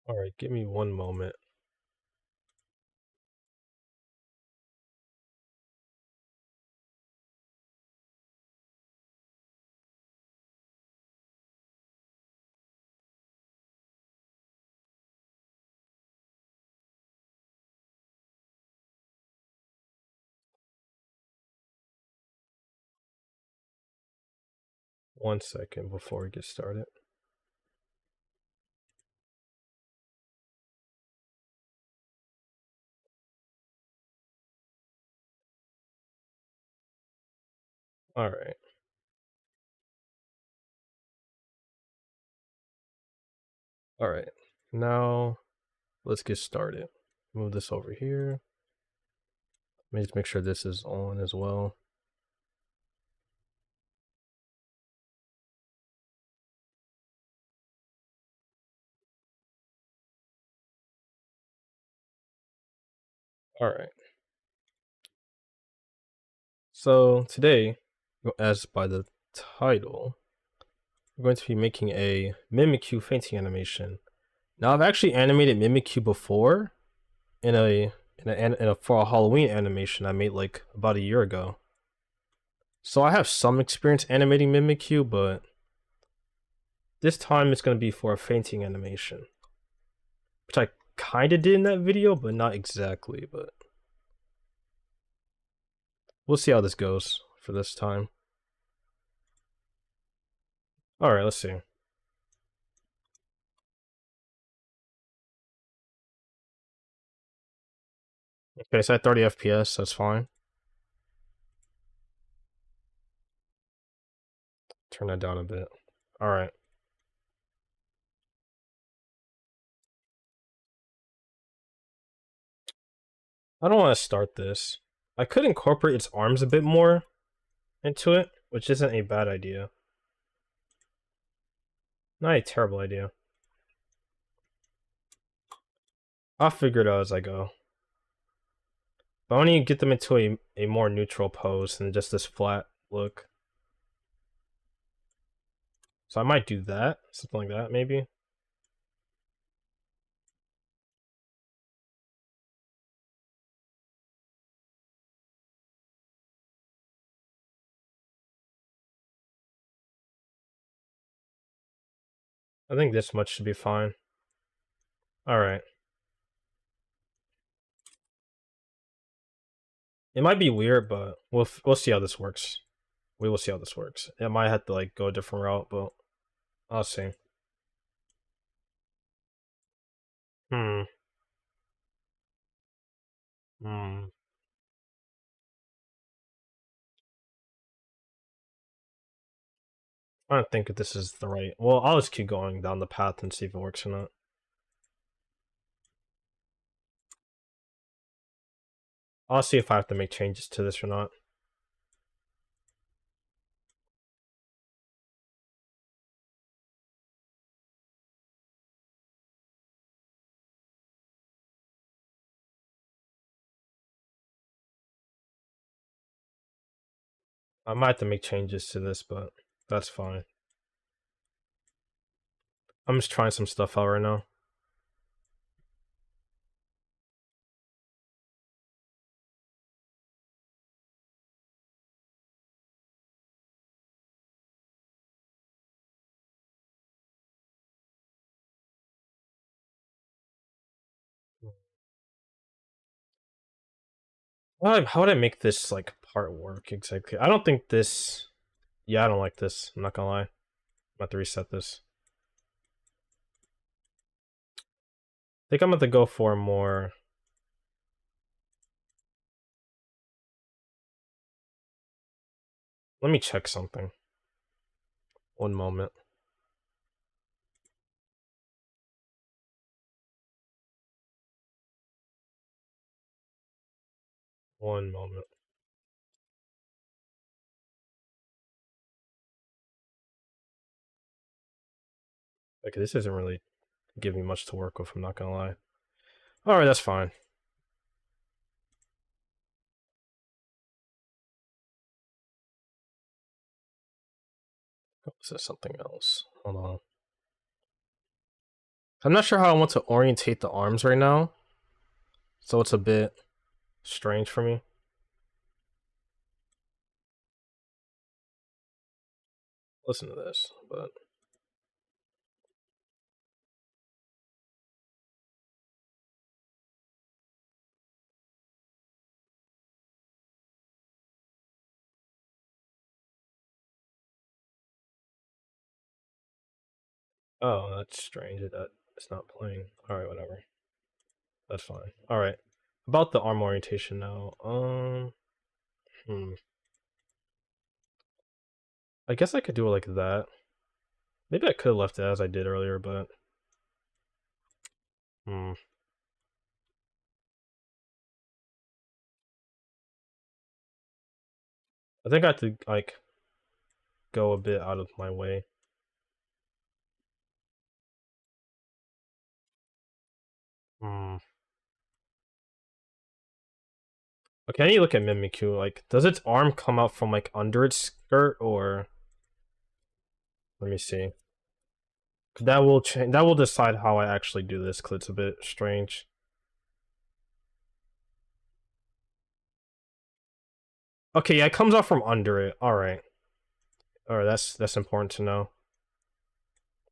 All right, give me one moment. One second before we get started. All right. All right. Now let's get started. Move this over here. Let me just make sure this is on as well. All right. So today, as by the title, we're going to be making a Mimikyu fainting animation. Now I've actually animated Mimikyu before in a for a Halloween animation I made like about a year ago. So I have some experience animating Mimikyu, but this time it's going to be for a fainting animation, which I kind of did in that video, but not exactly. But we'll see how this goes for this time. All right, let's see. Okay, so at 30 FPS, that's fine. Turn that down a bit. All right. I don't want to start this. I could incorporate its arms a bit more into it, which isn't a bad idea. Not a terrible idea. I'll figure it out as I go. But I want to get them into a more neutral pose than just this flat look. So I might do that. Something like that, maybe. I think this much should be fine. Alright. It might be weird, but we'll see how this works. We will see how this works. It might have to like go a different route, but I'll see. Hmm. Hmm. I don't think this is the right. Well, I'll just keep going down the path and see if it works or not. I'll see if I have to make changes to this or not. I might have to make changes to this, but that's fine. I'm just trying some stuff out right now. How would I make this like part work exactly? I don't think this. Yeah, I don't like this. I'm not gonna lie. I'm about to reset this. I think I'm going to go for more. Let me check something. One moment. One moment. Okay, this isn't really giving me much to work with, I'm not gonna lie. Alright, that's fine. Oh, this is something else. Hold on. I'm not sure how I want to orientate the arms right now, so it's a bit strange for me. Listen to this, but oh, that's strange that it's not playing. All right, whatever. That's fine. All right. About the arm orientation now. I guess I could do it like that. Maybe I could have left it as I did earlier, but hmm. I think I have to like go a bit out of my way. Hmm. Okay, I need to look at Mimikyu. Like, does its arm come out from like under its skirt, or let me see. That will change. That will decide how I actually do this, because it's a bit strange. Okay, yeah, it comes out from under it. All right. All right, that's important to know.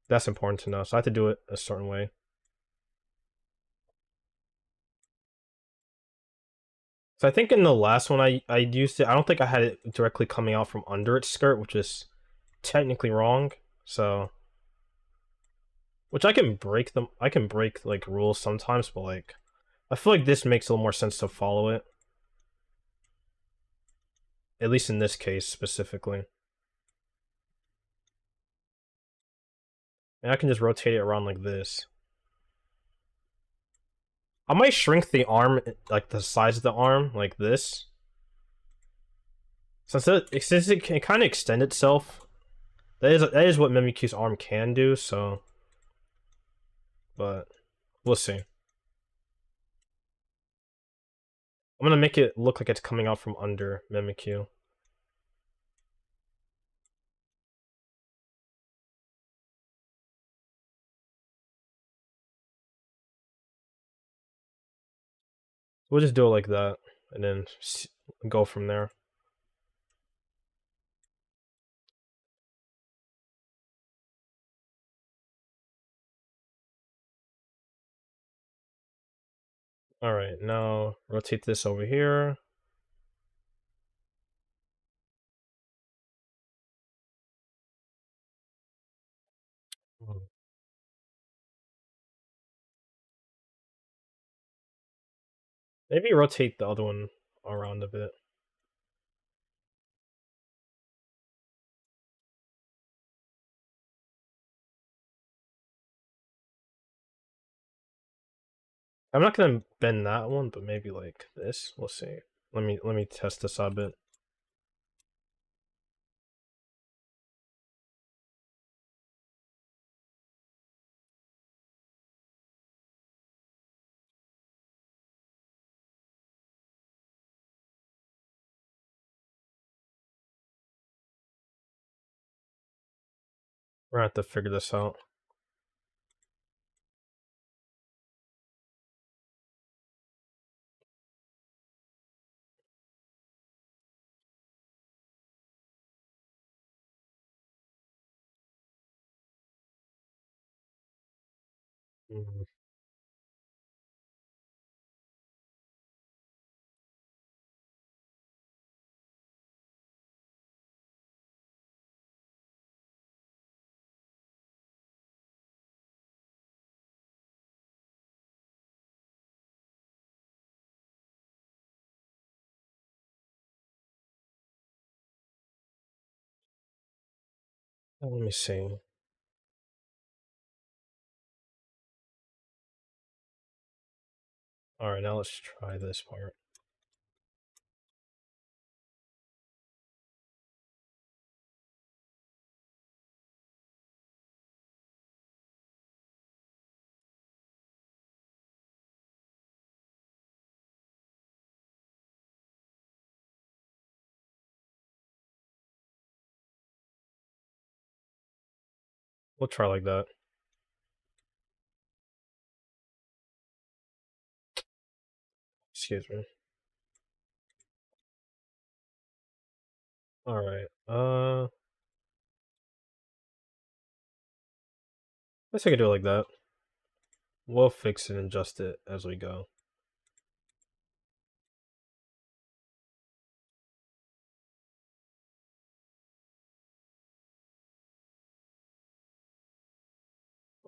That's important to know. So I have to do it a certain way. So I think in the last one I used it. I don't think I had it directly coming out from under its skirt, which is technically wrong. So, which I can break them. I can break like rules sometimes, but like I feel like this makes a little more sense to follow it. At least in this case specifically. And I can just rotate it around like this. I might shrink the arm, like the size of the arm, like this. Since it can kind of extend itself, that is what Mimikyu's arm can do. So, but we'll see. I'm gonna make it look like it's coming out from under Mimikyu. We'll just do it like that, and then go from there. All right, now rotate this over here. Maybe rotate the other one around a bit. I'm not gonna bend that one, but maybe like this. We'll see. Let me test this out a bit. We're gonna have to figure this out. Mm. Let me see. All right, now let's try this part. We'll try like that. Excuse me. Alright, guess I could do it like that. We'll fix it and adjust it as we go.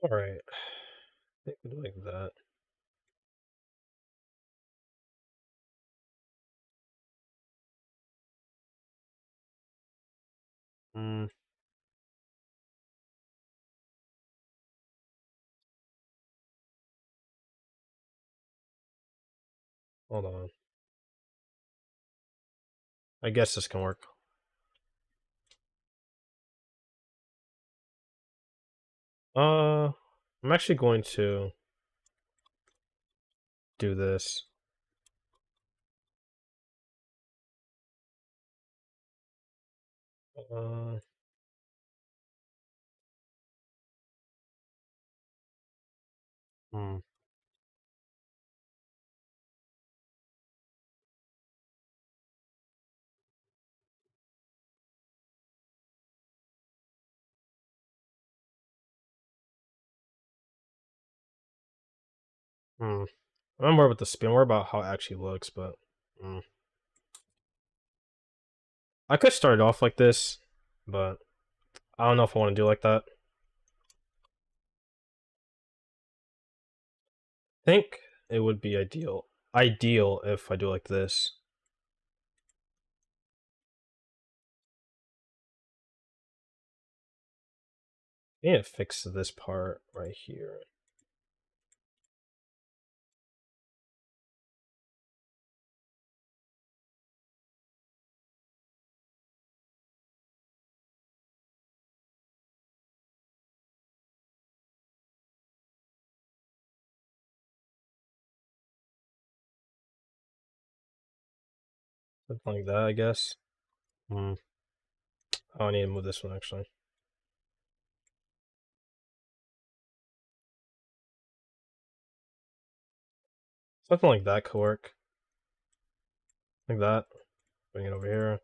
Alright, I think we'll do it like that. Hmm. Hold on. I guess this can work. I'm actually going to do this. Uh, hmm. Hmm. I'm worried about the spin. Worried about how it actually looks, but I could start it off like this, but I don't know if I want to do like that. I think it would be ideal if I do like this. I need to fix this part right here. Something like that, I guess. Hmm. Oh, I need to move this one actually. Something like that could work. Like that. Bring it over here.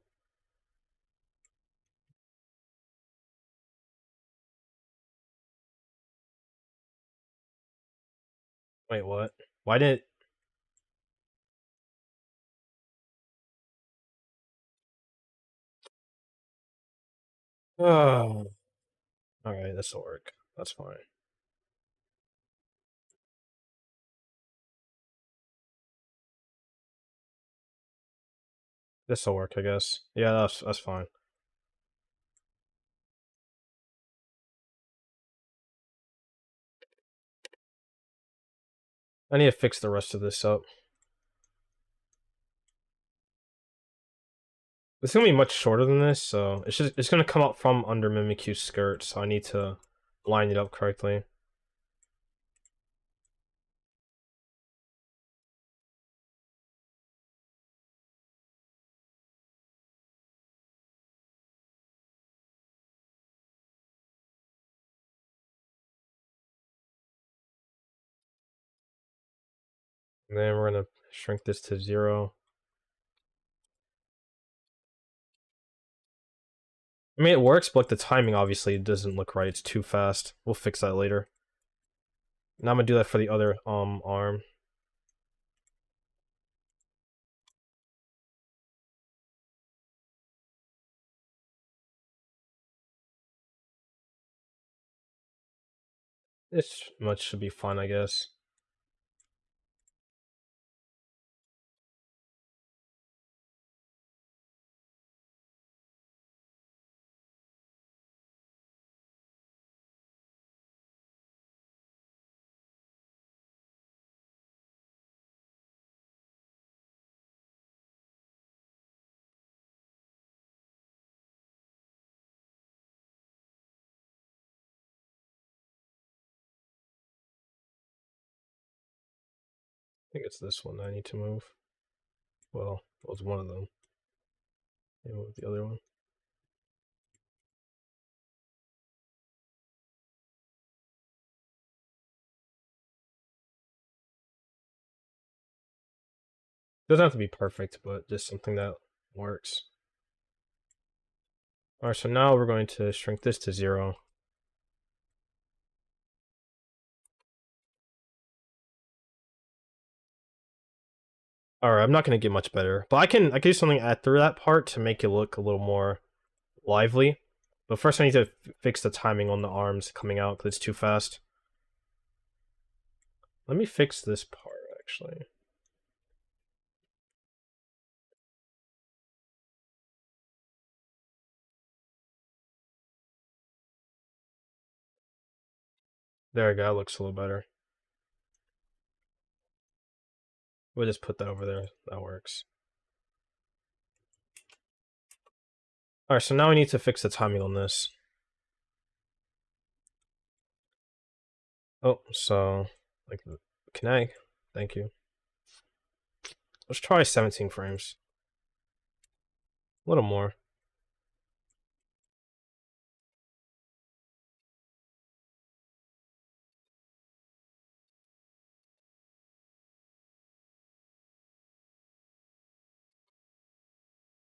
Wait, what? Why did? Oh. Alright, this'll work. That's fine. This'll work, I guess. Yeah, that's fine. I need to fix the rest of this up. It's gonna be much shorter than this, so it's gonna come out from under Mimikyu's skirt, so I need to line it up correctly. I And then we're gonna shrink this to 0. I mean, it works, but like the timing obviously doesn't look right. It's too fast. We'll fix that later. Now I'm gonna do that for the other arm. This much should be fine, I guess. I think it's this one that I need to move. Well, it was one of them. Maybe move the other one. Doesn't have to be perfect, but just something that works. Alright, so now we're going to shrink this to 0. Alright, I'm not going to get much better. But I can do something add through that part to make it look a little more lively. But first I need to fix the timing on the arms coming out because it's too fast. Let me fix this part, actually. There we go, that looks a little better. We'll just put that over there. That works. Alright, so now we need to fix the timing on this. Oh, so, like, can I? Thank you. Let's try 17 frames. A little more.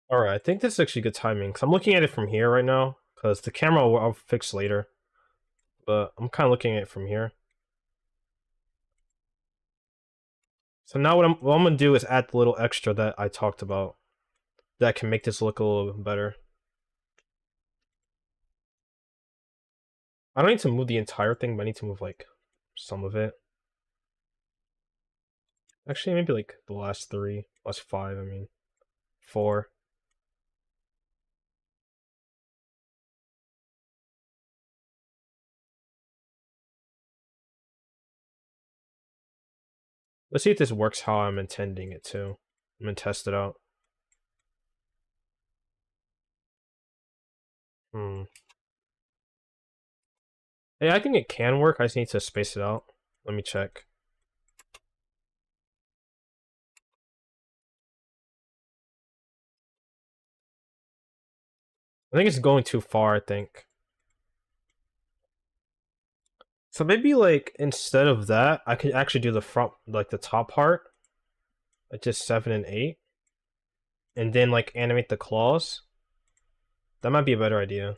Alright, I think this is actually good timing, because I'm looking at it from here right now, because the camera I'll fix later. But I'm kind of looking at it from here. So now what I'm going to do is add the little extra that I talked about that can make this look a little bit better. I don't need to move the entire thing, but I need to move, like, some of it. Actually, maybe, like, the last 3. Last 5, I mean. 4. Let's see if this works how I'm intending it to. I'm gonna test it out. Yeah, I think it can work. I just need to space it out. Let me check. I think it's going too far, I think. So maybe, like, instead of that, I could actually do the front, like, the top part. Like, just 7 and 8. And then, like, animate the claws. That might be a better idea.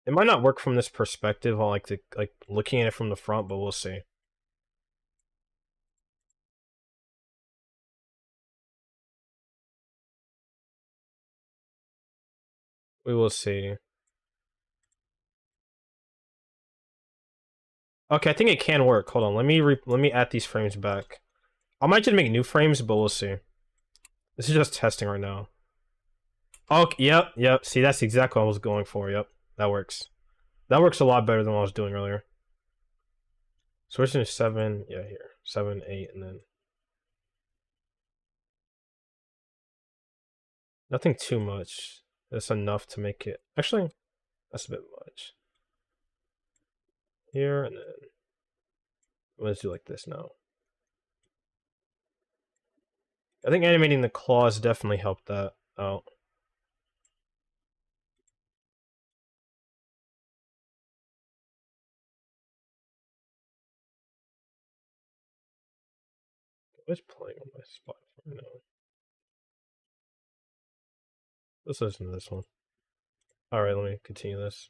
It might not work from this perspective on, like, looking at it from the front, but we'll see. We will see. Okay, I think it can work. Hold on, let me add these frames back. I might just make new frames, but we'll see. This is just testing right now. Okay, yep. See, that's exactly what I was going for. Yep, that works. That works a lot better than what I was doing earlier. So we're just 7, yeah, here. 7, 8, and then... Nothing too much. That's enough to make it... Actually, that's a bit much. Here, and then... Let's do like this now. I think animating the claws definitely helped that out. What's playing on my spot right now? Let's listen to this one. Alright, let me continue this.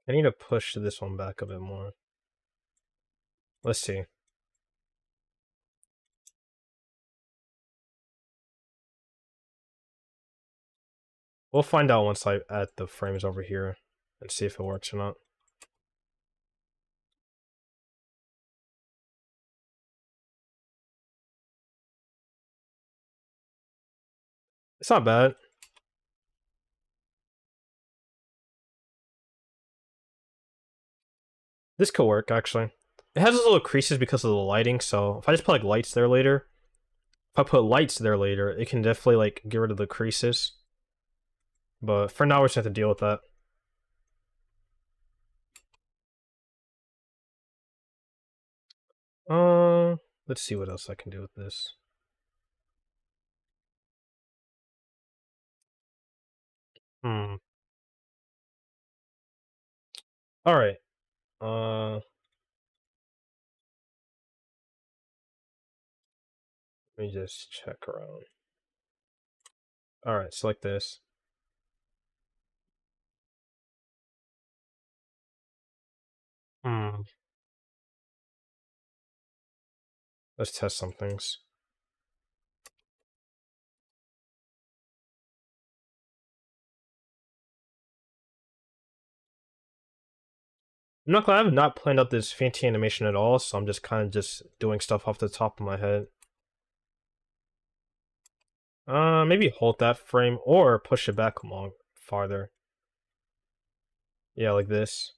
I need to push this one back a bit more. Let's see. We'll find out once I add the frames over here and see if it works or not. It's not bad. This could work, actually. It has those little creases because of the lighting, so if I just put, like, lights there later... If I put lights there later, it can definitely, like, get rid of the creases. But for now, we're just gonna have to deal with that. Let's see what else I can do with this. Hmm. All right. Let me just check around. All right, select this. Hmm. Let's test some things. I'm not glad I have not planned out this Faintng animation at all, so I'm just kind of just doing stuff off the top of my head. Maybe hold that frame or push it back along farther. Yeah, like this.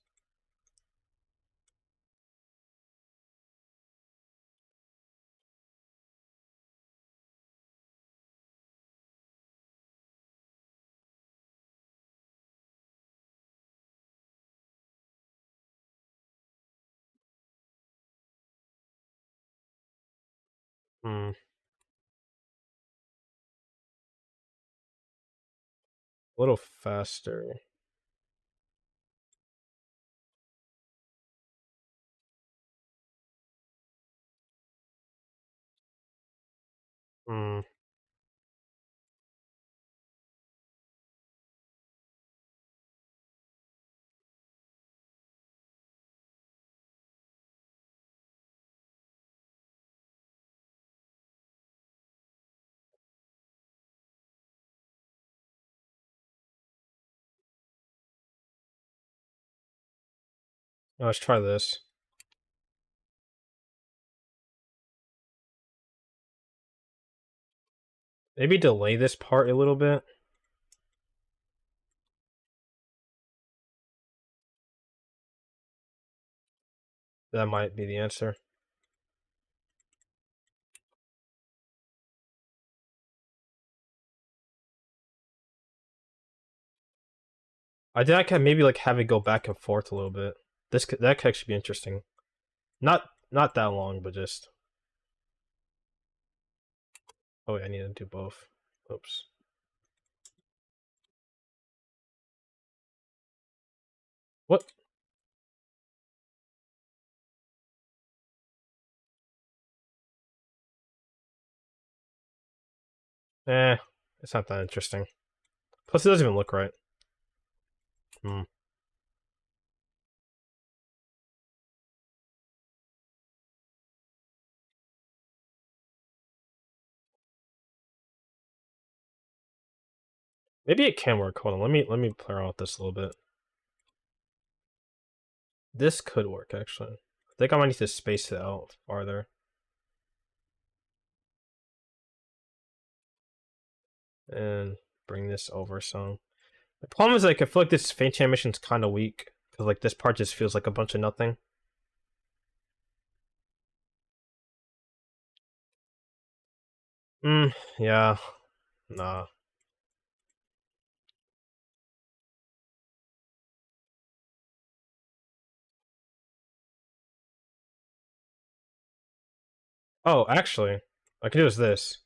Hmm. A little faster. Hmm. Let's try this. Maybe delay this part a little bit. That might be the answer. I think I can maybe like have it go back and forth a little bit. That could actually be interesting. Not that long, but just. Oh wait, I need to do both. Oops. What? Eh, it's not that interesting. Plus, it doesn't even look right. Hmm. Maybe it can work. Hold on. Let me play around with this a little bit. This could work actually. I think I might need to space it out farther. And bring this over some. The problem is like I feel like this faint animation is kind of weak because like this part just feels like a bunch of nothing. Yeah. Nah. Oh, actually, I can do is this.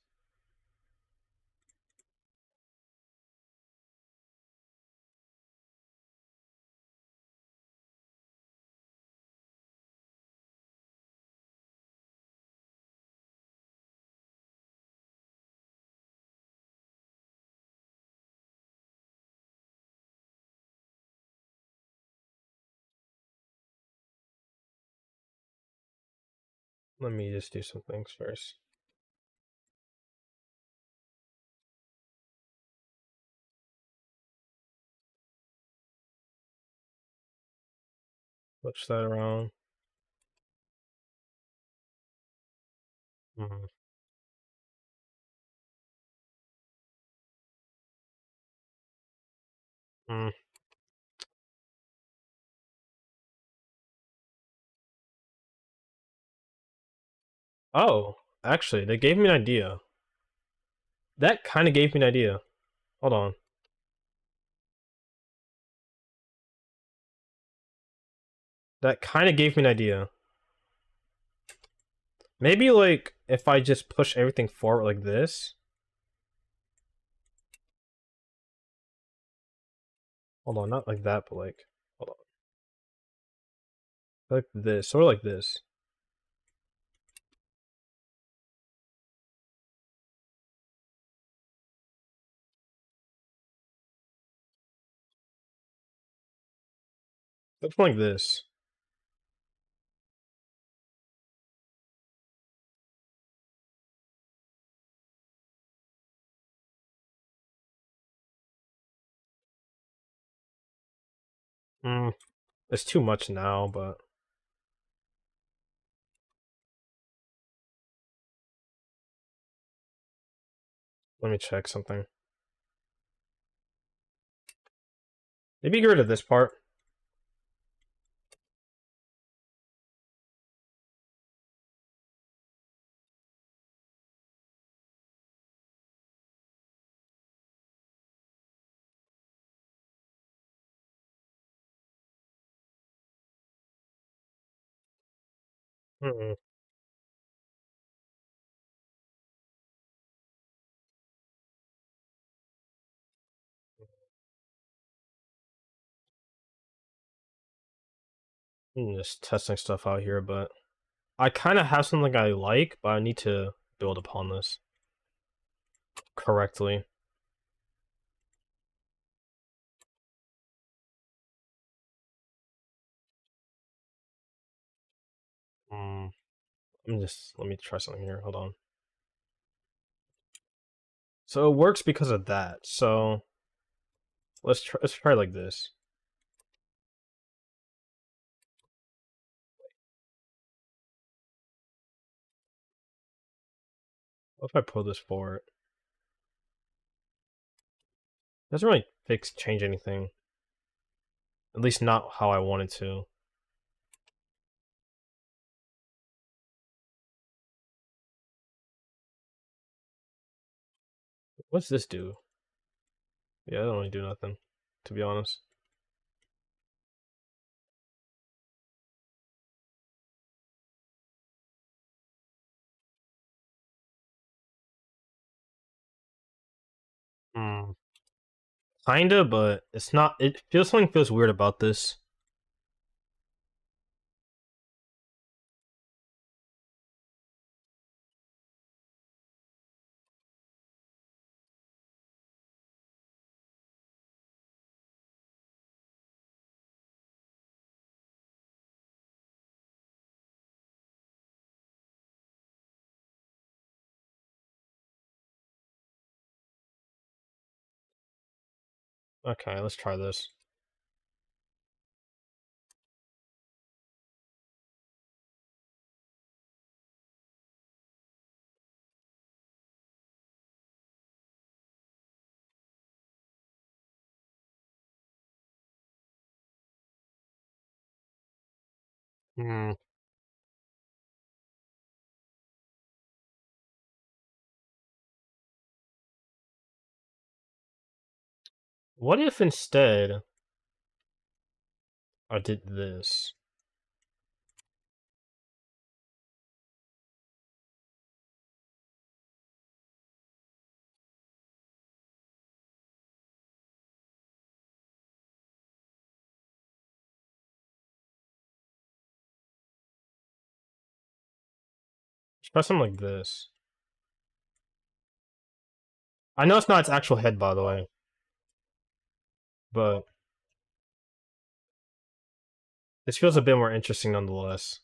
Let me just do some things first. Switch that around. Mm. Mm. Oh, actually, they gave me an idea. That kind of gave me an idea. Hold on. That kind of gave me an idea. Maybe like if I just push everything forward like this. Hold on, not like that, but like, hold on. Like this, or like this. Something like this. Hmm, it's too much now, but let me check something. Maybe get rid of this part. Hmm. I'm just testing stuff out here, but I kind of have something I like, but I need to build upon this correctly. Hmm. Let me try something here. Hold on. So it works because of that. So let's try like this. What if I pull this forward? Doesn't really change anything. At least not how I wanted to. What's this do? Yeah, I don't really do nothing, to be honest. Hmm. Kinda, but it's not. It feels something feels weird about this. Okay, let's try this. Hmm. What if instead I did this? Try something like this. I know it's not its actual head, by the way, but this feels a bit more interesting nonetheless.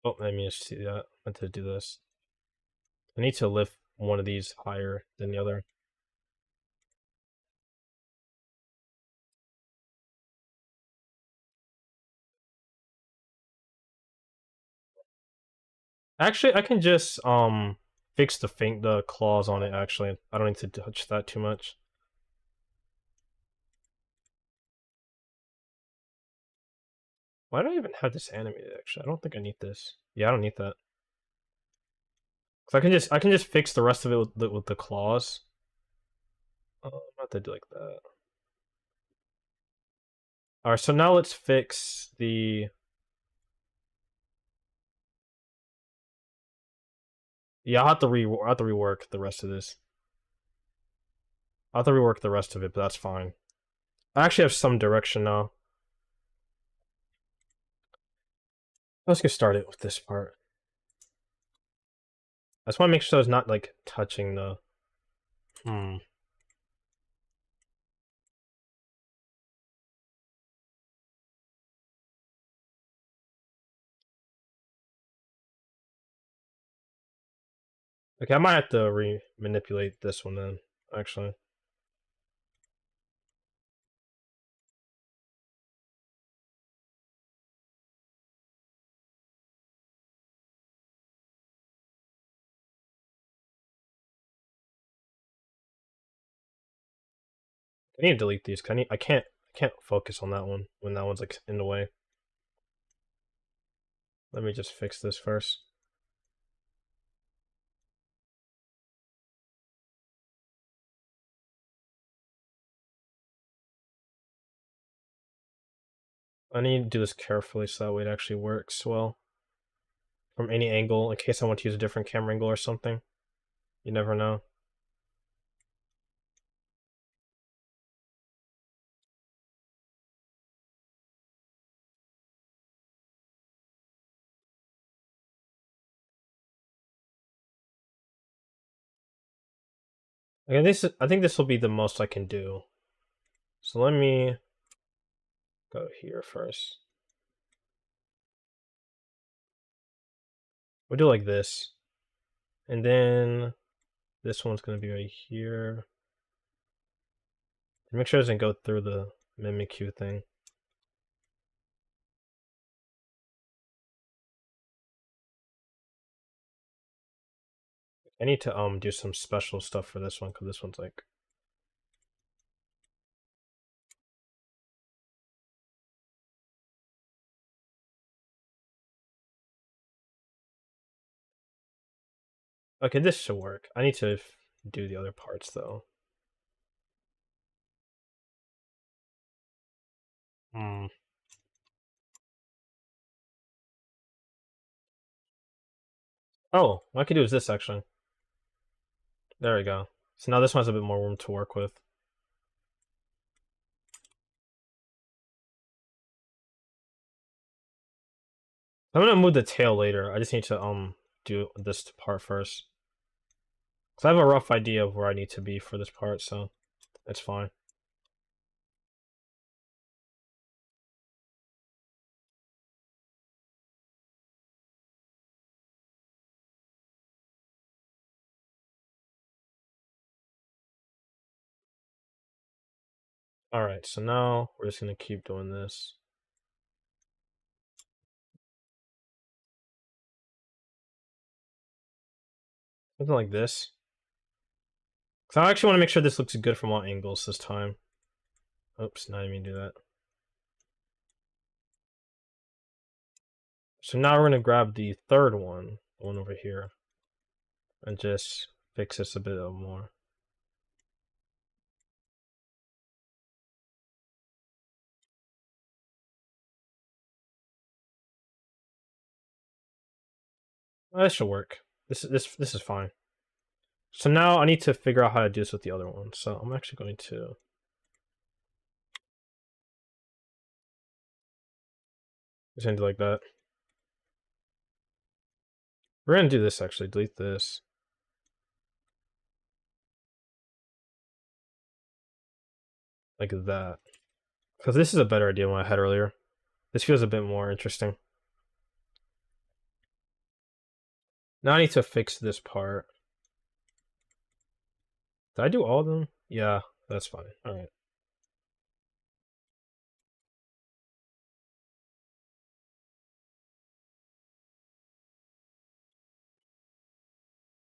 Oh, let me just see that. I meant to do this. I need to lift one of these higher than the other. Actually, I can just fix the claws on it. Actually, I don't need to touch that too much. Why do I even have this animated? Actually, I don't think I need this. Yeah, I don't need that. So I can just fix the rest of it with the claws. Not to do like that. All right, so now let's fix the. Yeah, I'll have to rework the rest of this. I'll have to rework the rest of it, but that's fine. I actually have some direction now. Let's get started with this part. I just want to make sure it's not like touching the. Okay, I might have to manipulate this one then. Actually, I need to delete these. Cause I can't focus on that one when that one's like in the way. Let me just fix this first. I need to do this carefully so that way it actually works well from any angle in case I want to use a different camera angle or something. You never know. Okay, I think this will be the most I can do. So let me go here first. We'll do like this. And then this one's gonna be right here. Make sure it doesn't go through the Mimikyu thing. I need to do some special stuff for this one because this one's like. Okay, this should work. I need to do the other parts though. Hmm. Oh, what I could do is this actually. There we go. So now this one has a bit more room to work with. I'm gonna move the tail later. I just need to do this part first. Cause I have a rough idea of where I need to be for this part, so it's fine. Alright, so now we're just gonna keep doing this. Something like this. So I actually want to make sure this looks good from all angles this time. Oops, not even do that. So now we're gonna grab the third one, the one over here, and just fix this a bit more. That should work. This is fine. So now I need to figure out how to do this with the other one. So I'm actually going to. Just gonna do like that. We're gonna do this actually. Delete this. Like that. Because this is a better idea than what I had earlier. This feels a bit more interesting. Now I need to fix this part. Did I do all of them? Yeah, that's fine. Alright.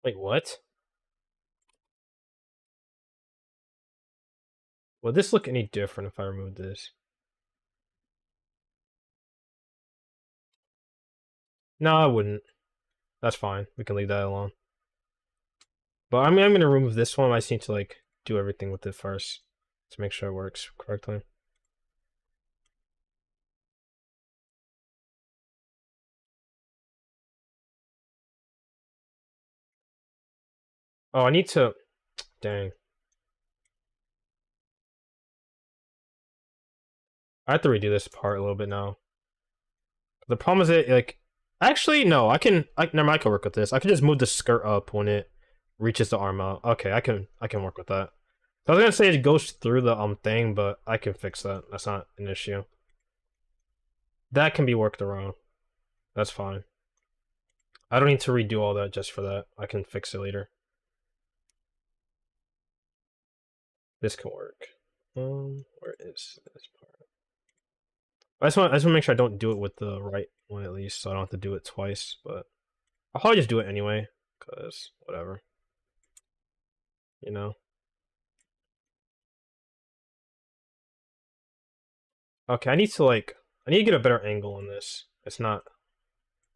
Wait, what? Would this look any different if I removed this? No, I wouldn't. That's fine. We can leave that alone. But I mean, I'm gonna remove this one. I just need to like do everything with it first to make sure it works correctly. Oh, I need to. Dang. I have to redo this part a little bit now. The problem is it like. Actually, no. I can. Never mind. I can work with this. I can just move the skirt up when it reaches the arm out. Okay, I can. I can work with that. I was gonna say it goes through the thing, but I can fix that. That's not an issue. That can be worked around. That's fine. I don't need to redo all that just for that. I can fix it later. This can work. Where is this part? I just want to make sure I don't do it with the right one at least, so I don't have to do it twice. But I'll probably just do it anyway, cause whatever, you know. Okay, I need to get a better angle on this. It's not.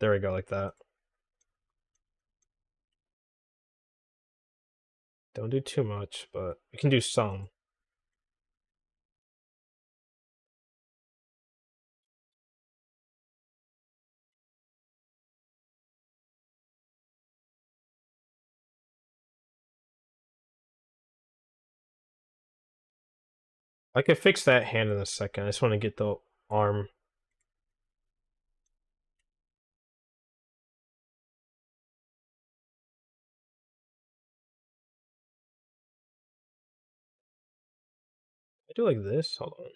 There we go, like that. Don't do too much, but we can do some. I could fix that hand in a second. I just want to get the arm. I do like this. Hold on.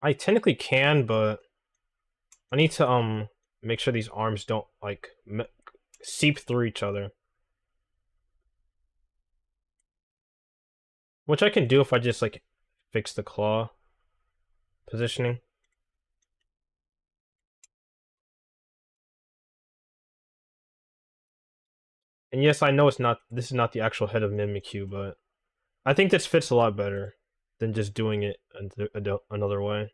I technically can, but I need to make sure these arms don't like seep through each other. Which I can do if I just like fix the claw positioning. And yes, I know it's not. This is not the actual head of Mimikyu, but I think this fits a lot better than just doing it another way.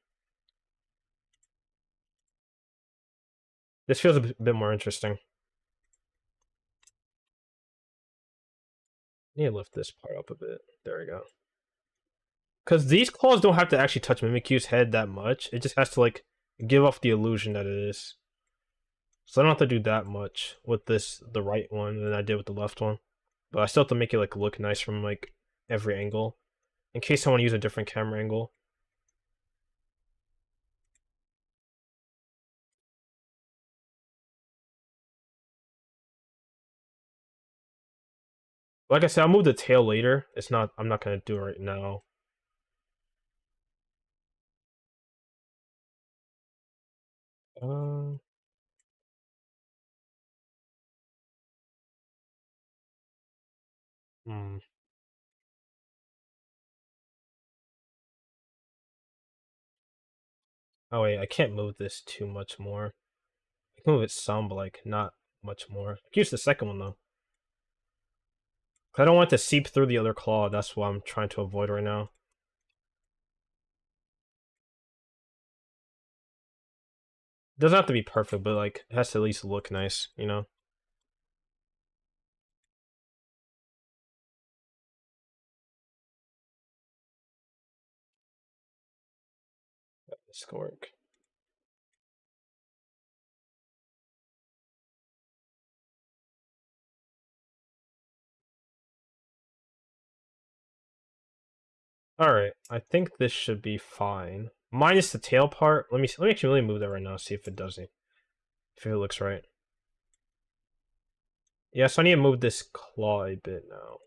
This feels a bit more interesting. I need to lift this part up a bit. There we go. Because these claws don't have to actually touch Mimikyu's head that much. It just has to like give off the illusion that it is. So I don't have to do that much with the right one, than I did with the left one. But I still have to make it like look nice from like every angle, in case I want to use a different camera angle. Like I said, I'll move the tail later. It's not. I'm not gonna do it right now. Uh, hmm. Oh wait, I can't move this too much more. I can move it some, but like not much more. I can use the second one though. I don't want it to seep through the other claw. That's what I'm trying to avoid right now. It doesn't have to be perfect, but like it has to at least look nice, you know. This can work. All right, I think this should be fine. Minus the tail part. Let me actually really move that right now. See if it does it. If it looks right. Yeah, so I need to move this claw a bit now.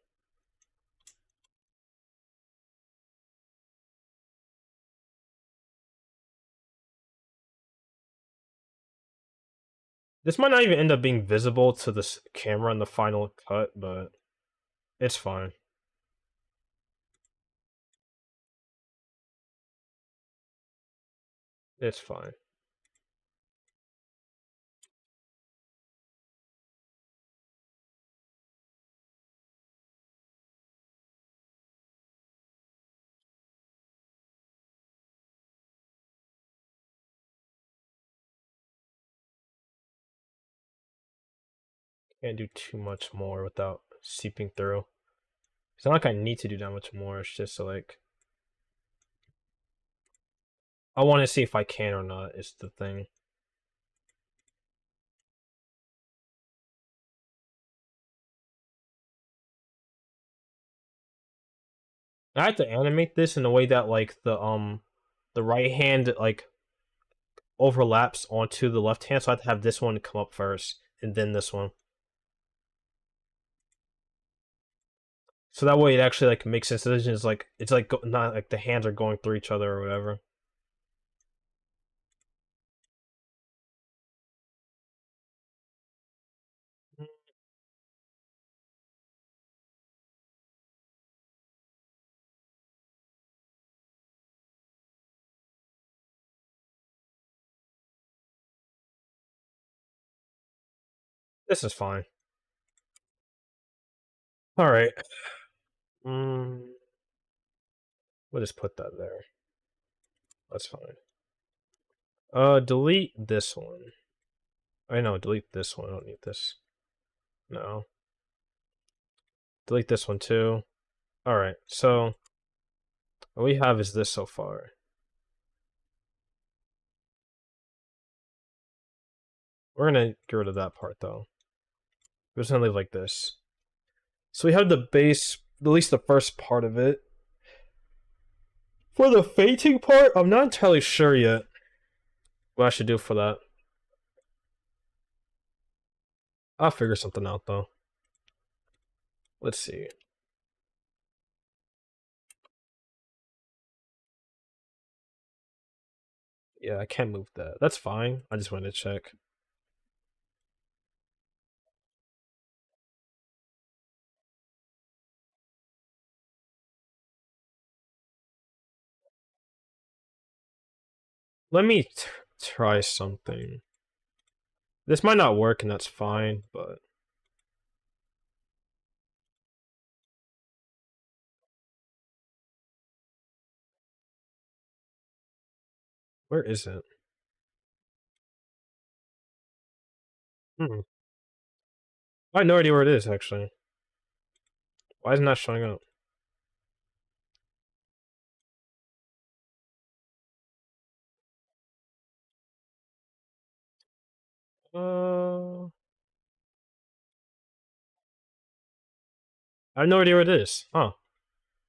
This might not even end up being visible to this camera in the final cut, but it's fine. It's fine. Can't do too much more without seeping through. It's not like I need to do that much more. It's just like I want to see if I can or not. Is the thing. I have to animate this in a way that like the right hand like overlaps onto the left hand, so I have to have this one come up first and then this one. So that way it actually like makes sense. It's like not like the hands are going through each other or whatever. This is fine. All right. We'll just put that there. That's fine. Delete this one. I know, delete this one. I don't need this. No. Delete this one too. Alright, so what we have is this so far. We're gonna get rid of that part though. We're just gonna leave like this. So we have the base, at least the first part of it. For the fainting part, I'm not entirely sure yet what I should do for that. I'll figure something out though. Let's see. Yeah, I can't move that. That's fine. I just wanted to check. Let me try something. This might not work, and that's fine, but where is it? I have no idea where it is, actually. Why isn't that showing up? Uh, I have no idea where it is. Huh.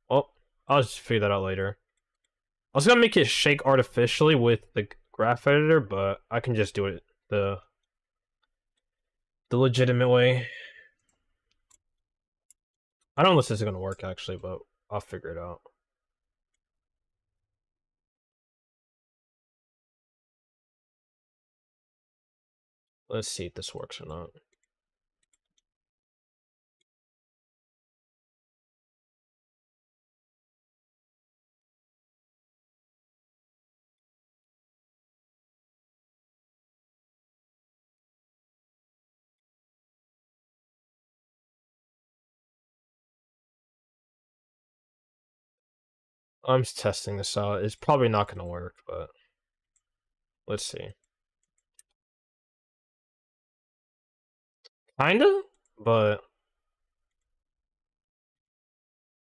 Well, I'll just figure that out later. I was gonna make it shake artificially with the graph editor, but I can just do it the legitimate way. I don't know if this is gonna work actually, but I'll figure it out. Let's see if this works or not. I'm just testing this out. It's probably not gonna work, but let's see. Kinda, but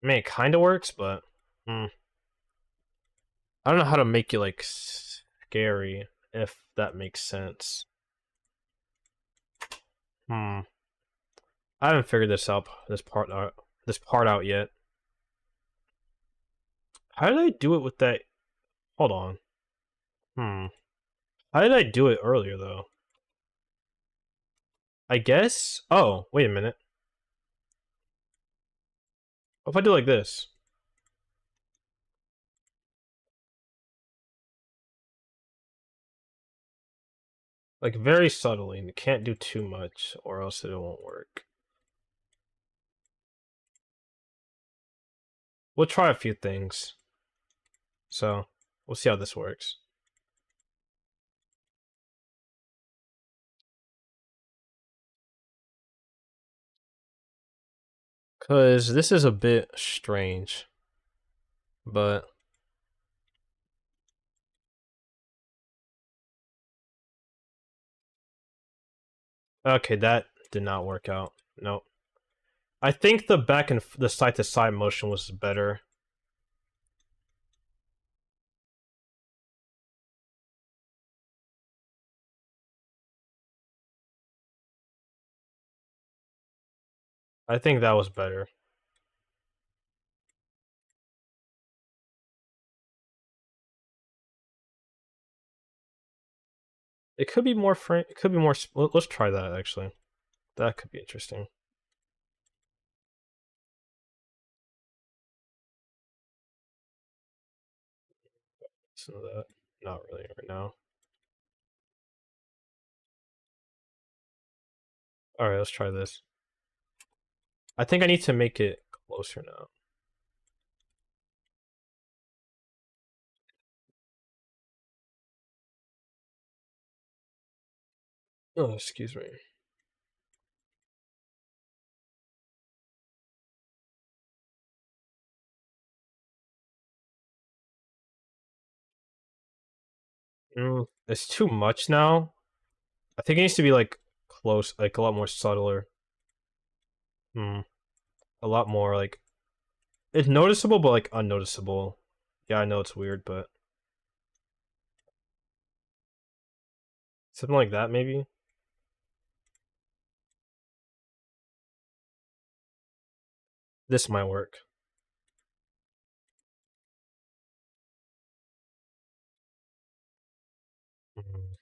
I mean, it kinda works, but I don't know how to make it like scary, if that makes sense. I haven't figured this part out yet. How did I do it with that? Hold on. How did I do it earlier though? I guess. Oh, wait a minute. What if I do like this? Like very subtly, and you can't do too much, or else it won't work. We'll try a few things. So, we'll see how this works. Because this is a bit strange. But... okay, that Did not work out. Nope. I think the back and the side to side motion was better. I think that was better. It could be more frame. It could be more. Let's try that actually. That could be interesting. Listen to that. Not really right now. All right, let's try this. I think I need to make it closer now. Oh, excuse me. It's too much now. I think it needs to be like close, like a lot more subtler. A lot more like it's noticeable, but like unnoticeable. Yeah, I know it's weird, but something like that maybe. This might work. Mm.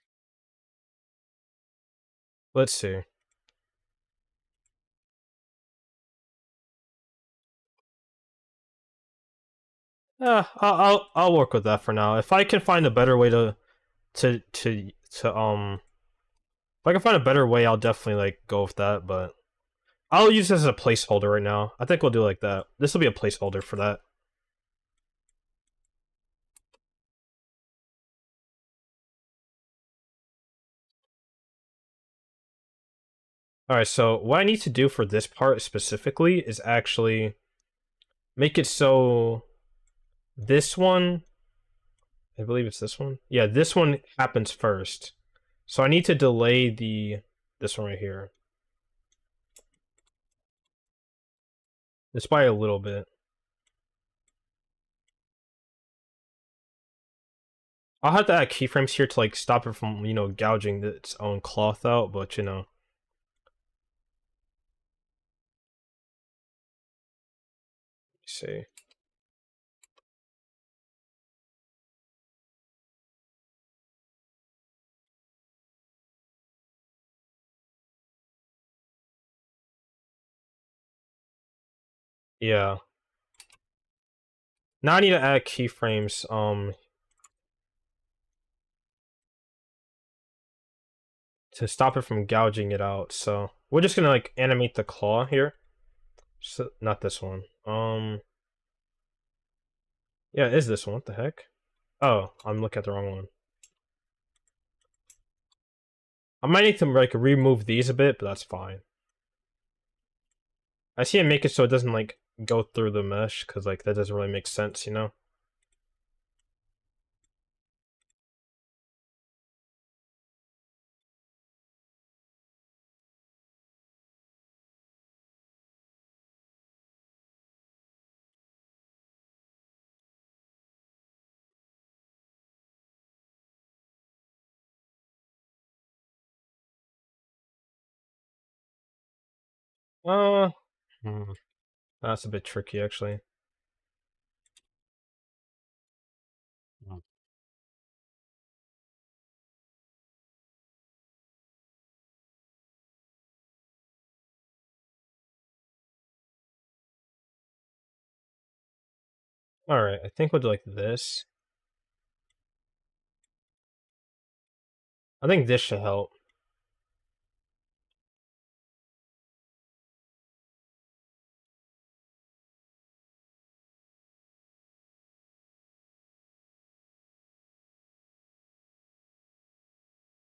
Let's see. I'll work with that for now. If I can find a better way to to to if I can find a better way, I'll definitely like go with that. But I'll use this as a placeholder right now. I think we'll do like that. This will be a placeholder for that. All right. So what I need to do for this part specifically is actually make it so this one. I believe it's this one. Yeah, this one happens first. So I need to delay this one right here. Just by a little bit. I'll have to add keyframes here to like stop it from, gouging its own cloth out, but see. Yeah. Now I need to add keyframes, to stop it from gouging it out. So we're just gonna like animate the claw here. So not this one. Yeah, it is this one. What the heck? Oh, I'm looking at the wrong one. I might need to like remove these a bit, but that's fine. I see it make it so it doesn't like go through the mesh, because like that doesn't really make sense, Uh, hmm, that's a bit tricky actually. Mm. All right, I think we'll do like this. I think this should help.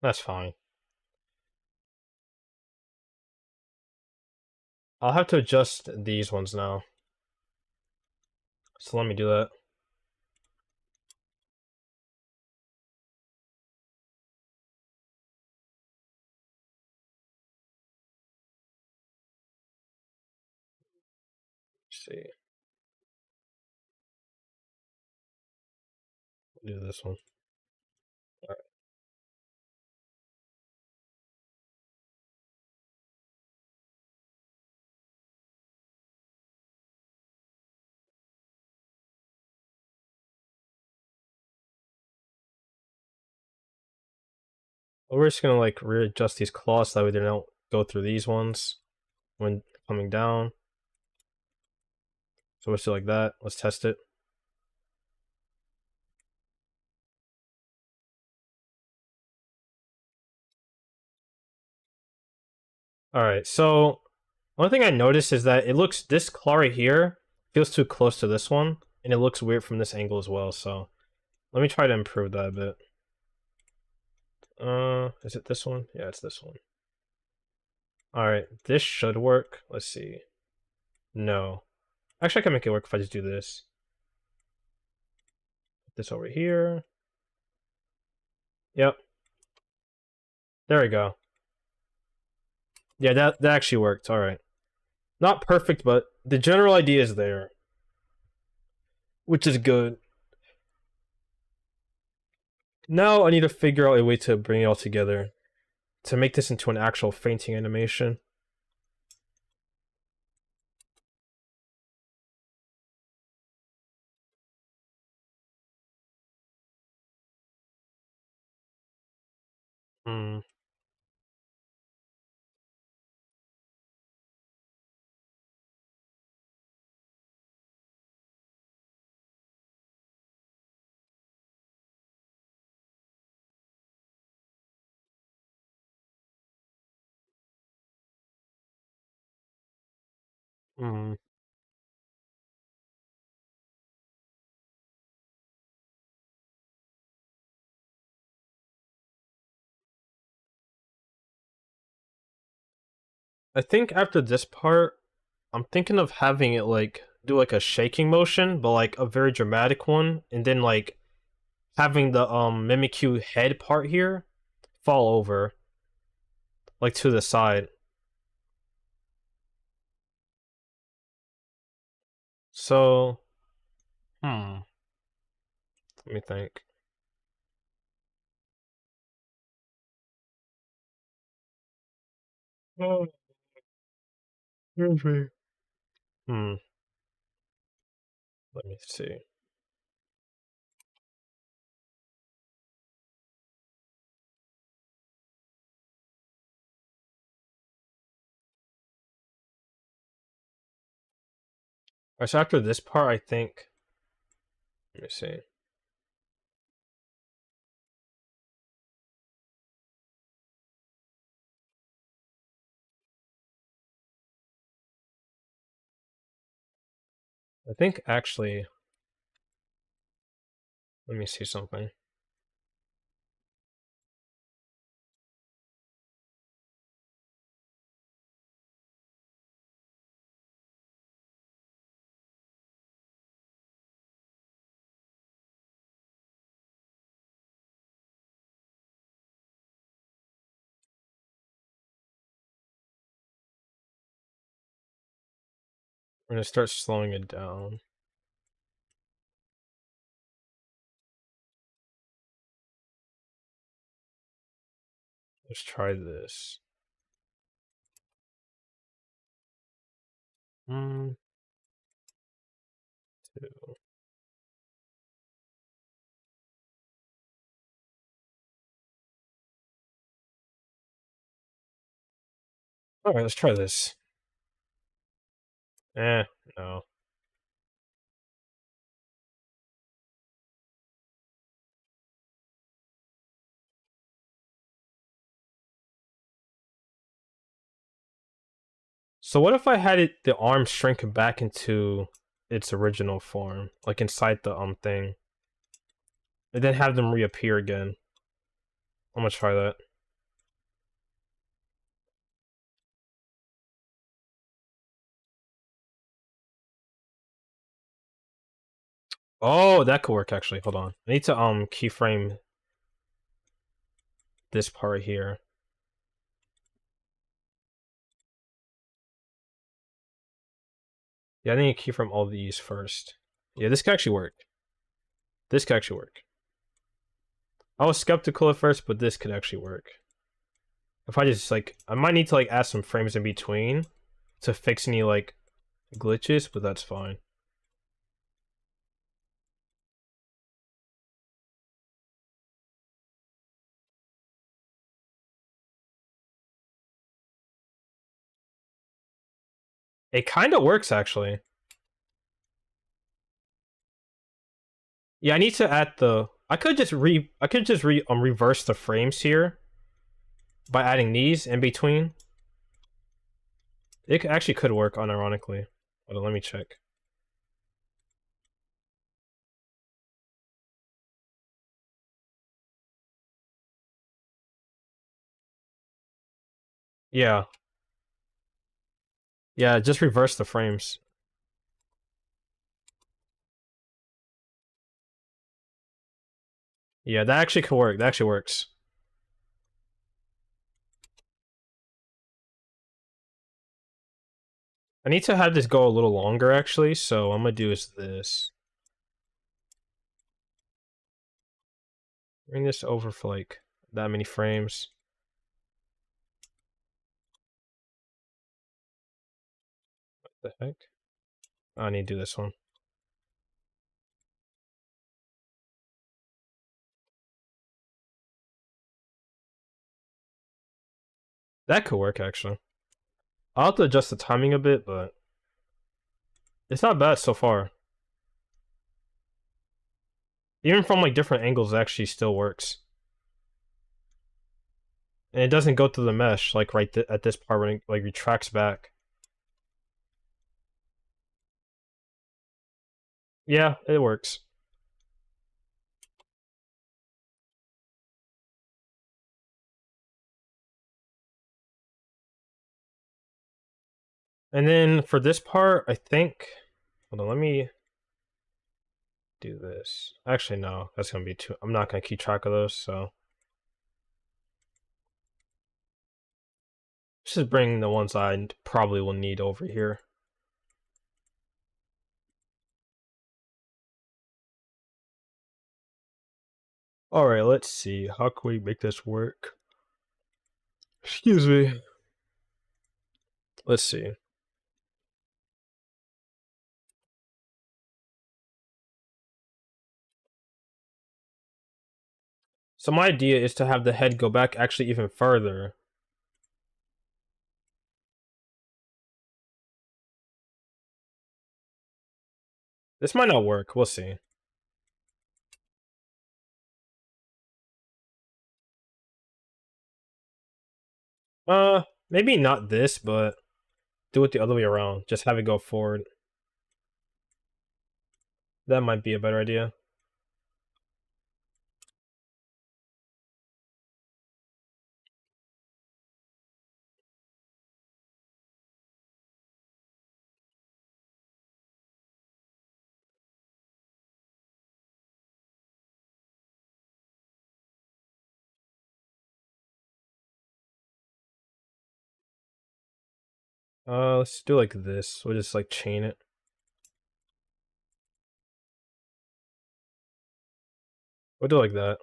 That's fine. I'll have to adjust these ones now. So let me do that. see. Do this one. All right. Well, we're just gonna like readjust these claws so that way they don't go through these ones when coming down. So let's do like that. Let's test it. Alright, so one thing I noticed is that it looks, this claw right here feels too close to this one, and it looks weird from this angle as well, so let me try to improve that a bit. Is it this one? Yeah, it's this one. Alright, this should work. Let's see. No. Actually, I can make it work if I just do this. Put this over here. Yep. There we go. Yeah, that actually worked. Alright. Not perfect, but the general idea is there. Which is good. Now I need to figure out a way to bring it all together to make this into an actual fainting animation. Hmm. Hmm. I think after this part, I'm thinking of having it like do like a shaking motion, but like a very dramatic one, and then like having the Mimikyu head part here fall over, like to the side. So, let me think. Oh, excuse me. Hmm. Let me see. Alright, so after this part, I think. Let me see. I think actually. Let me see something. I'm gonna start slowing it down. Let's try this. Two. Alright, let's try this. No. So what if I had it the arm shrink back into its original form, like inside the thing, and then have them reappear again? I'm gonna try that. Oh, that could work actually. Hold on. I need to keyframe this part here. Yeah, I need to keyframe all these first. Yeah, this could actually work. This could actually work. I was skeptical at first, but this could actually work. If I just like, I might need to like add some frames in between to fix any like glitches, but that's fine. It kind of works actually. Yeah, I need to add the. I could just reverse the frames here by adding these in between. It actually could work unironically. Hold on, let me check. Yeah. Yeah, just reverse the frames. Yeah, that actually could work. That actually works. I need to have this go a little longer actually, so what I'm gonna do is this. Bring this over for like that many frames. What the heck? I need to do this one. That could work actually. I'll have to adjust the timing a bit, but it's not bad so far. Even from like different angles, it actually still works. And it doesn't go through the mesh like at this part when it like retracts back. Yeah, it works. And then for this part, I think. Hold on, let me do this. Actually, no, that's gonna be too. I'm not gonna keep track of those, so. Let's just bring the ones I probably will need over here. Alright, let's see. How can we make this work? Excuse me. Let's see. So my idea is to have the head go back actually even further. This might not work. We'll see. Maybe not this, but do it the other way around. Just have it go forward. That might be a better idea. Let's do like this. We'll just like chain it. We'll do like that.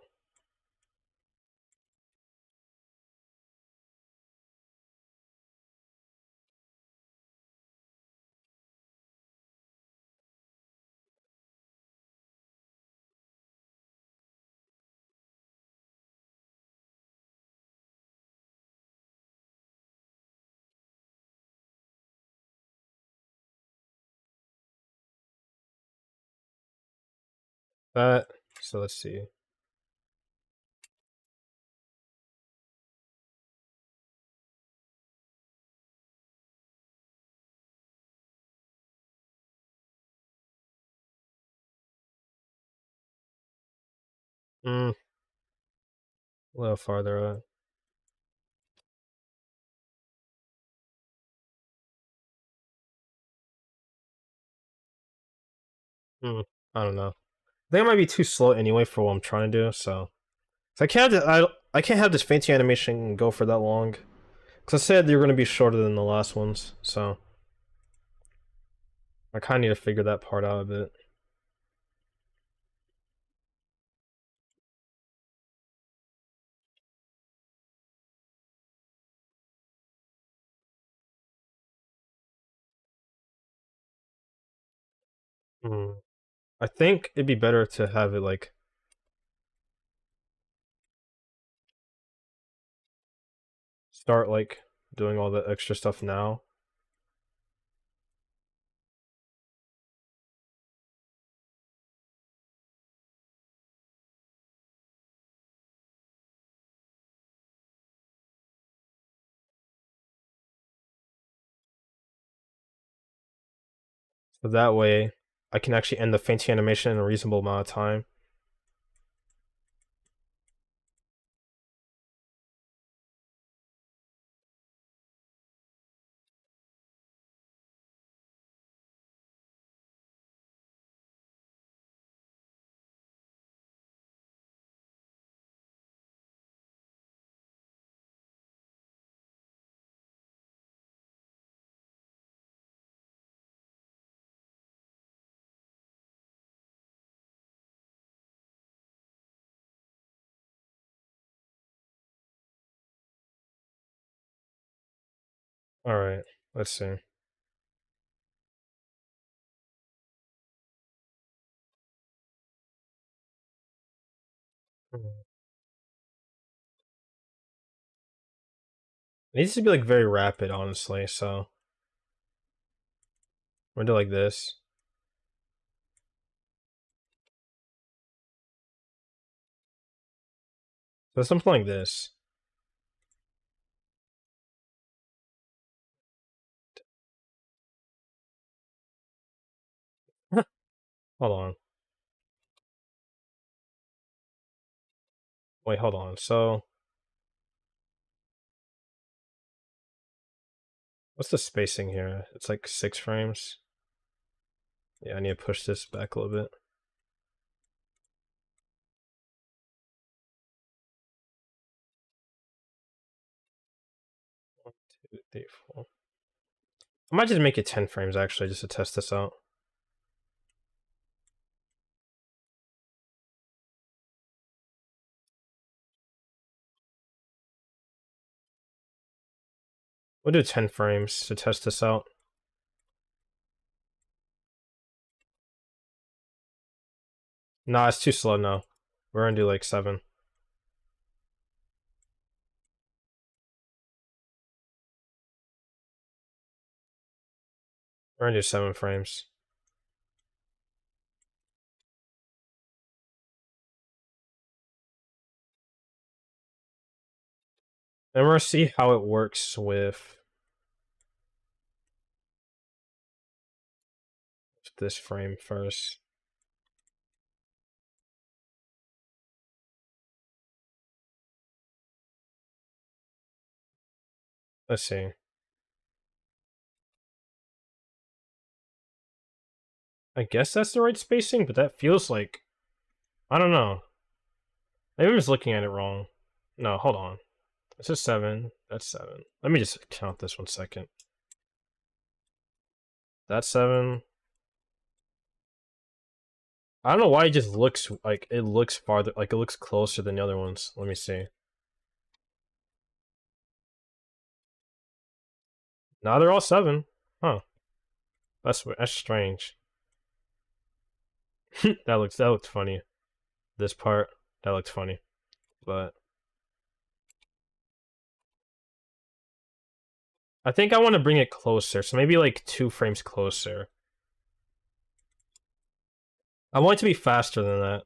That. So let's see. A little farther out. I don't know. I think it might be too slow anyway for what I'm trying to do. So I can't. I can't have this Faintng animation go for that long. Cause I said they're gonna be shorter than the last ones. So I kind of need to figure that part out a bit. Hmm. I think it'd be better to have it like start like doing all the extra stuff now. So that way I can actually end the fainting animation in a reasonable amount of time. Alright, let's see. Hmm. It needs to be like very rapid, honestly, so we're gonna do like this. So something like this. Hold on. Wait, hold on. So what's the spacing here? It's like 6 frames. Yeah, I need to push this back a little bit. 1, 2, 3, 4. I might just make it 10 frames actually, just to test this out. We'll do 10 frames to test this out. Nah, it's too slow now. We're gonna do like 7. We're gonna do 7 frames. And we're gonna see how it works with this frame first. Let's see. I guess that's the right spacing, but that feels like... I don't know. Maybe I'm just looking at it wrong. No, hold on. This is 7. That's 7. Let me just count this 1 second. That's 7. I don't know why it just looks like it looks farther, like it looks closer than the other ones. Let me see. Now they're all 7. Huh. That's strange. That looked funny. This part, that looked funny. But I think I want to bring it closer, so maybe like 2 frames closer. I want it to be faster than that.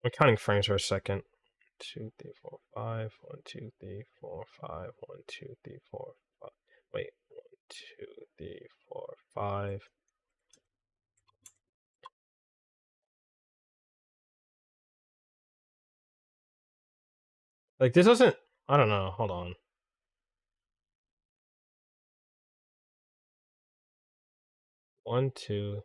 I'm counting frames for a second. 2, 3, 4, 5. 1, 2, 3, 4, 5. 1, 2, 3, 4, 5. Wait. 1, 2, 3, 4, 5. Like this doesn't. I don't know. Hold on. One, two,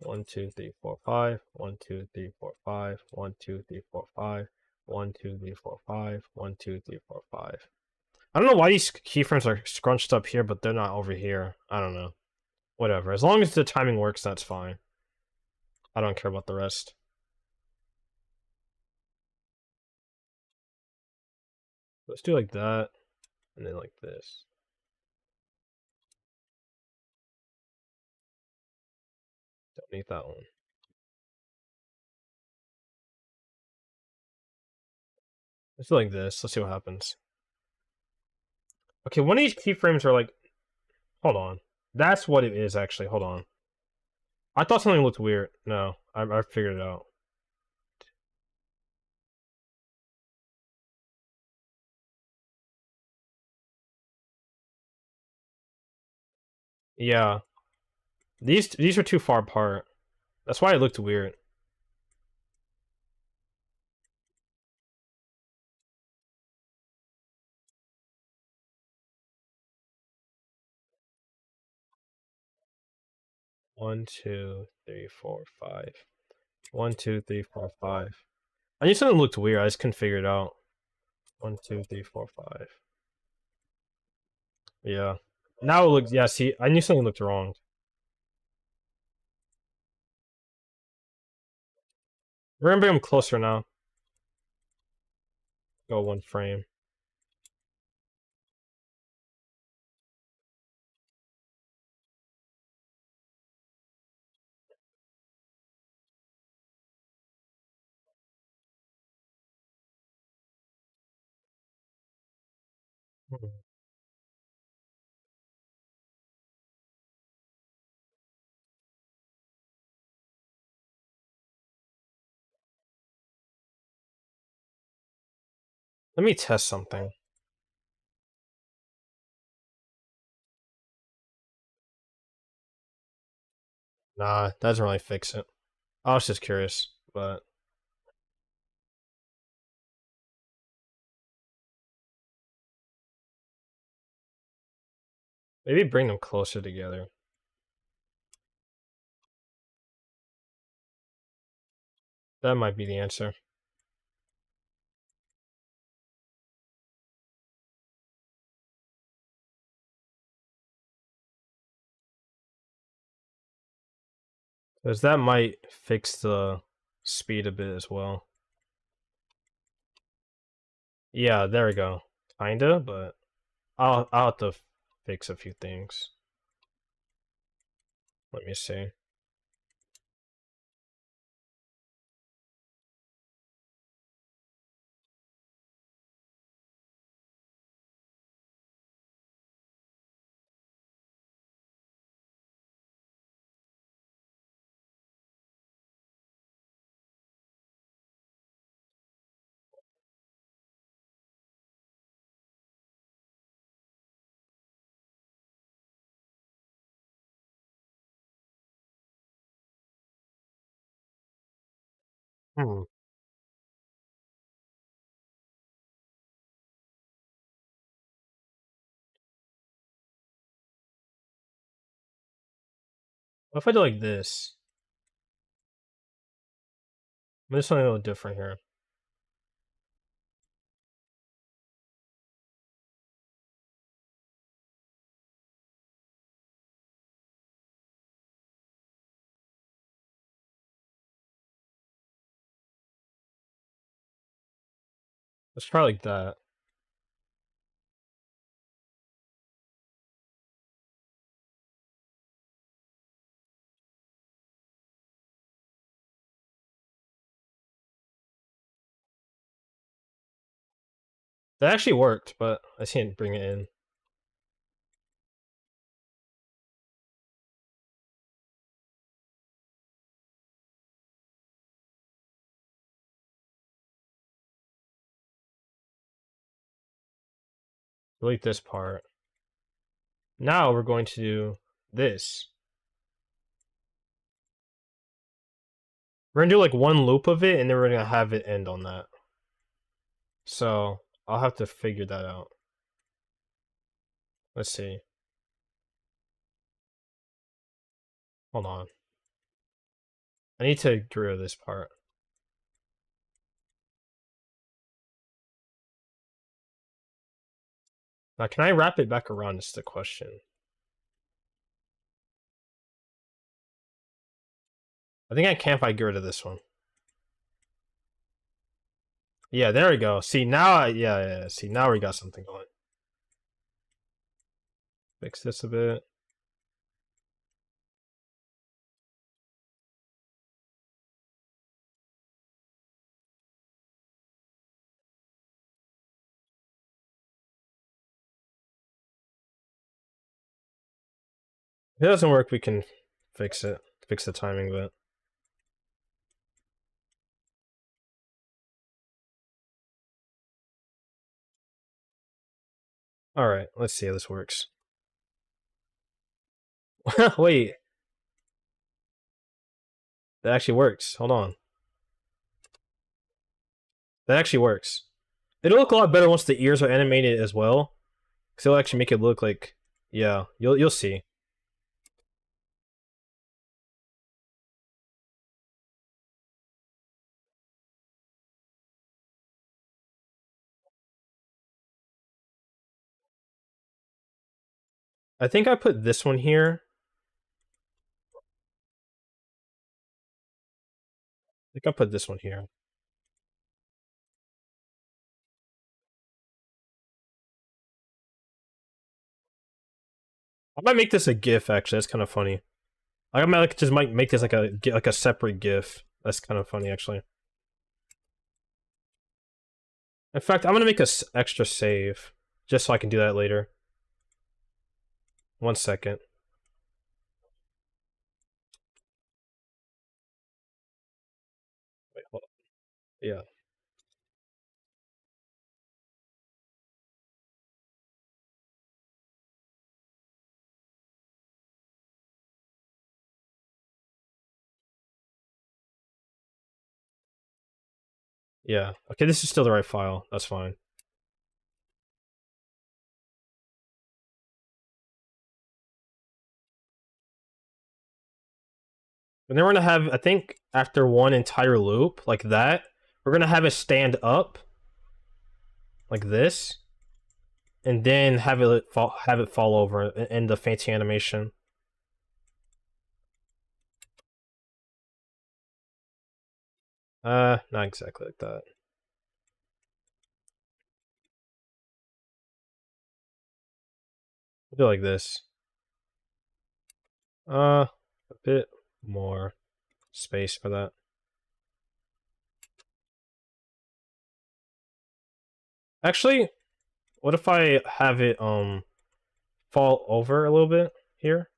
1, 2, 3, 4, 5. 1, 2, 3, 4, 5. 1, 2, 3, 4, 5. 1, 2, 3, 4, 5. 1, 2, 3, 4, 5. I don't know why these keyframes are scrunched up here, but they're not over here. I don't know. Whatever. As long as the timing works, that's fine. I don't care about the rest. Let's do like that, and then like this. Don't need that one. Let's do like this. Let's see what happens. Okay, one of these keyframes are like... Hold on. That's what it is, actually. Hold on. I thought something looked weird. No, I figured it out. Yeah. These are too far apart. That's why it looked weird. One, two, three, four, 5. 1, 2, 3, 4, 5. I knew something looked weird. I just couldn't figure it out. 1, 2, 3, 4, 5. Yeah. Now it looks. Yeah. See, I knew something looked wrong. We're gonna bring them closer now. Go one frame. Let me test something. Nah, that doesn't really fix it. I was just curious, but maybe bring them closer together. That might be the answer. Because that might fix the speed a bit as well. Yeah, there we go. Kinda, but I'll have to fix a few things. Let me see. Hmm. What if I do like this? There's something a little different here. Let's try like that. That actually worked, but I can't bring it in. Delete this part. Now we're going to do this. We're gonna do like one loop of it, and then we're gonna have it end on that. So I'll have to figure that out. Let's see. Hold on. I need to get rid of this part. Now, can I wrap it back around is the question. I think I can if I get rid of this one. Yeah, there we go. See, now yeah. See, now we got something going. Fix this a bit. If it doesn't work, we can fix it. Fix the timing of it. Alright, let's see how this works. Wait. That actually works. Hold on. That actually works. It'll look a lot better once the ears are animated as well. Because it'll actually make it look like... Yeah, you'll see. I think I put this one here. I think I put this one here. I might make this a GIF. Actually, that's kind of funny. I might just might make this like a separate GIF. That's kind of funny, actually. In fact, I'm gonna make a extra save just so I can do that later. 1 second. Wait, hold on. Yeah. Yeah. Okay, this is still the right file. That's fine. And then we're gonna have, I think, after one entire loop like that, we're gonna have it stand up like this, and then have it fall over in the fancy animation. Not exactly like that. We'll do like this. A bit more space for that. Actually, what if I have it fall over a little bit here?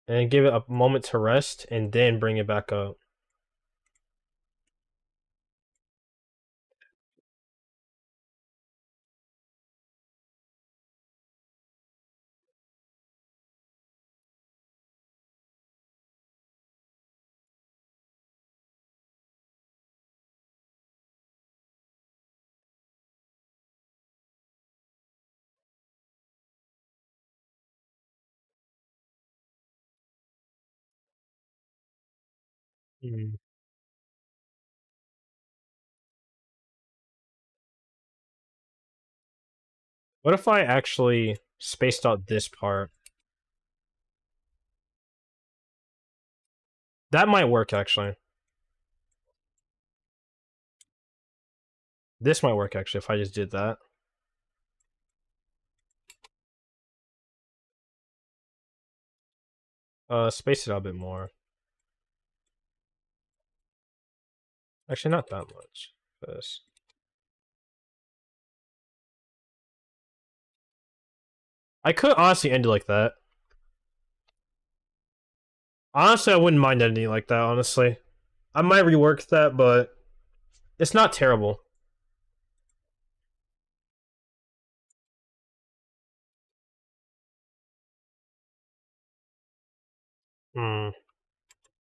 And give it a moment to rest and then bring it back up. Hmm. What if I actually spaced out this part? That might work, actually. This might work, actually, if I just did that. Space it out a bit more. Actually, not that much. This. I could honestly end it like that. Honestly, I wouldn't mind ending it like that, honestly. I might rework that, but it's not terrible. Hmm.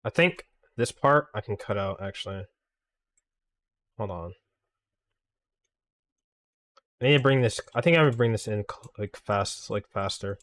I think this part I can cut out, actually. Hold on. I need to bring this. I think I would bring this in like faster.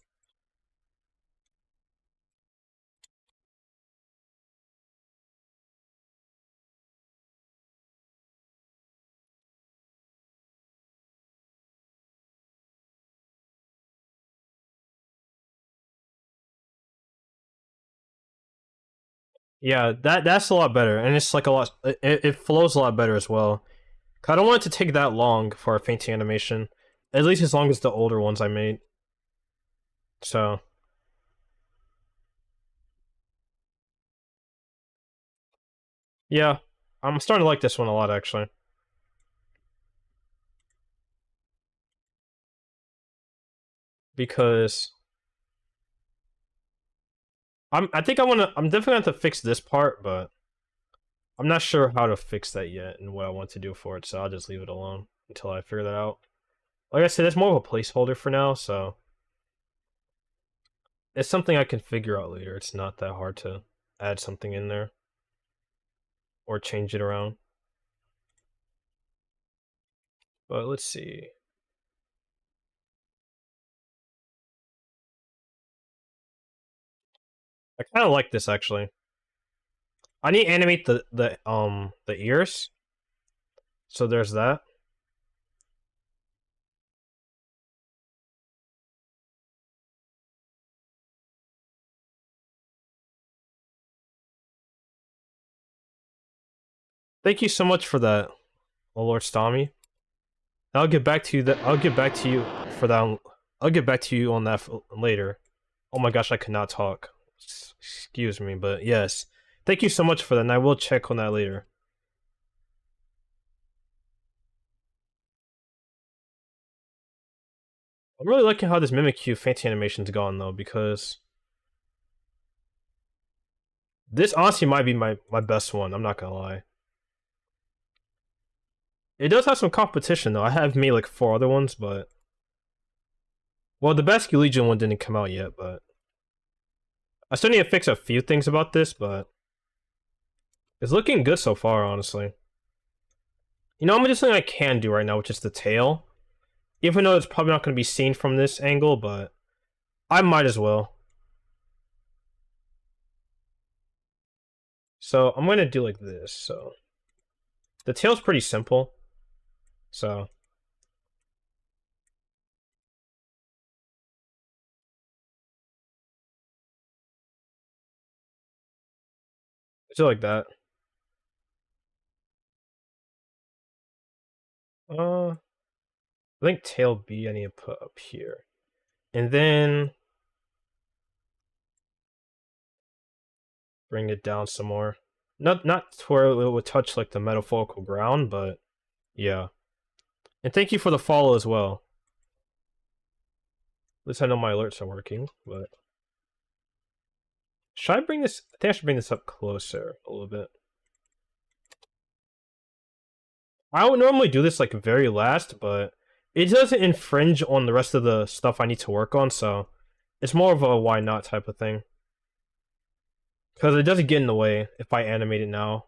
Yeah, that's a lot better, and it's like a lot. It flows a lot better as well. I don't want it to take that long for a fainting animation. At least as long as the older ones I made. So yeah, I'm starting to like this one a lot actually. Because I think I'm definitely going to fix this part, but I'm not sure how to fix that yet and what I want to do for it, so I'll just leave it alone until I figure that out. Like I said, it's more of a placeholder for now, so it's something I can figure out later. It's not that hard to add something in there or change it around. But let's see. I kind of like this actually. I need to animate the ears. So there's that. Thank you so much for that, oh Lord Stami. I'll get back to you. I'll get back to you for that. I'll get back to you on that later. Oh my gosh, I cannot talk. Excuse me, but yes. Thank you so much for that, and I will check on that later. I'm really liking how this Mimikyu Faintng animation's gone though, because this honestly might be my best one. I'm not gonna lie. It does have some competition though. I have made like 4 other ones, but well, the Basque Legion one didn't come out yet, but I still need to fix a few things about this, but it's looking good so far, honestly. You know, I'm just something I can do right now, which is the tail. Even though it's probably not going to be seen from this angle, but I might as well. So I'm going to do like this. So the tail's pretty simple. So do like that. I think tail B I need to put up here, and then bring it down some more. Not to where it would touch like the metaphorical ground, but yeah. And thank you for the follow as well. At least I know my alerts are working, but should I bring this? I think I should bring this up closer a little bit. I would normally do this like very last, but it doesn't infringe on the rest of the stuff I need to work on, so it's more of a why not type of thing. Because it doesn't get in the way if I animate it now.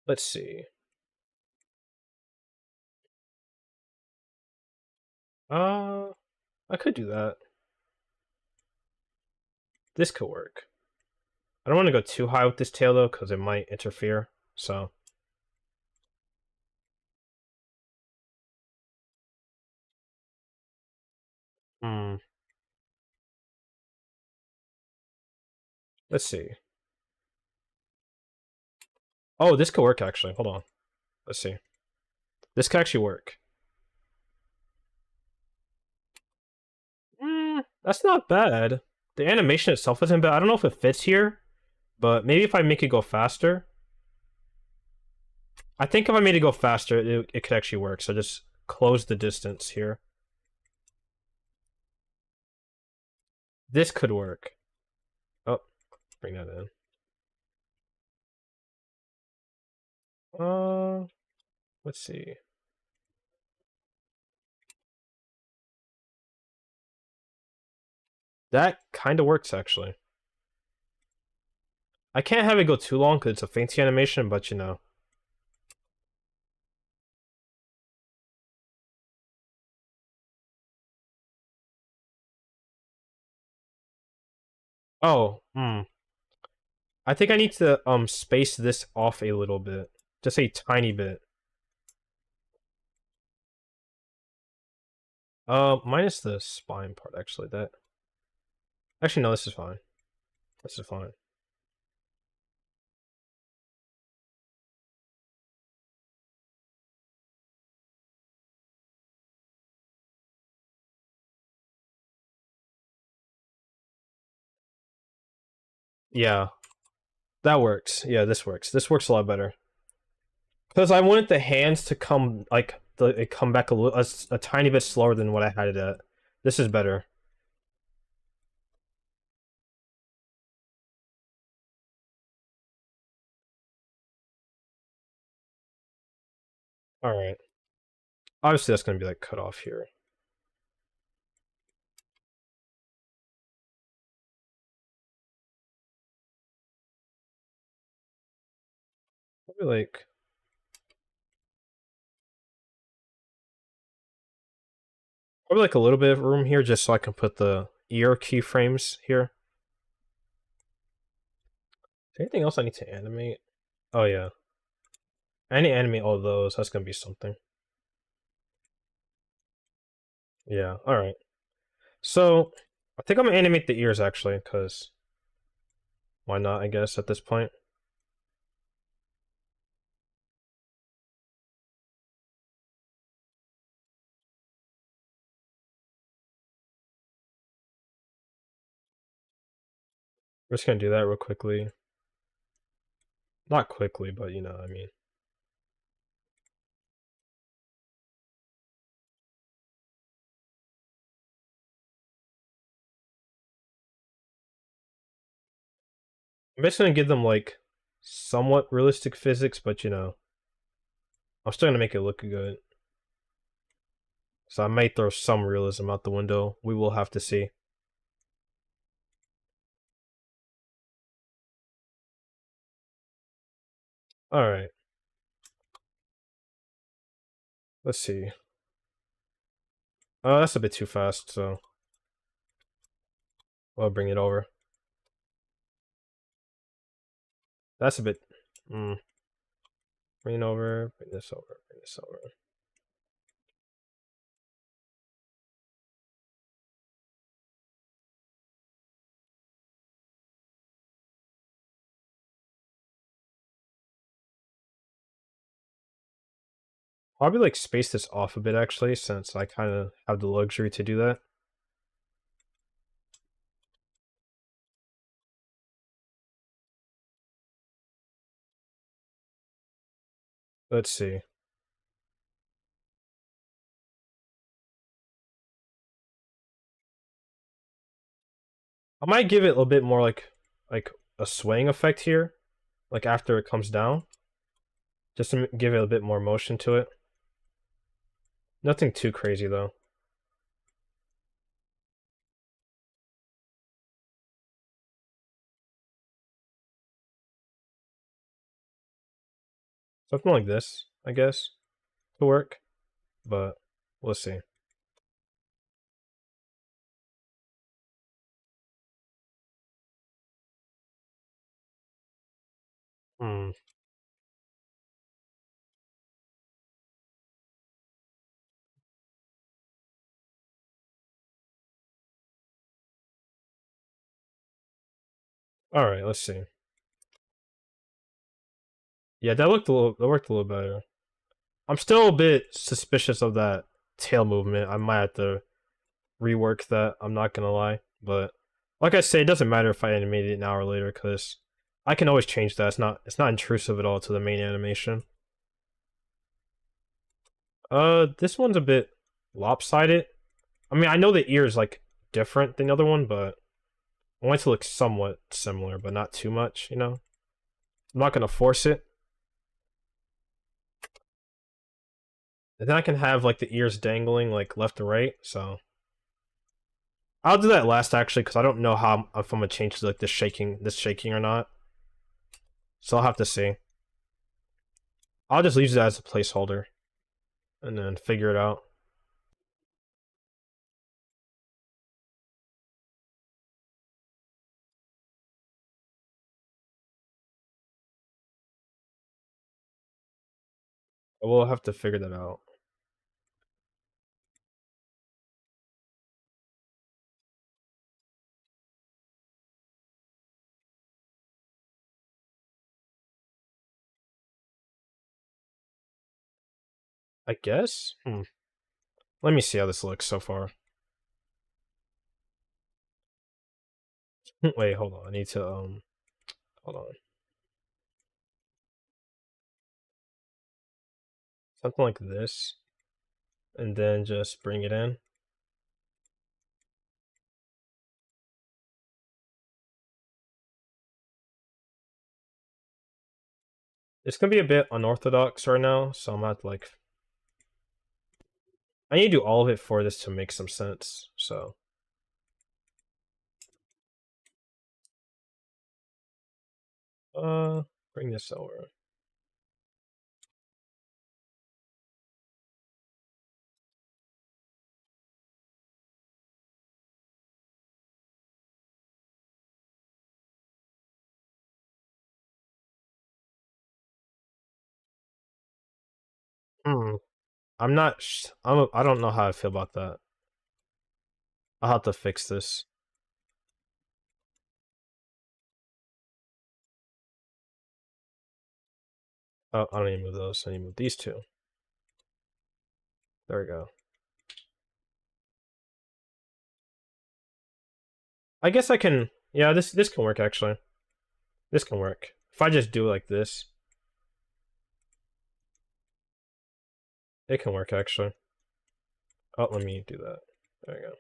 Let's see. Uh, I could do that. This could work. I don't want to go too high with this tail though, because it might interfere. So, hmm. Let's see. Oh, this could work actually. Hold on. Let's see. This could actually work. That's not bad. The animation itself isn't bad. I don't know if it fits here, but maybe if I make it go faster. I think if I made it go faster, it could actually work. So just close the distance here. This could work. Oh, bring that in. Let's see. That kind of works, actually. I can't have it go too long because it's a Faintng animation, but you know. Oh, I think I need to space this off a little bit. Just a tiny bit. Minus the spine part, actually. That actually no, this is fine. This is fine. Yeah, that works. Yeah, this works. This works a lot better. Because I wanted the hands to come like it come back a tiny bit slower than what I had it at. This is better. All right. Obviously, that's gonna be like cut off here. Probably like a little bit of room here, just so I can put the ear keyframes here. Is there anything else I need to animate? Oh yeah, I need to animate all those. That's gonna be something. Yeah. All right. So I think I'm gonna animate the ears actually, because why not? I guess at this point. We're just gonna do that real quickly. Not quickly, but you know what I mean. I'm just gonna give them like somewhat realistic physics, but you know, I'm still gonna make it look good. So I might throw some realism out the window. We will have to see. Alright, let's see. Oh, that's a bit too fast, so I'll bring it over. That's a bit... Bring it over, bring this over, bring this over. Probably like space this off a bit actually, since I kind of have the luxury to do that. Let's see. I might give it a little bit more like a swaying effect here, like after it comes down, just to give it a bit more motion to it. Nothing too crazy though. Something like this, I guess, to work, but we'll see. Hmm. All right, let's see. Yeah, that worked a little better. I'm still a bit suspicious of that tail movement. I might have to rework that. I'm not gonna lie, but like I say, it doesn't matter if I animate it now or later because I can always change that. It's not intrusive at all to the main animation. This one's a bit lopsided. I mean, I know the ear is like different than the other one, but I want it to look somewhat similar, but not too much. You know, I'm not gonna force it. And then I can have like the ears dangling like left to right. So I'll do that last actually because I don't know how if I'm gonna change like this shaking or not. So I'll have to see. I'll just use it as a placeholder and then figure it out. We'll have to figure that out. I guess. Let me see how this looks so far. Wait, hold on. I need to hold on. Something like this, and then just bring it in. It's gonna be a bit unorthodox right now, so I'm at like I need to do all of it for this to make some sense. So bring this over. Hmm. I'm not. I don't know how I feel about that. I'll have to fix this. Oh, I don't need to move those. I need to move these two. There we go. I guess I can. Yeah, this can work actually. This can work. If I just do it like this, it can work actually. Oh, let me do that. There we go.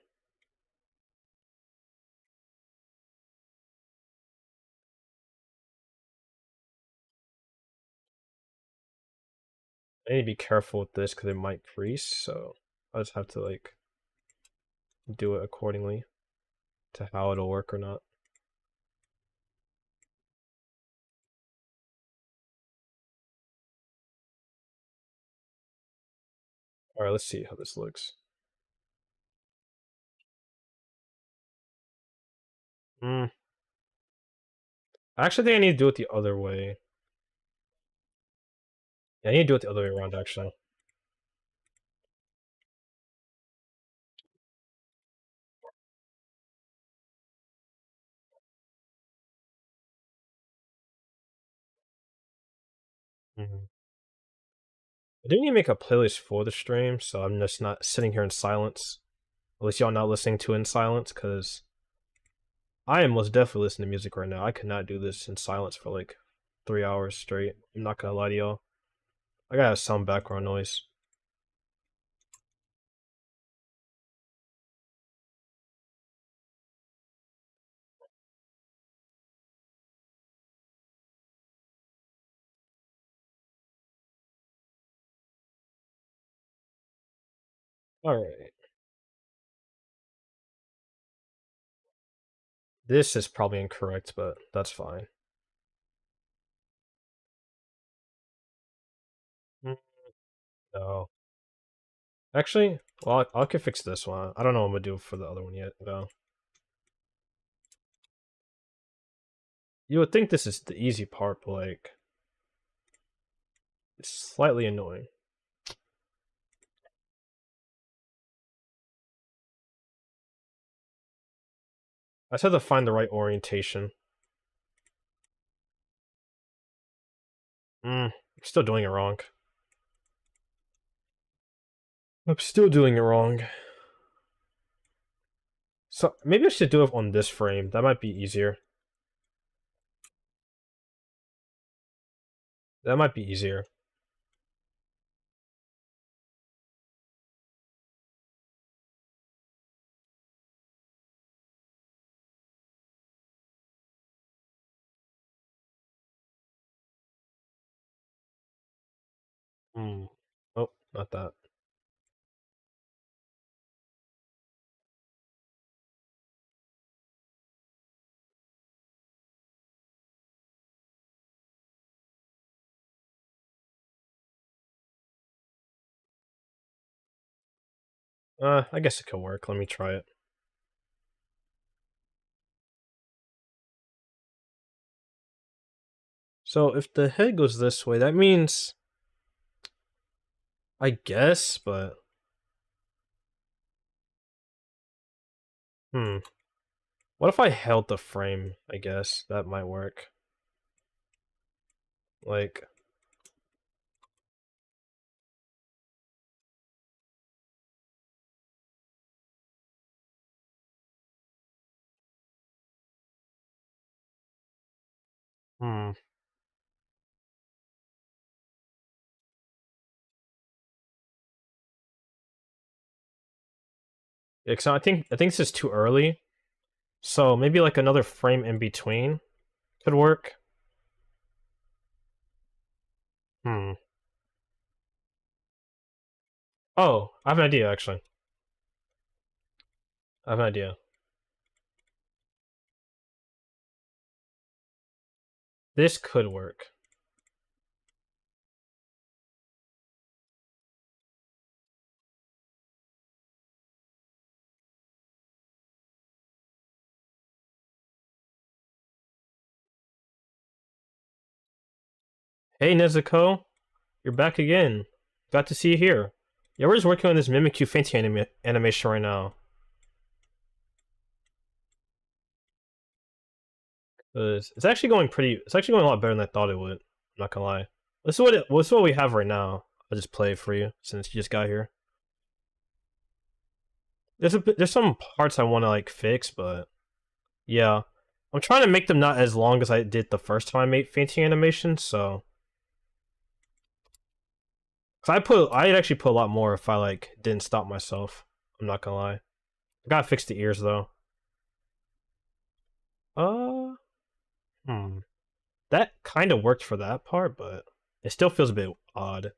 I need to be careful with this because it might crease, so I just have to like do it accordingly to how it'll work or not. All right, let's see how this looks. I actually think I need to do it the other way. Yeah, I need to do it the other way around actually. Mhm. I do need to make a playlist for the stream, so I'm just not sitting here in silence. At least y'all not listening to it in silence, because I am most definitely listening to music right now. I could not do this in silence for like 3 hours straight. I'm not gonna lie to y'all. I gotta have some background noise. Alright. This is probably incorrect, but that's fine. Mm, No. Actually, well, I could fix this one. I don't know what I'm gonna do for the other one yet, though. You would think this is the easy part, but like, it's slightly annoying. I just have to find the right orientation. I'm still doing it wrong. I'm still doing it wrong. So maybe I should do it on this frame. That might be easier. That might be easier. Oh, not that. I guess it could work. Let me try it. So if the head goes this way, that means I guess, but what if I held the frame? I guess that might work. Like, hmm. Yeah, 'cause I think this is too early. So maybe like another frame in between could work. Hmm. Oh, I have an idea actually. I have an idea. This could work. Hey Nezuko, you're back again. Got to see you here. Yeah, we're just working on this Mimikyu Faintng animation right now. 'Cause it's actually going pretty. It's actually going a lot better than I thought it would. I'm not gonna lie. This is what we have right now. I'll just play it for you since you just got here. There's some parts I want to like fix, but yeah, I'm trying to make them not as long as I did the first time I made Faintng animations. So, cause I'd actually put a lot more if I like didn't stop myself. I'm not gonna lie. I gotta fix the ears though. Uh, hmm. That kind of worked for that part, but it still feels a bit odd.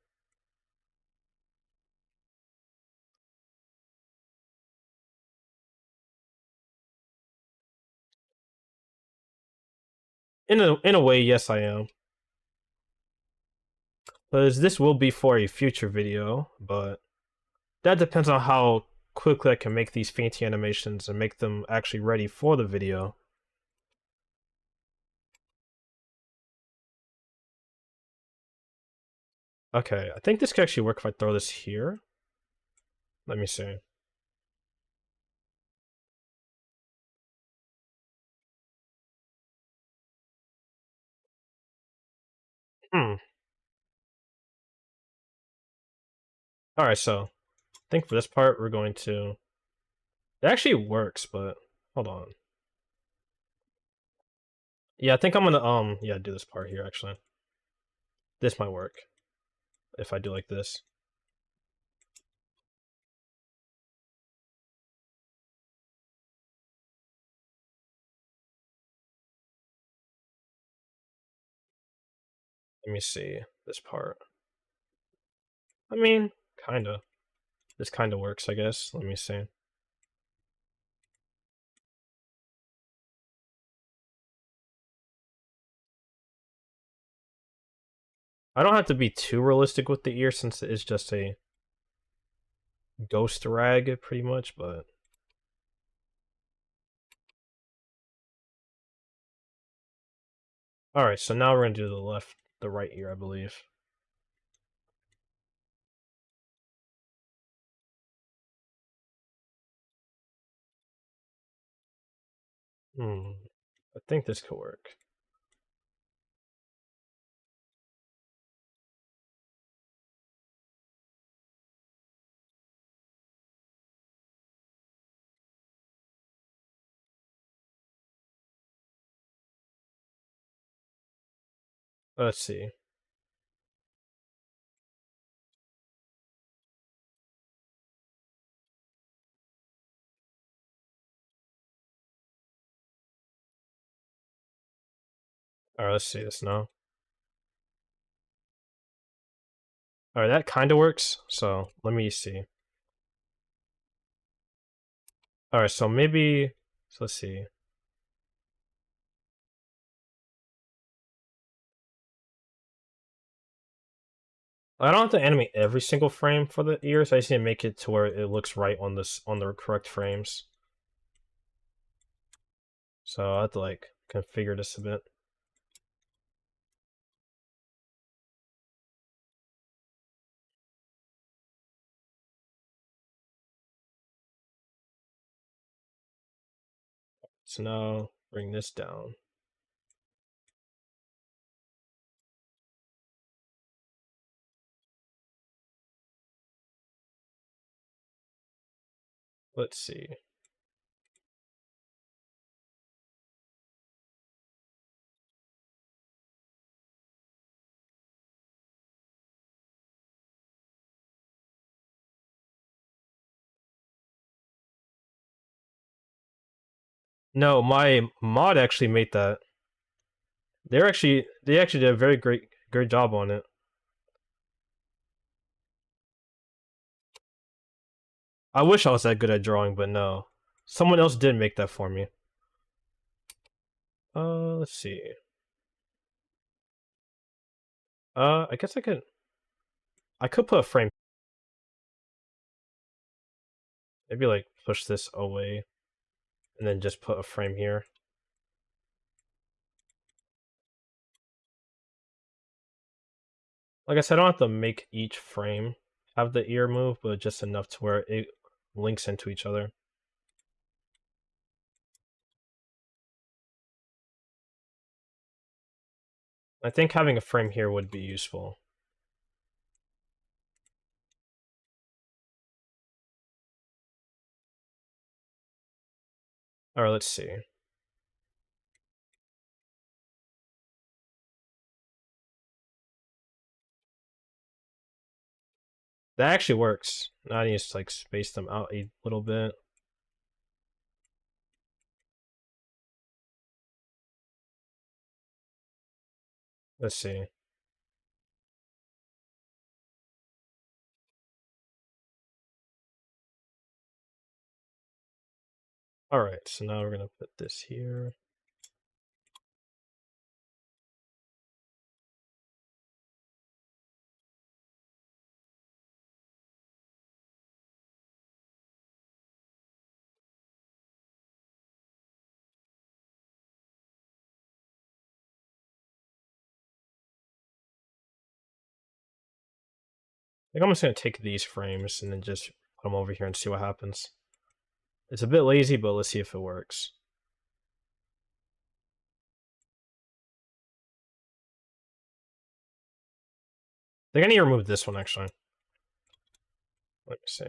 In a way, yes, I am. Because this will be for a future video, but that depends on how quickly I can make these Faintng animations and make them actually ready for the video. Okay, I think this could actually work if I throw this here. Let me see. Hmm. Alright, so I think for this part we're going to... It actually works, but hold on. Yeah, I think I'm gonna yeah, do this part here actually. This might work if I do like this. Let me see this part. I mean, kinda. This kinda works, I guess. Let me see. I don't have to be too realistic with the ear since it's just a ghost rag pretty much, but alright, so now we're gonna do the right ear, I believe. Hmm. I think this could work. Let's see. Alright, let's see this now. Alright, that kinda works, so let me see. Alright, so maybe so let's see. I don't have to animate every single frame for the ears. I just need to make it to where it looks right on the correct frames. So I have to like configure this a bit. So now bring this down. Let's see. No, my mod actually made that. They actually did a very great job on it. I wish I was that good at drawing, but no. Someone else did make that for me. Let's see. I guess I could put a frame. Maybe like push this away and then just put a frame here. Like I said, I don't have to make each frame have the ear move, but just enough to where it links into each other. I think having a frame here would be useful. Alright, let's see. That actually works. Now I need to like space them out a little bit. Let's see. Alright, so now we're gonna put this here. I think I'm just gonna take these frames and then just put them over here and see what happens. It's a bit lazy, but let's see if it works. I think I need to remove this one actually. Let me see.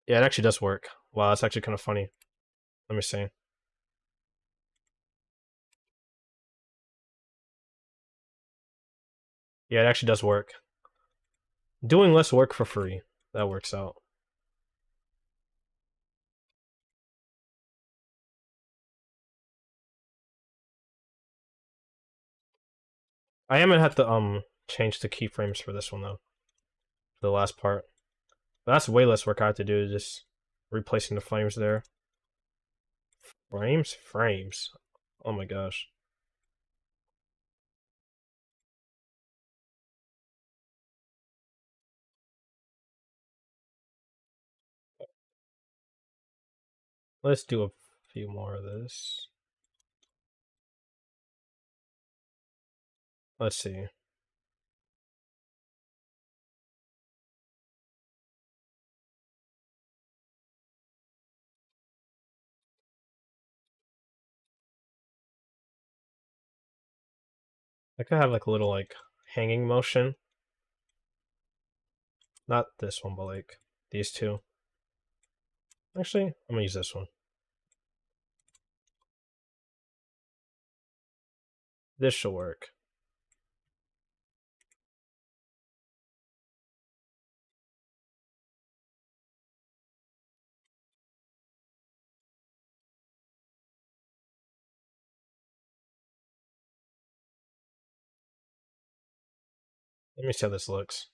Yeah, it actually does work. Wow, that's actually kind of funny. Let me see. Yeah, it actually does work. Doing less work for free. That works out. I am gonna have to change the keyframes for this one though. For the last part. But that's way less work I have to do, just replacing the frames there. Frames? Frames. Oh my gosh. Let's do a few more of this. Let's see. I could have like a little like hanging motion. Not this one, but like these two. Actually, I'm gonna use this one. This should work. Let me see how this looks.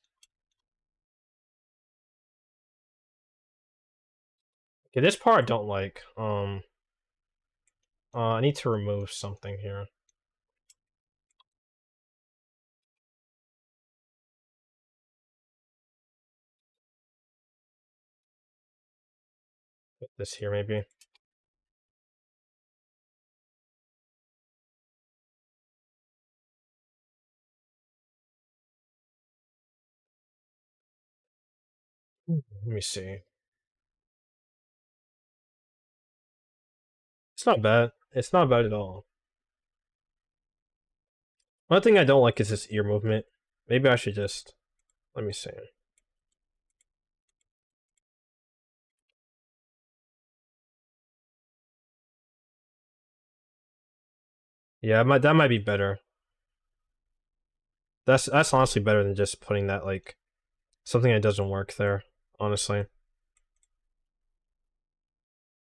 Okay, this part I don't like. I need to remove something here. Put this here, maybe. Let me see. It's not bad. It's not bad at all. One thing I don't like is this ear movement. Maybe I should just... Let me see. Yeah, that might be better. That's honestly better than just putting that, like, something that doesn't work there, honestly.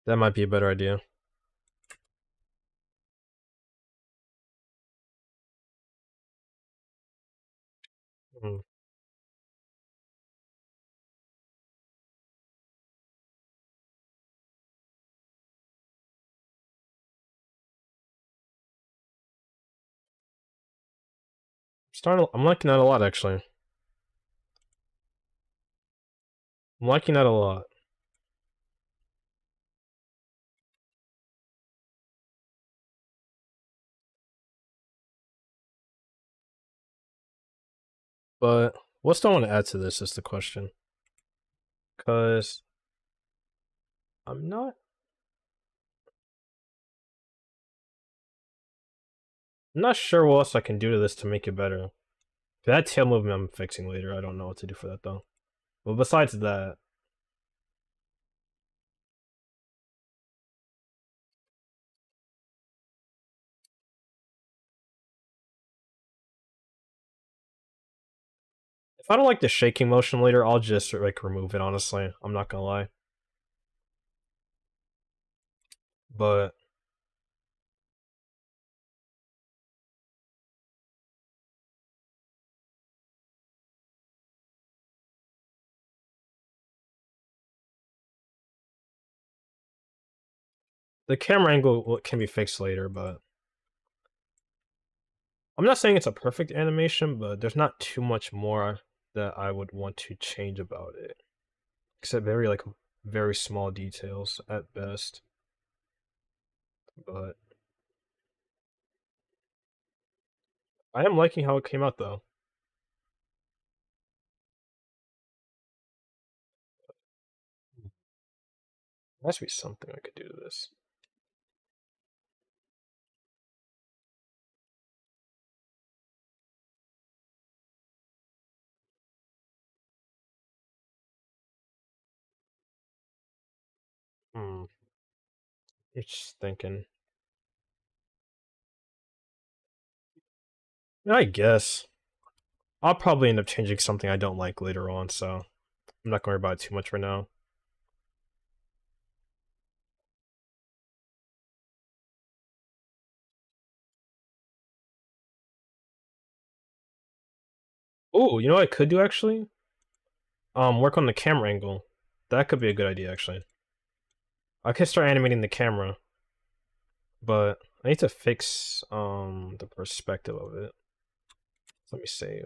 That might be a better idea. Mm. I'm liking that a lot, actually. I'm liking that a lot. But what do I want to add to this is the question. Because I'm not sure what else I can do to this to make it better. That tail movement I'm fixing later. I don't know what to do for that though. But besides that, if I don't like the shaking motion later, I'll just like remove it. Honestly, I'm not gonna lie. But the camera angle can be fixed later. But I'm not saying it's a perfect animation, but there's not too much more that I would want to change about it, except very small details at best. But I am liking how it came out though. There has to be something I could do to this. Hmm. I'm just thinking. I guess I'll probably end up changing something I don't like later on, so I'm not going to worry about it too much right now. Oh, you know what I could do actually? Work on the camera angle. That could be a good idea actually. I could start animating the camera, but I need to fix the perspective of it. Let me save.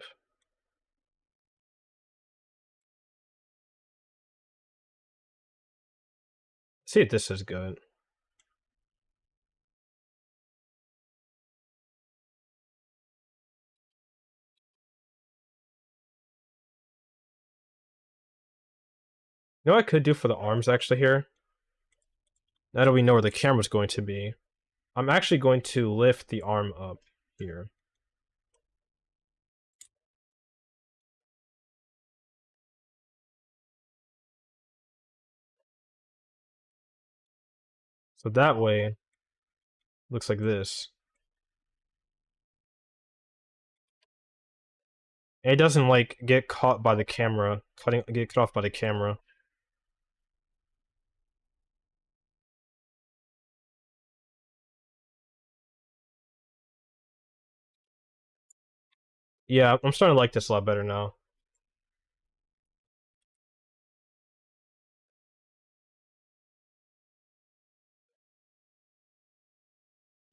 See if this is good. You know what I could do for the arms actually here? Now that we know where the camera's going to be, I'm actually going to lift the arm up here. So that way, it looks like this. And it doesn't like get caught by the camera, get cut off by the camera. Yeah, I'm starting to like this a lot better now.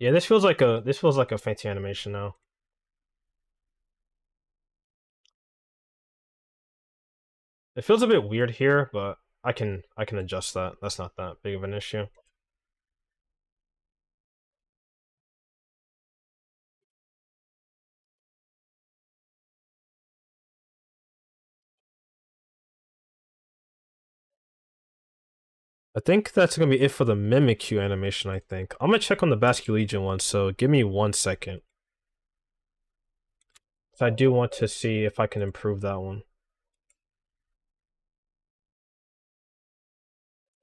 Yeah, this feels like a fancy animation now. It feels a bit weird here, but I can adjust that. That's not that big of an issue. I think that's gonna be it for the Mimikyu animation, I think. I'm gonna check on the Basculegion one, so give me 1 second. So I do want to see if I can improve that one.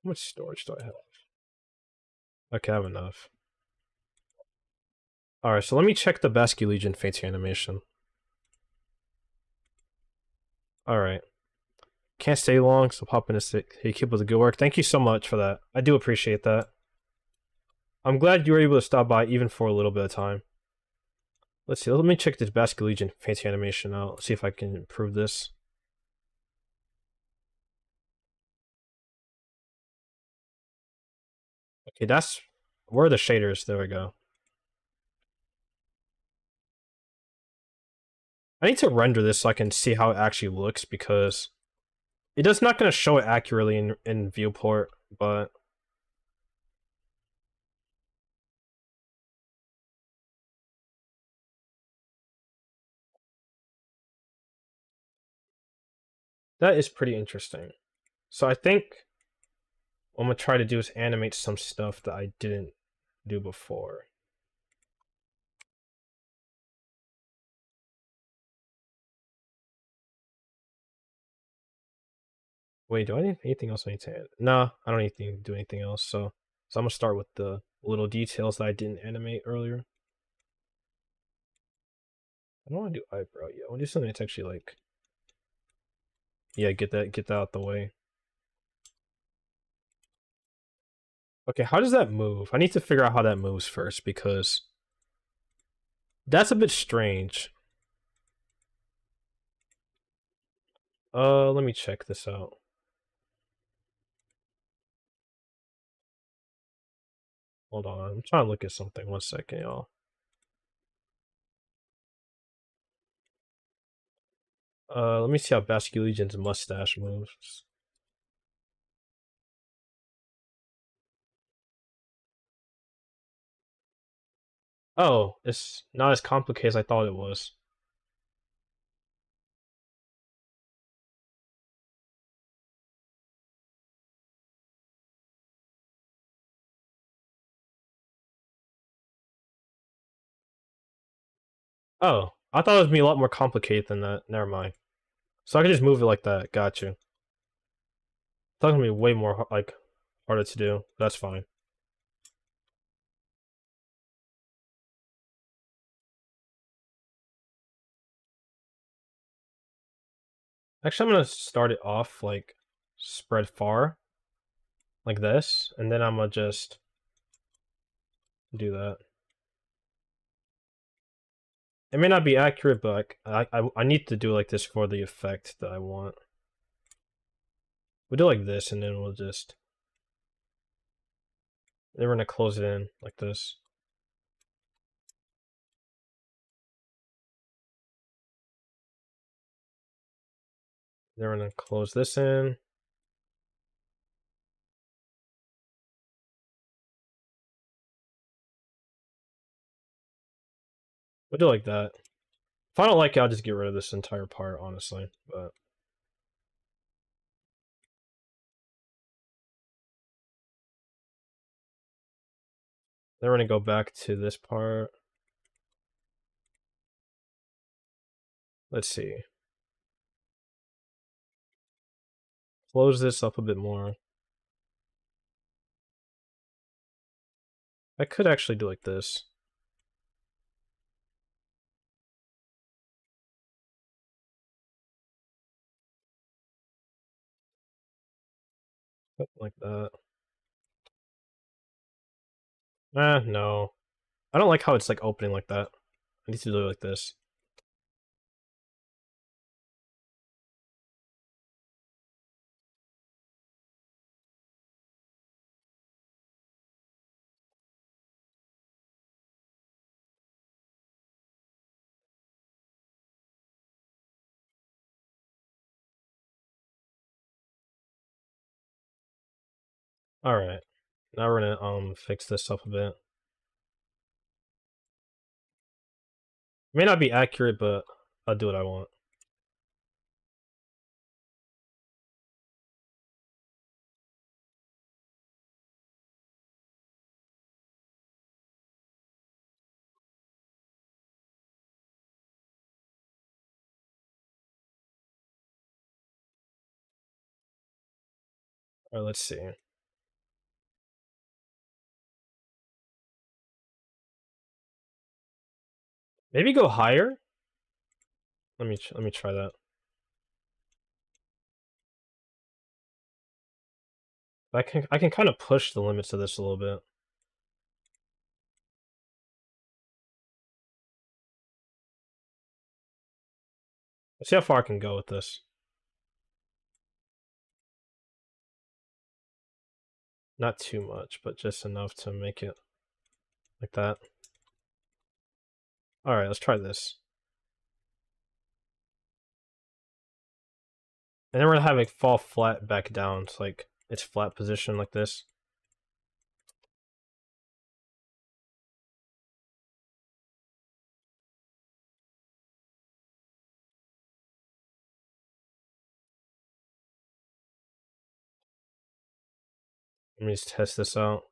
How much storage do I have? Okay, I have enough. Alright, so let me check the Basculegion Faintng animation. Alright. Can't stay long, so pop in a sec. Hey, keep up the good work. Thank you so much for that. I do appreciate that. I'm glad you were able to stop by even for a little bit of time. Let's see, let me check this Basculegion Faintng animation out. See if I can improve this. Okay, that's... Where are the shaders? There we go. I need to render this so I can see how it actually looks, because it does not going to show it accurately in viewport, but that is pretty interesting. So I think what I'm going to try to do is animate some stuff that I didn't do before. Wait, do I need anything else I need to add? No, I don't need to do anything else, so I'm going to start with the little details that I didn't animate earlier. I don't want to do eyebrow yet. I want to do something that's actually like... Yeah, get that out the way. Okay, how does that move? I need to figure out how that moves first, because that's a bit strange. Let me check this out. Hold on, I'm trying to look at something. 1 second, y'all. Let me see how Basculegion's mustache moves. Oh, it's not as complicated as I thought it was. Oh, I thought it would be a lot more complicated than that. Never mind. So I can just move it like that. Got you. I thought it was gonna be way more like harder to do. That's fine. Actually, I'm gonna start it off like spread far, like this, and then I'm gonna just do that. It may not be accurate, but I need to do like this for the effect that I want. We'll do like this, and then we'll just... Then we're gonna close it in like this. Then we're gonna close this in. We'll do like that. If I don't like it, I'll just get rid of this entire part, honestly. But then we're gonna go back to this part. Let's see. Close this up a bit more. I could actually do like this. Like that. No. I don't like how it's like opening like that. I need to do it like this. Alright. Now we're gonna fix this up a bit. May not be accurate, but I'll do what I want. Alright, let's see. Maybe go higher? Let me try that. I can kind of push the limits of this a little bit. Let's see how far I can go with this. Not too much, but just enough to make it like that. Alright, let's try this. And then we're gonna have it fall flat back down. So like it's flat position like this. Let me just test this out.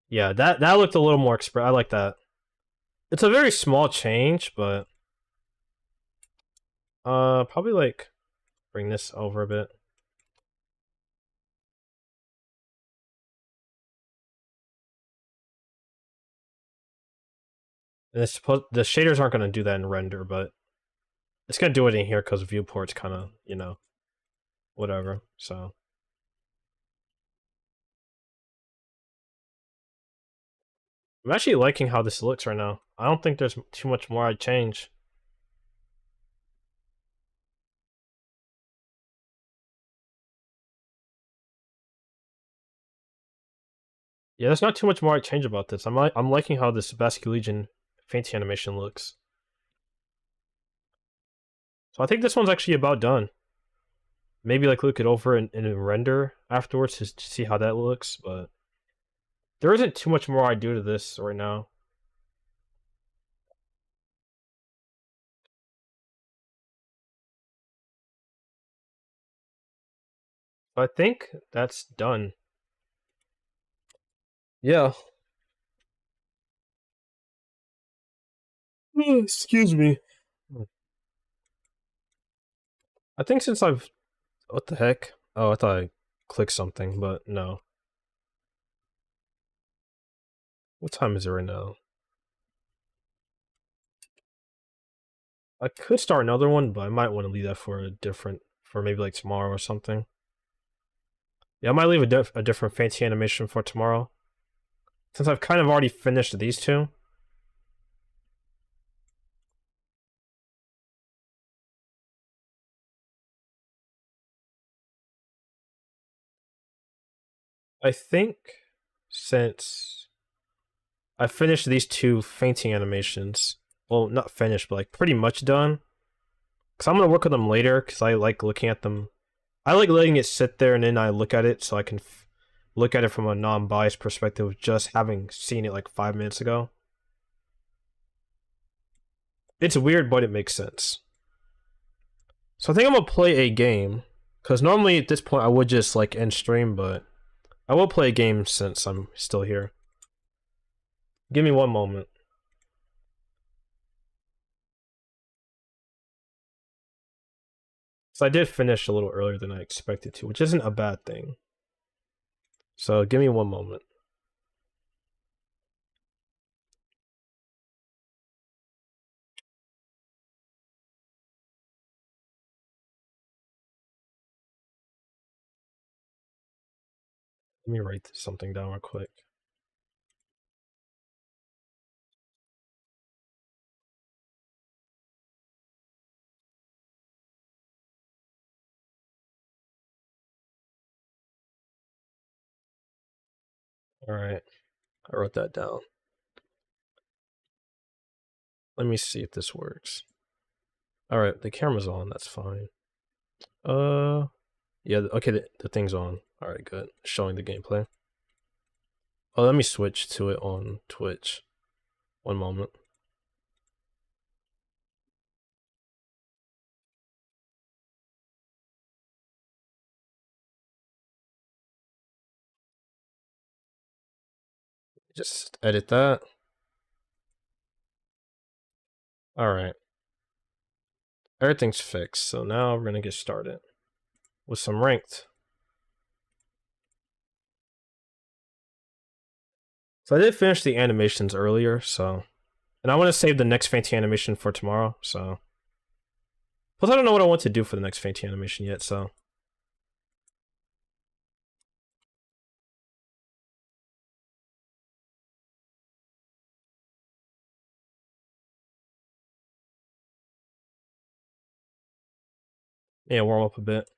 Yeah, that looked a little more express. I like that. It's a very small change, but probably like bring this over a bit. And it's supposed the shaders aren't gonna do that in render, but it's gonna do it in here because viewport's kind of, you know, whatever. So I'm actually liking how this looks right now. I don't think there's too much more I'd change. Yeah, there's not too much more I'd change about this. I'm liking how this Basque Legion Faintng animation looks. So I think this one's actually about done. Maybe like look it over in render afterwards to see how that looks, but there isn't too much more I do to this right now. I think that's done. Yeah. Excuse me. I think since I've... What the heck? Oh, I thought I clicked something, but no. What time is it right now? I could start another one, but I might want to leave that for a different... For maybe like tomorrow or something. Yeah, I might leave a different fancy animation for tomorrow. Since I've kind of already finished these two. I think since I finished these two fainting animations, well, not finished, but like pretty much done. Because I'm going to work on them later, because I like looking at them. I like letting it sit there and then I look at it so I can look at it from a non-biased perspective, just having seen it like 5 minutes ago. It's weird, but it makes sense. So I think I'm going to play a game, because normally at this point I would just like end stream, but I will play a game since I'm still here. Give me one moment. So I did finish a little earlier than I expected to, which isn't a bad thing. So give me one moment. Let me write something down real quick. Alright, I wrote that down. Let me see if this works. Alright, the camera's on, that's fine. Yeah, okay, the thing's on. Alright, good. Showing the gameplay. Oh, let me switch to it on Twitch. One moment. Just edit that. Alright. Everything's fixed, so now we're gonna get started with some ranked. So I did finish the animations earlier, so... And I want to save the next Faintng animation for tomorrow, so... Plus I don't know what I want to do for the next Faintng animation yet, so... Yeah, warm up a bit.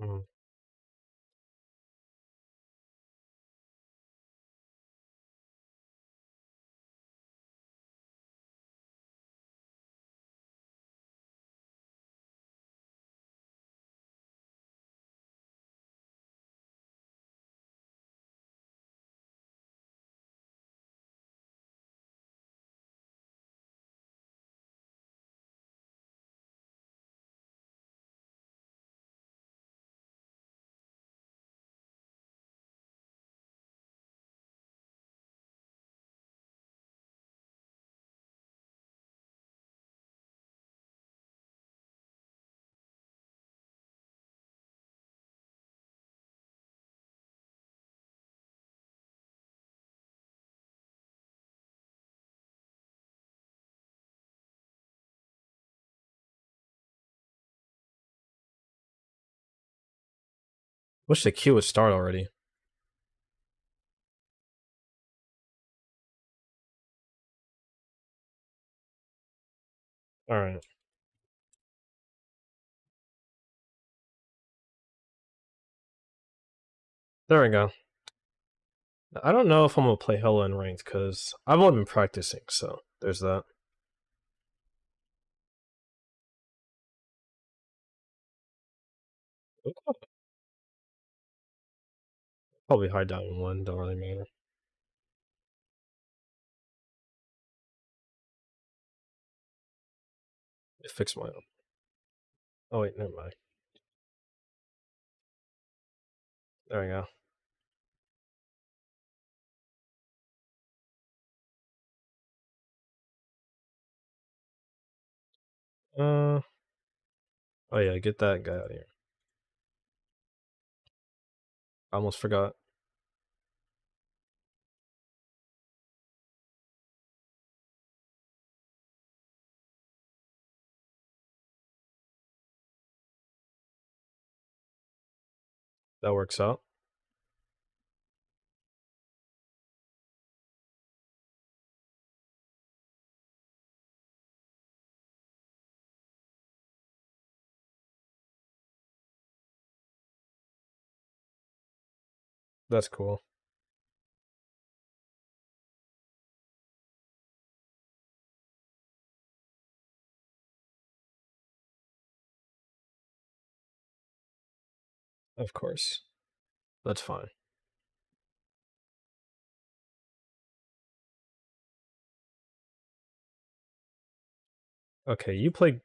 Mm. Wish the queue would start already. Alright. There we go. I don't know if I'm gonna play Hella in ranked, because I've only been practicing, so there's that. Probably hide down in one, don't really matter. Fix my own. Oh wait, never mind. There we go. Oh yeah, get that guy out of here. I almost forgot. That works out. That's cool. Of course. That's fine. Okay, you play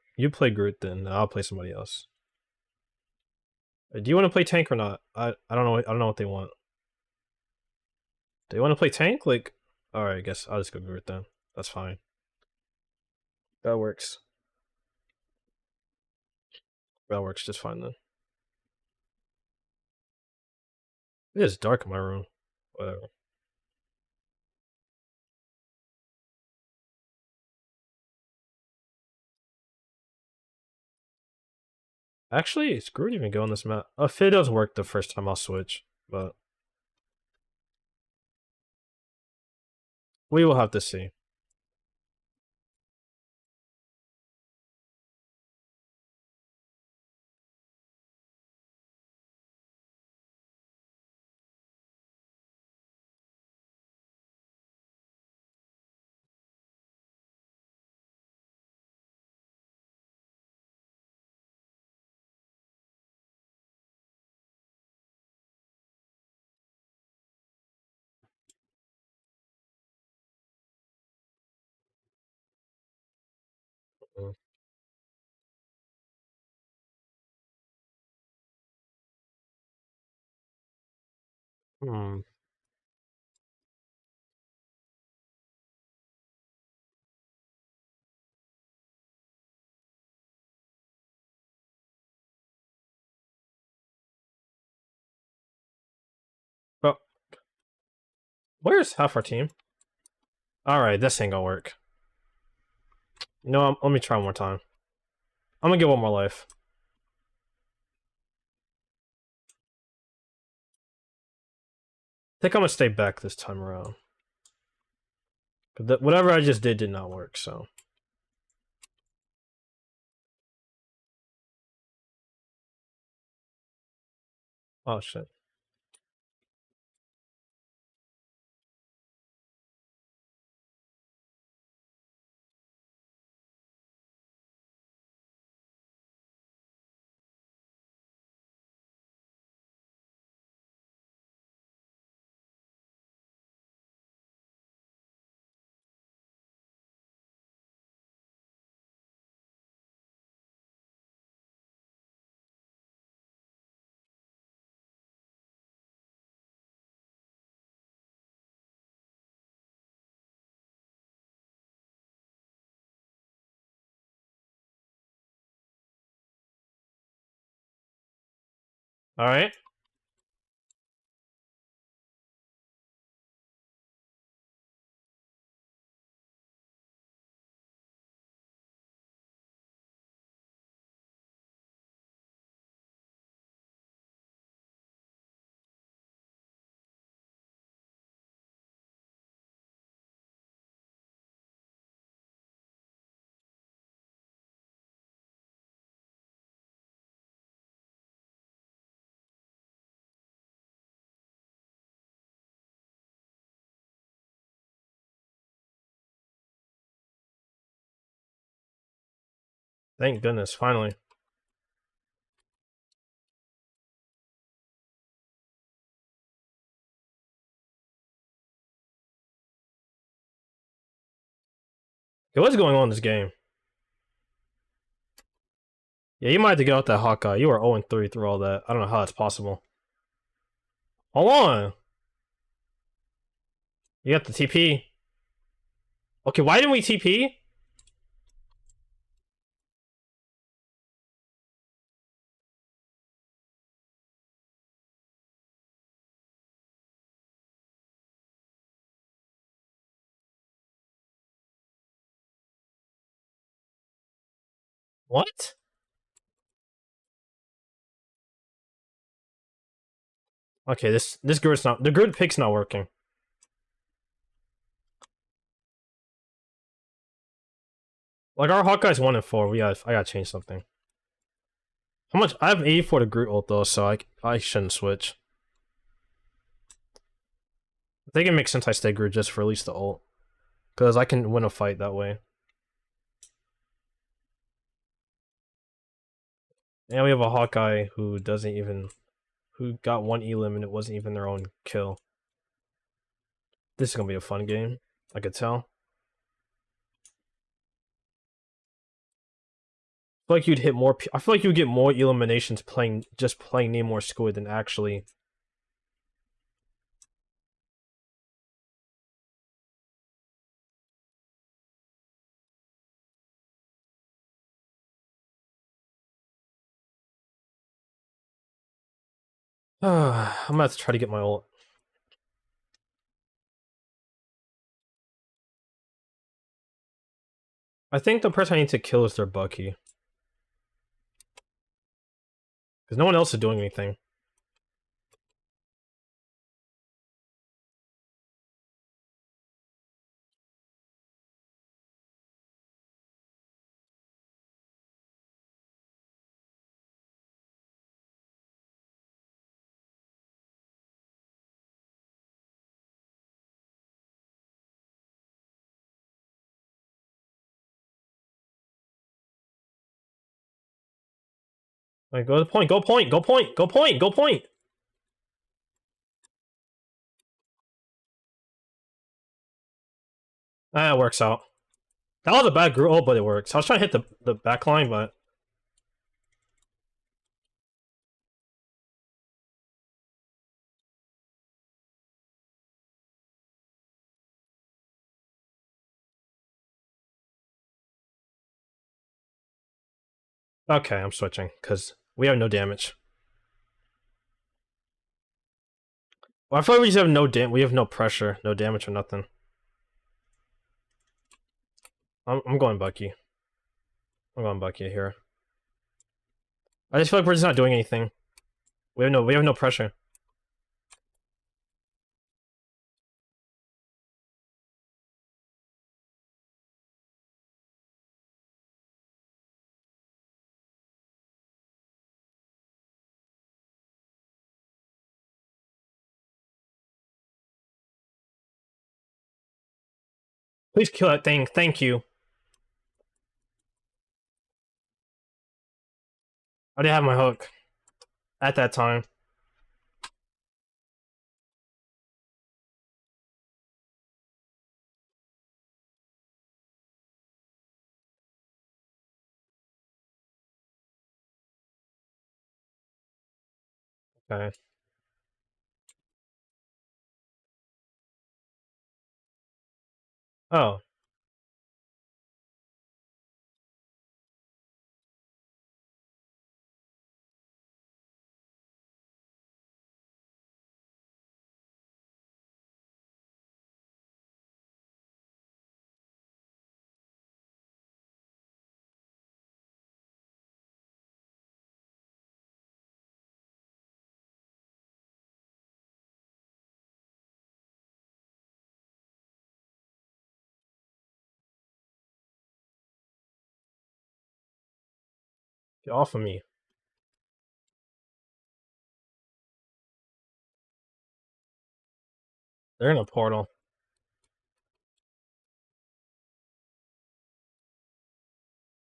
Groot then. I'll play somebody else. Do you want to play tank or not? I don't know. I don't know what they want. Do you want to play tank? Like, all right. I guess I'll just go Groot then. That's fine. That works. That works just fine then. It is dark in my room. Whatever. Actually, it's Groot even go on this map. If it does work the first time, I'll switch, but we will have to see. Mm. Hmm. But where's half our team? Alright, this ain't gonna work. You know, let me try one more time. I'm gonna get one more life. I think I'm gonna stay back this time around. Whatever I just did not work, so. Oh shit. Alright. Thank goodness, finally. Okay, what's going on in this game? Yeah, you might have to get out that Hawkeye. You are 0-3 through all that. I don't know how that's possible. Hold on. You got the TP. Okay, why didn't we TP? What? Okay, this grid's not, the grid pick's not working. Like our Hawkeye's 1-4. I gotta change something. How much? I have 84 to Groot ult though, so I shouldn't switch. I think it makes sense I stay Groot just for at least the ult, because I can win a fight that way. And we have a Hawkeye who doesn't even, who got one elim and it wasn't even their own kill. This is gonna be a fun game. I could tell. I feel like you'd hit more. I feel like you'd get more eliminations playing Namor Squid than actually. I'm gonna have to try to get my ult. I think the person I need to kill is their Bucky. Because no one else is doing anything. Like, go to the point, go point, go point, go point, go point! Ah, it works out. That was a bad group. Oh, but it works. I was trying to hit the back line, but... Okay, I'm switching, because we have no damage. Well, I feel like we just have we have no pressure, no damage or nothing. I'm going Bucky. I'm going Bucky here. I just feel like we're just not doing anything. We have no pressure. Please kill that thing. Thank you. I didn't have my hook at that time. Okay. Oh. Get off of me. They're in a portal.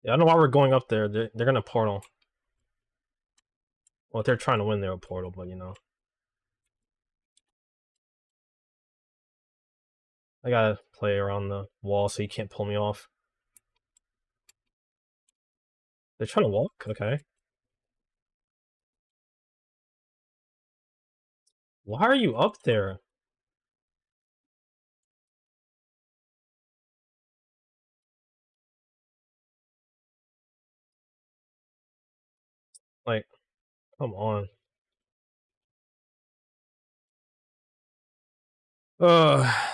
Yeah, I don't know why we're going up there. They're in a portal. Well, if they're trying to win, they're a portal, but you know. I gotta play around the wall so you can't pull me off. They're trying to walk? Okay. Why are you up there? Like, come on.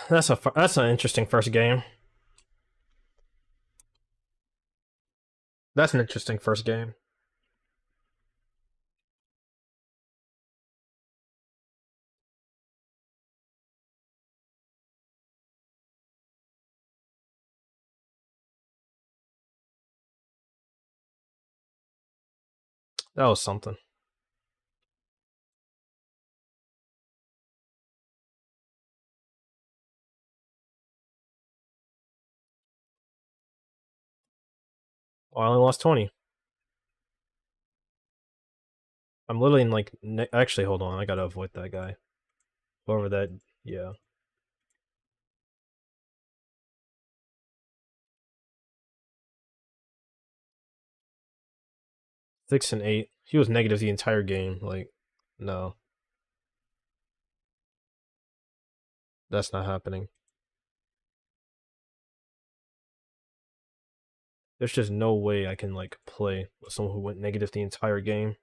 That's an interesting first game. That's an interesting first game. That was something. Oh, I only lost 20. I'm literally in like... Actually, hold on. I gotta avoid that guy. Whoever that... Yeah. 6 and 8. He was negative the entire game. Like, no. That's not happening. There's just no way I can, like, play with someone who went negative the entire game.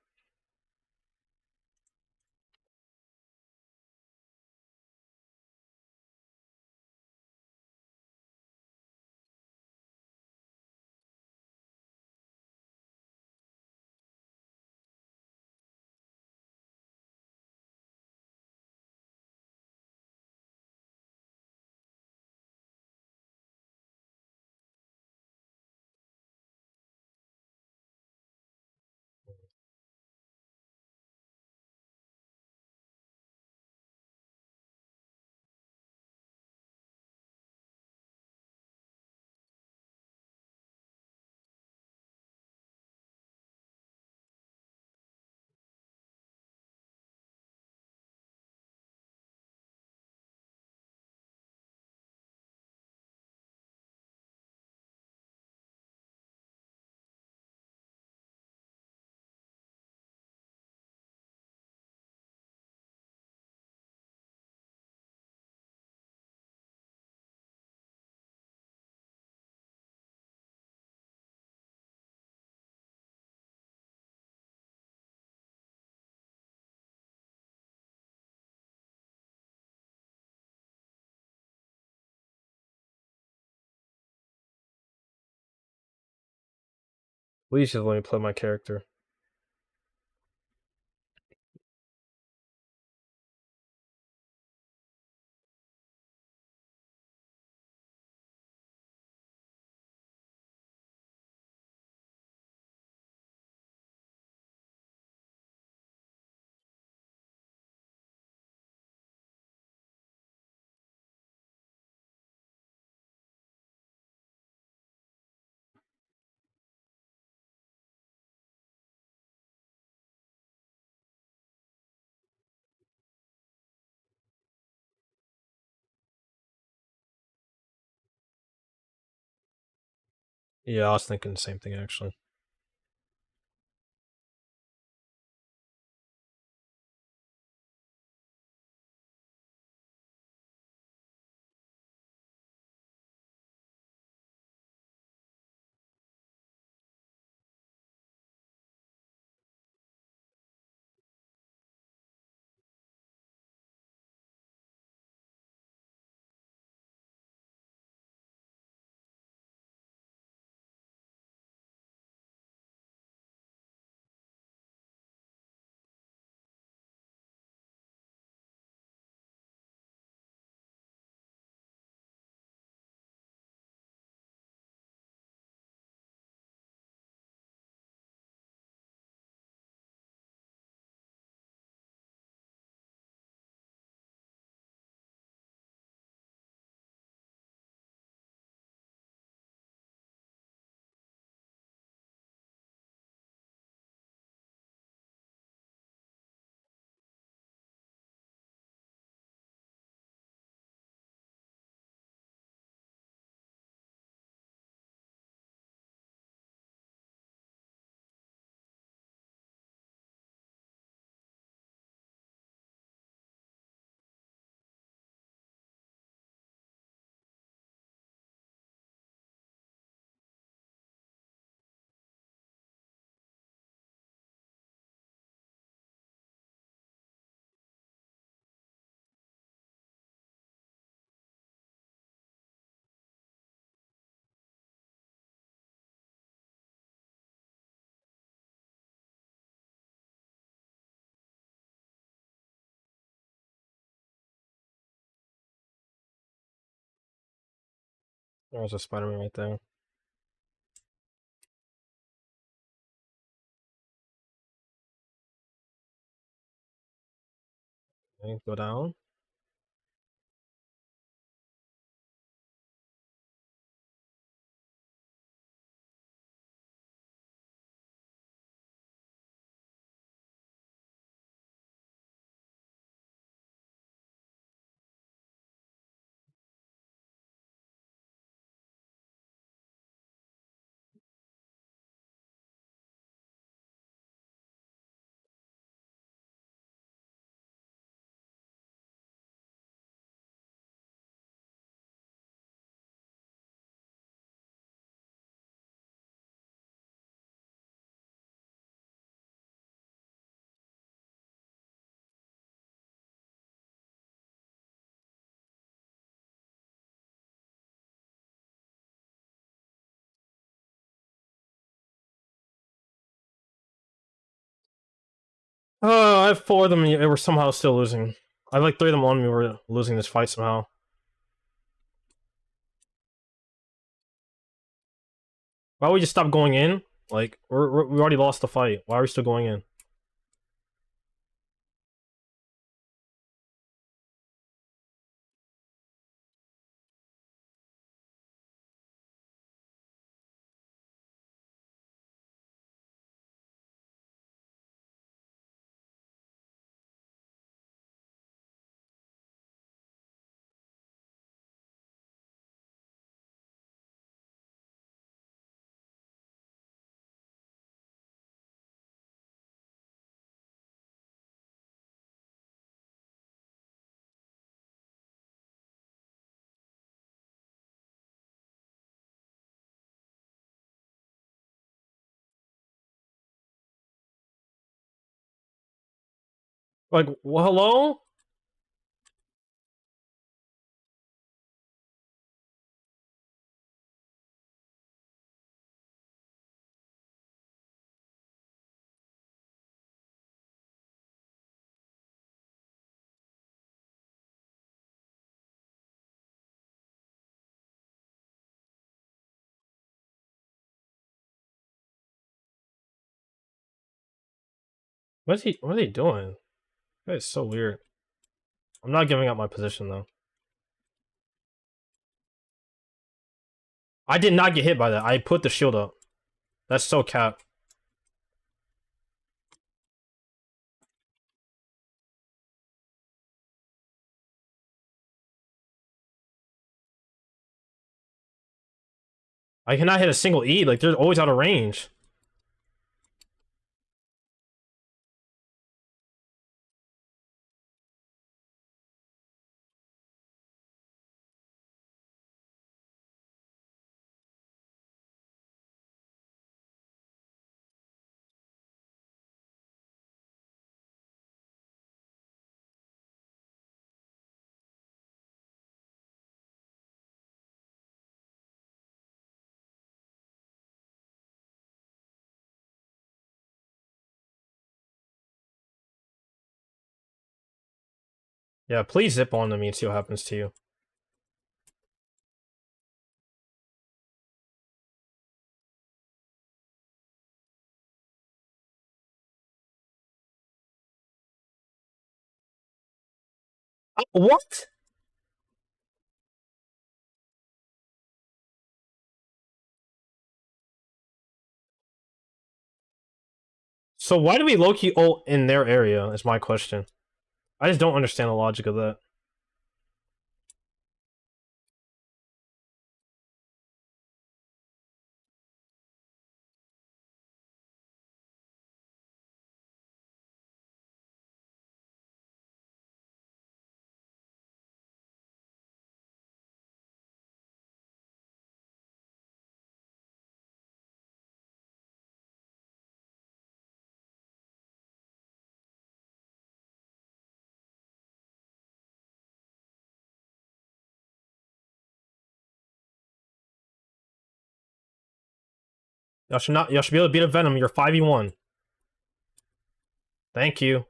Please just let me play my character. Yeah, I was thinking the same thing actually. There's a Spider-Man right there. Okay, go down. I have four of them and we're somehow still losing. I have like three of them on me, we're losing this fight somehow. Why don't we just stop going in? Like, we already lost the fight. Why are we still going in? Like, well, hello? What are they doing? That is so weird. I'm not giving up my position though. I did not get hit by that. I put the shield up. That's so cap. I cannot hit a single E. Like, they're always out of range. Yeah, please zip onto me and see what happens to you. What? So why do we low-key ult in their area, is my question. I just don't understand the logic of that. Y'all should be able to beat a Venom. You're 5v1. Thank you.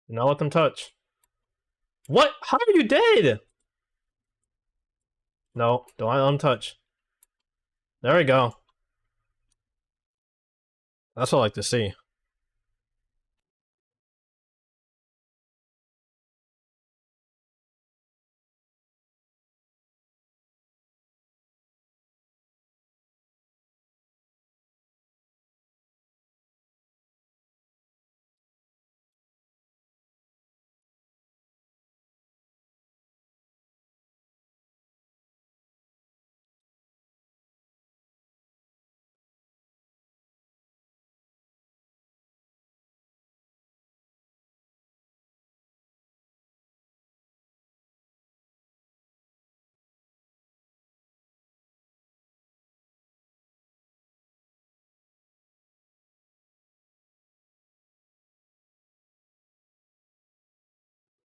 Do not let them touch. What? How are you dead? No, don't let them touch. There we go. That's what I like to see.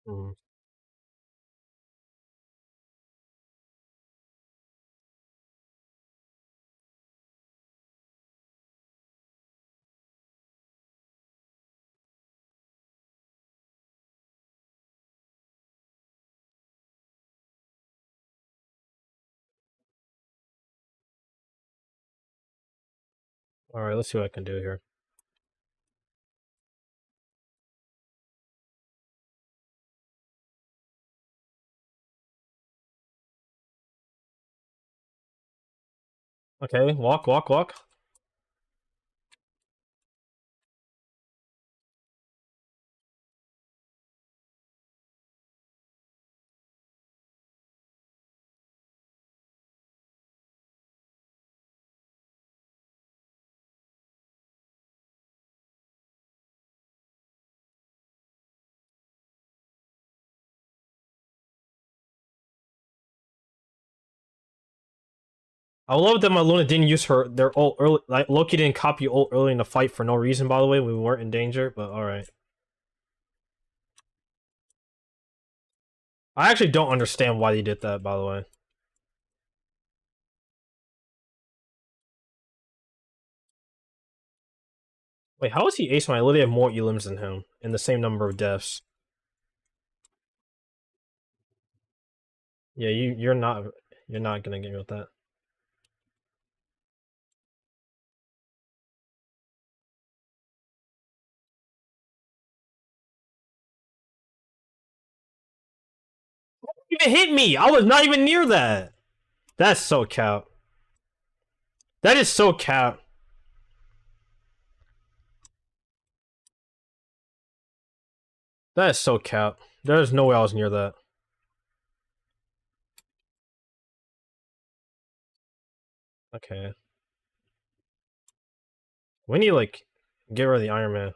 Hmm. Alright, let's see what I can do here. Okay, walk, walk, walk. I love that my Luna didn't use their ult early. Like Loki didn't copy ult early in the fight for no reason. By the way, we weren't in danger. But all right. I actually don't understand why they did that. By the way. Wait, how is he ace when I literally have more elims than him and the same number of deaths? Yeah, you're not gonna get me with that. You even hit me! I was not even near that! That's so cap. That is so cap. That is so cap. There's no way I was near that. Okay. We need, like, get rid of the Iron Man.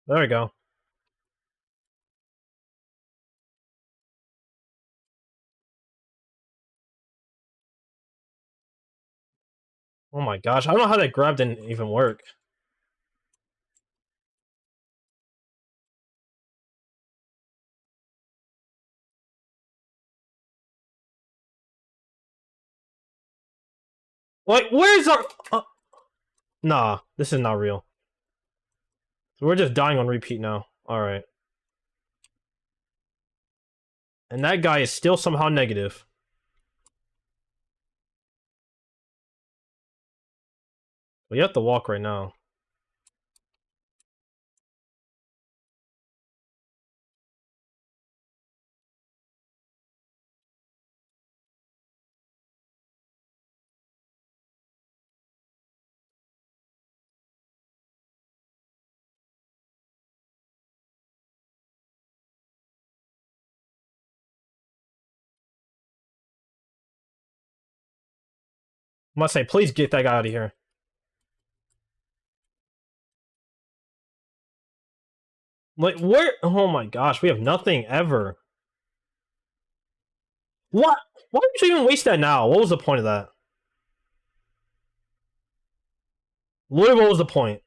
There we go. Oh my gosh, I don't know how that grab didn't even work. Like, where's our... Nah, this is not real. So we're just dying on repeat now. Alright. And that guy is still somehow negative. But you have to walk right now. I must say, please get that guy out of here. Like, where? Oh my gosh, we have nothing ever. What? Why would you even waste that now? What was the point of that? Literally, what was the point?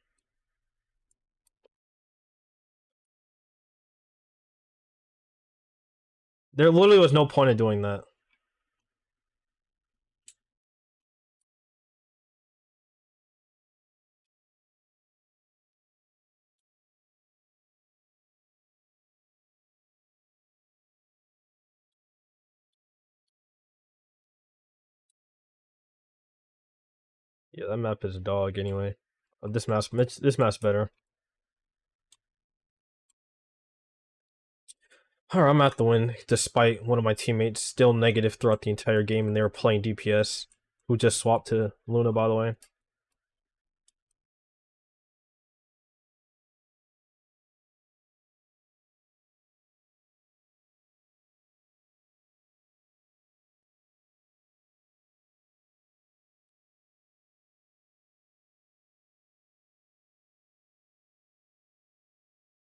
There literally was no point of doing that. Yeah, that map is a dog anyway. This map's better. Alright, I'm at the win, despite one of my teammates still negative throughout the entire game, and they were playing DPS, who just swapped to Luna, by the way.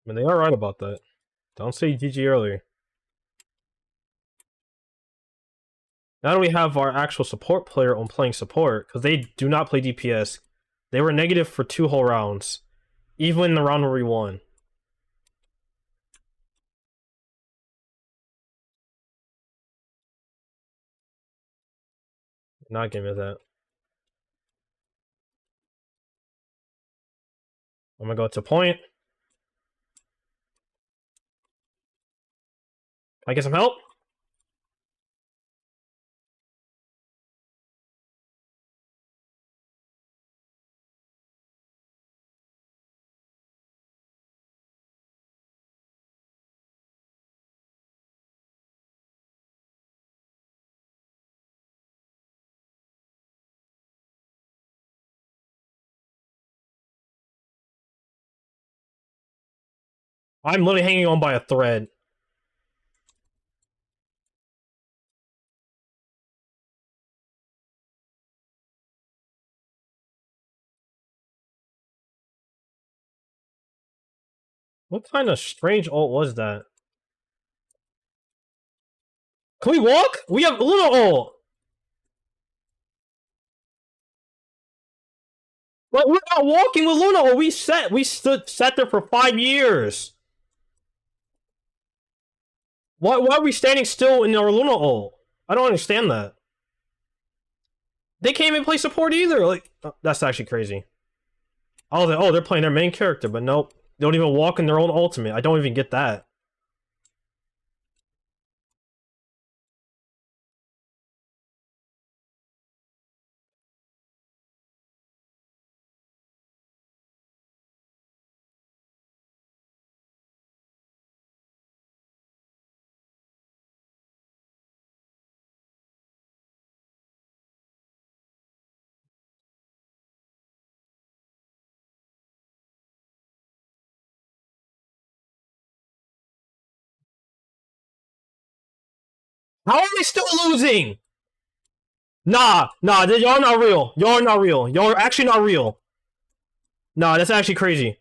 I mean, they are right about that. Don't say GG earlier. Now that we have our actual support player on playing support, because they do not play DPS, they were negative for 2 whole rounds, even in the round where we won. Not give me that. I'm gonna go to point. Can I get some help? I'm literally hanging on by a thread. What kind of strange ult was that? Can we walk? We have Luna ult! But we're not walking with Luna ult! Sat there for 5 years! Why are we standing still in our Luna ult? I don't understand that. They can't even play support either! Like, that's actually crazy. Oh, they're playing their main character, but nope. They don't even walk in their own ultimate. I don't even get that. How are they still losing? Nah, y'all not real. Y'all are not real. Y'all are actually not real. Nah, that's actually crazy.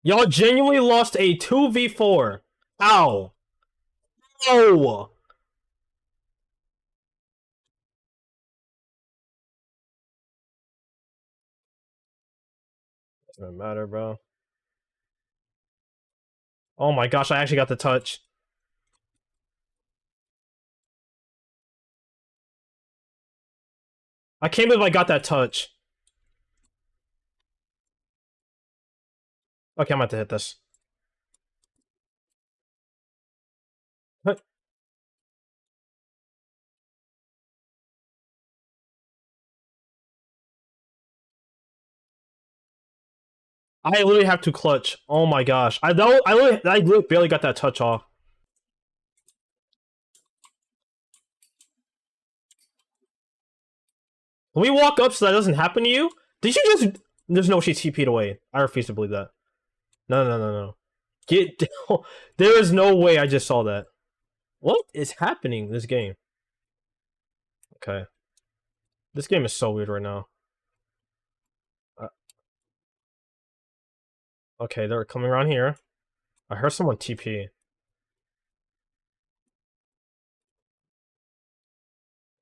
Y'all genuinely lost a 2v4. How? Oh! Doesn't matter, bro. Oh my gosh, I actually got the touch. I can't believe I got that touch. Okay, I'm about to hit this. What? I literally have to clutch. Oh my gosh. I literally barely got that touch off. Can we walk up so that doesn't happen to you? Did you just... There's no she TP'd away. I refuse to believe that. No. Get down. There is no way I just saw that. What is happening in this game? Okay. This game is so weird right now. Okay, they're coming around here. I heard someone TP.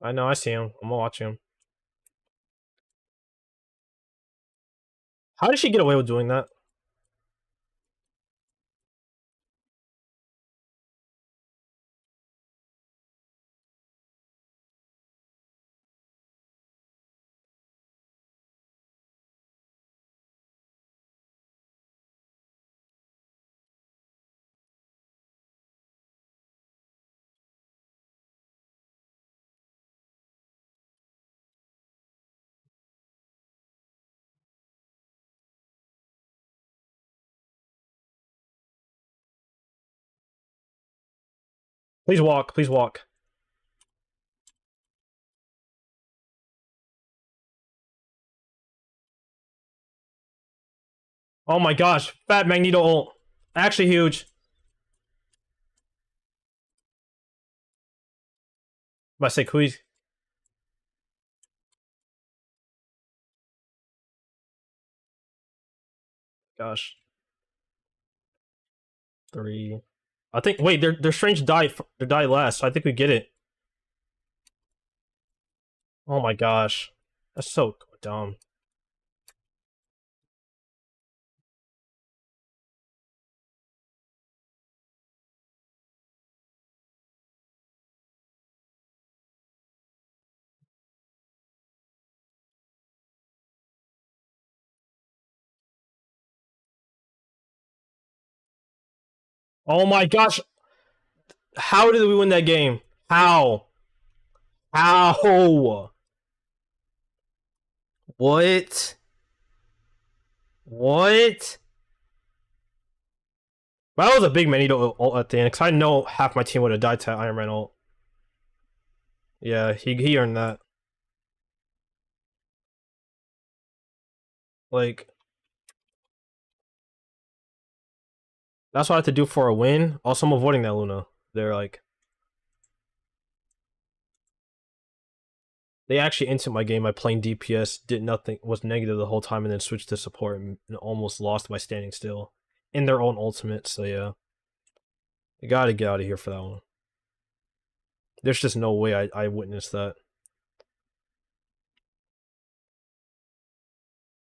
I know, I see him. I'm watching him. How did she get away with doing that? Please walk, please walk. Oh my gosh, Fat Magneto ult. Actually huge. If I say please. Gosh. 3. I think, wait, their strange die last, so I think we get it. Oh my gosh. That's so dumb. Oh my gosh. How did we win that game? How? How? What? What? That was a big Magneto ult at the end, because I know half my team would have died to Iron Man ult. Yeah, he earned that. Like, that's what I have to do for a win. Also, I'm avoiding that Luna. They're like... They actually entered my game by playing DPS, did nothing, was negative the whole time, and then switched to support and almost lost by standing still in their own ultimate. So yeah, I gotta get out of here for that one. There's just no way I witnessed that.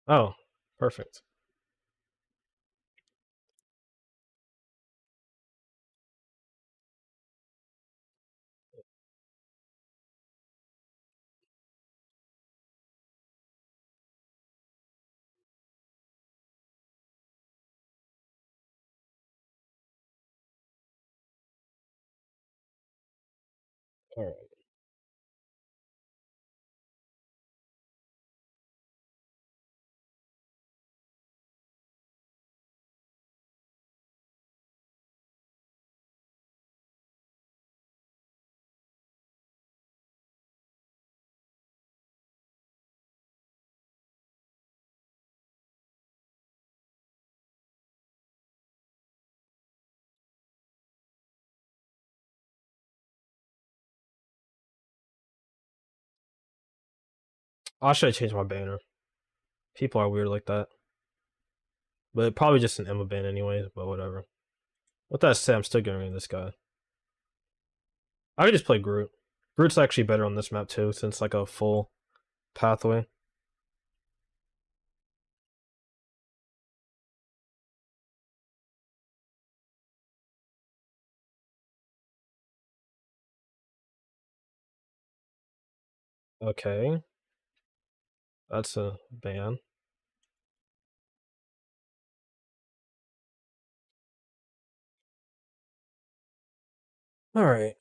Oh, perfect. All right. I should have changed my banner. People are weird like that. But probably just an Emma ban anyways, but whatever. With that said, I'm still getting rid of this guy. I could just play Groot. Groot's actually better on this map too, since like a full pathway. Okay. That's a ban. Alright.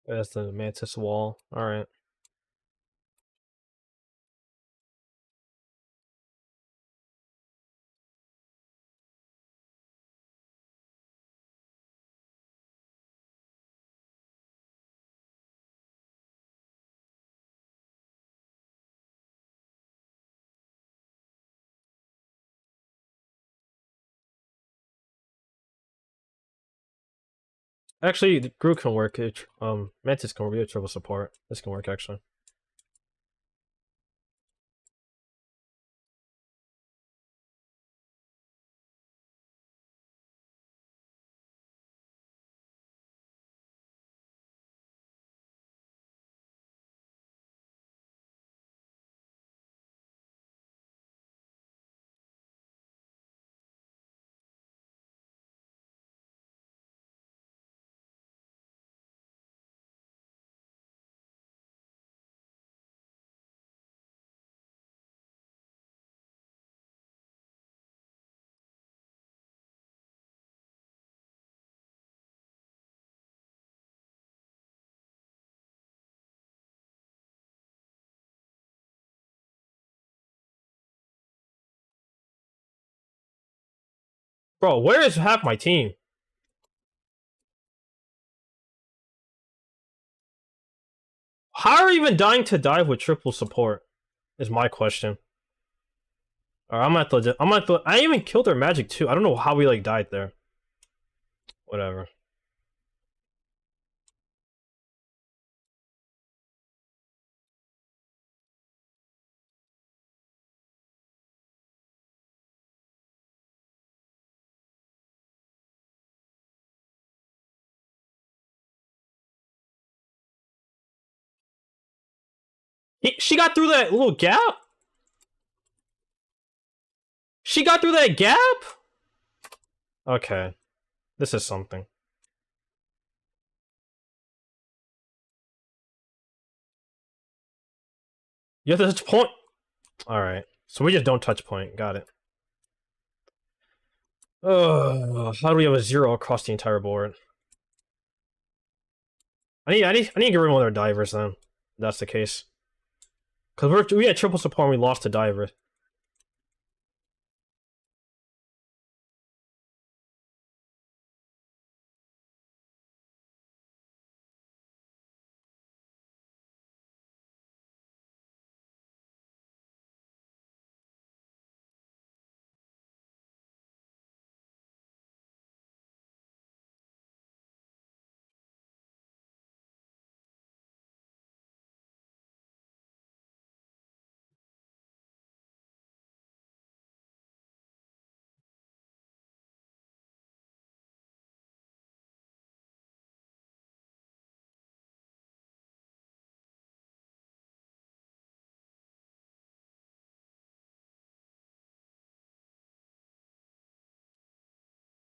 That's the Mantis wall. Alright. Actually, the Groot can work. Mantis can be a triple support. This can work actually. Bro, where is half my team? How are you even dying to dive with triple support? Is my question. Alright, I even killed their magic too. I don't know how we like died there. Whatever. She got through that little gap? She got through that gap? Okay. This is something. You have to touch point. Alright. So we just don't touch point. Got it. How do we have a 0 across the entire board? I need to get rid of one of their divers then. If that's the case. Because we had triple support and we lost to diver.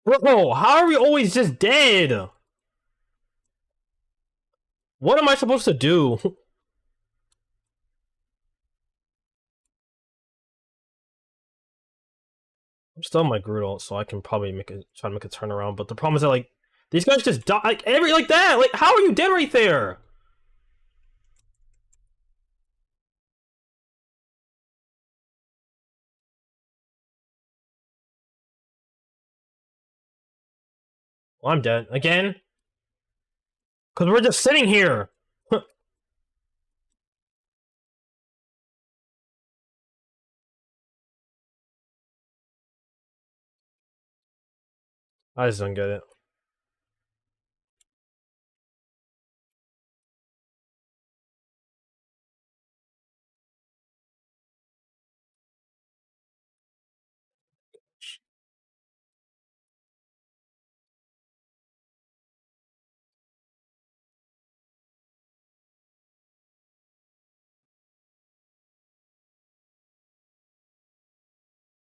Bro, how are we always just dead? What am I supposed to do? I'm still on my Groodle, so I can probably try to make a turnaround. But the problem is that like these guys just die like that. Like how are you dead right there? Well, I'm dead again. Cause we're just sitting here. I just don't get it.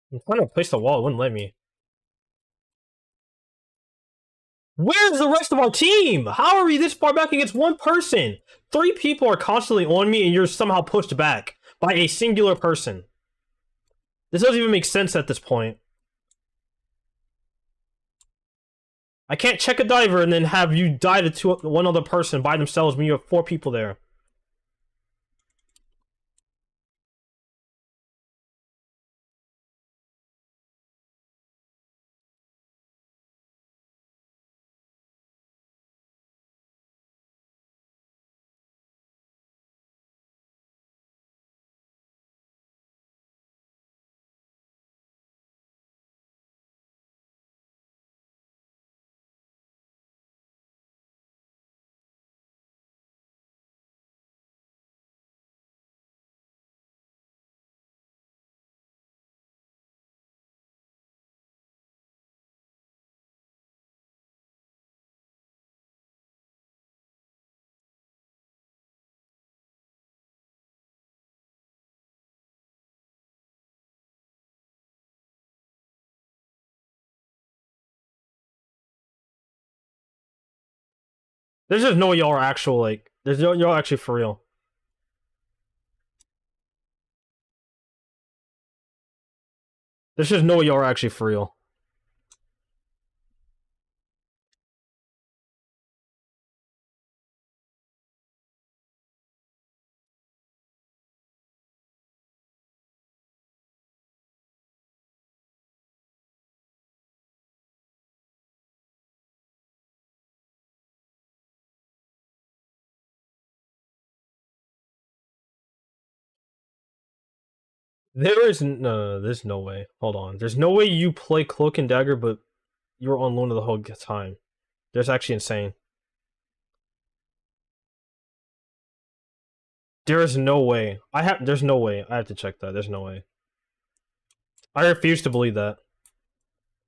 I'm trying to place the wall, it wouldn't let me. Where's the rest of our team? How are we this far back against one person? 3 people are constantly on me and you're somehow pushed back by a singular person. This doesn't even make sense at this point. I can't check a diver and then have you die to one other person by themselves when you have 4 people there. There's just no y'all are actual, like, there's no y'all actually for real. There's just no y'all are actually for real. There's no way. Hold on. There's no way you play Cloak and Dagger, but you're on Luna the whole time. There's actually insane. There is no way. There's no way. I have to check that. There's no way. I refuse to believe that.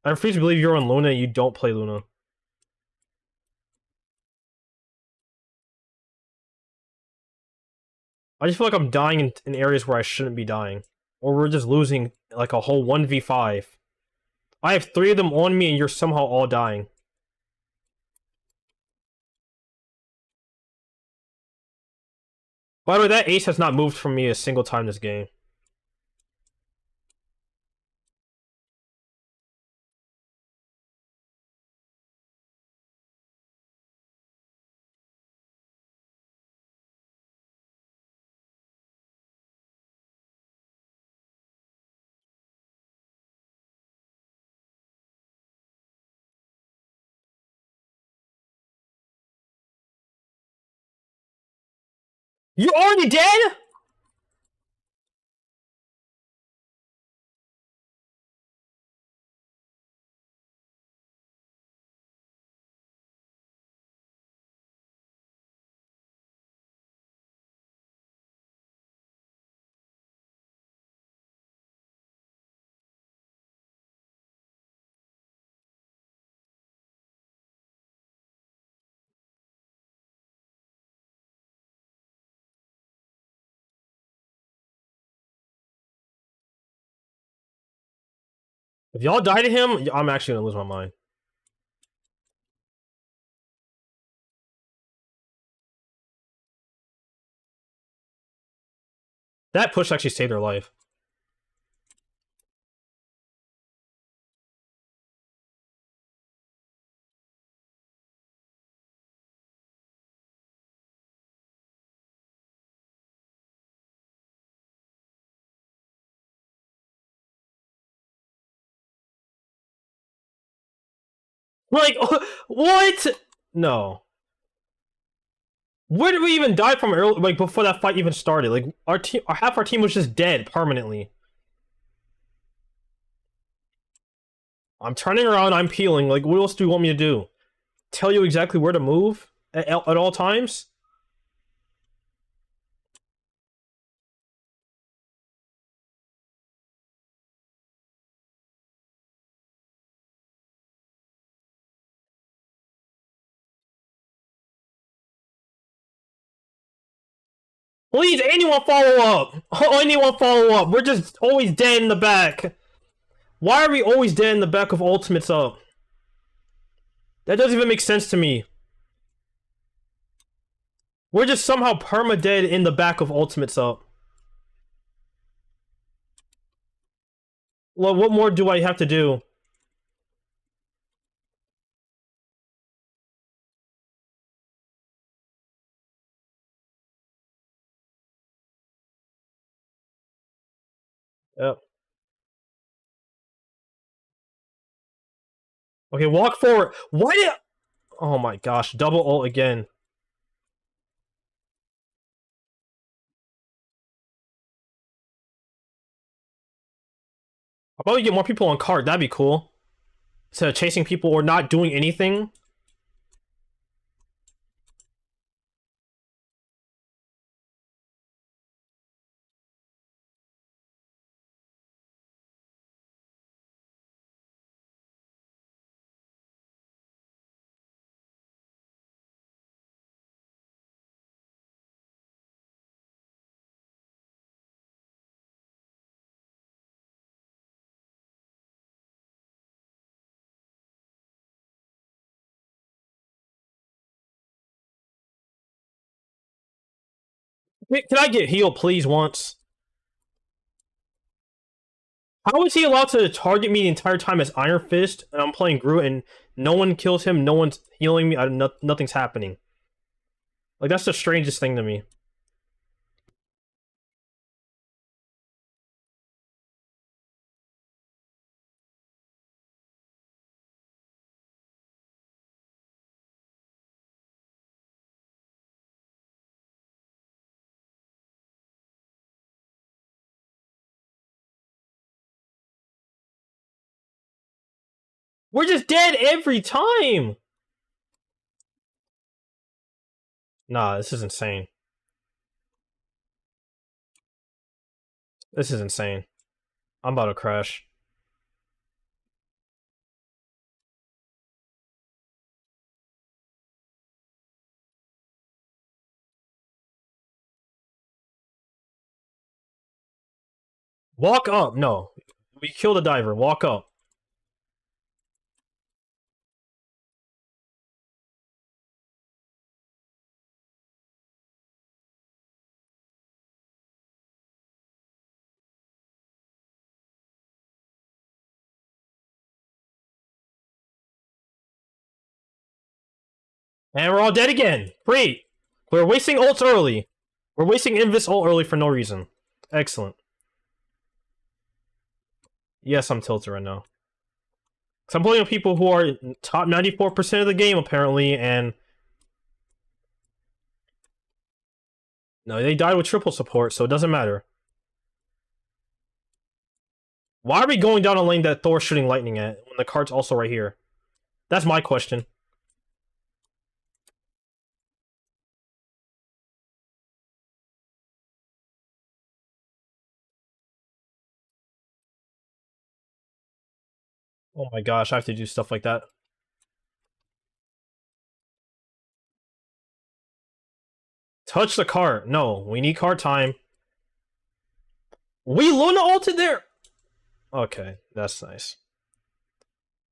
I refuse to believe you're on Luna and you don't play Luna. I just feel like I'm dying in areas where I shouldn't be dying. Or we're just losing like a whole 1v5. I have 3 of them on me and you're somehow all dying. By the way, that ace has not moved from me a single time this game. You're already dead? If y'all die to him, I'm actually gonna lose my mind. That push actually saved their life. Like, what? No. Where did we even die from early? Like before that fight even started? Like our team, half our team was just dead permanently. I'm turning around. I'm peeling. Like, what else do you want me to do? Tell you exactly where to move at all times? Please, anyone follow up. Anyone follow up. We're just always dead in the back. Why are we always dead in the back of ultimates up? That doesn't even make sense to me. We're just somehow perma-dead in the back of ultimates up. Well, what more do I have to do? Yep. Okay, walk forward. Why did... Oh my gosh, double ult again. I'll probably get more people on cart. That'd be cool. Instead of chasing people or not doing anything. Wait, can I get healed, please, once? How is he allowed to target me the entire time as Iron Fist, and I'm playing Groot, and no one kills him, no one's healing me, nothing's happening? Like, that's the strangest thing to me. We're just dead every time! Nah, this is insane. This is insane. I'm about to crash. Walk up! No. We killed a diver. Walk up. And we're all dead again! Great! We're wasting ults early. We're wasting Invis ult early for no reason. Excellent. Yes, I'm tilted right now. Because I'm playing with people who are top 94% of the game, apparently, and... No, they died with triple support, so it doesn't matter. Why are we going down a lane that Thor's shooting lightning at when the card's also right here? That's my question. Oh my gosh, I have to do stuff like that. Touch the cart. No, we need card time. We Luna ulted there! Okay, that's nice.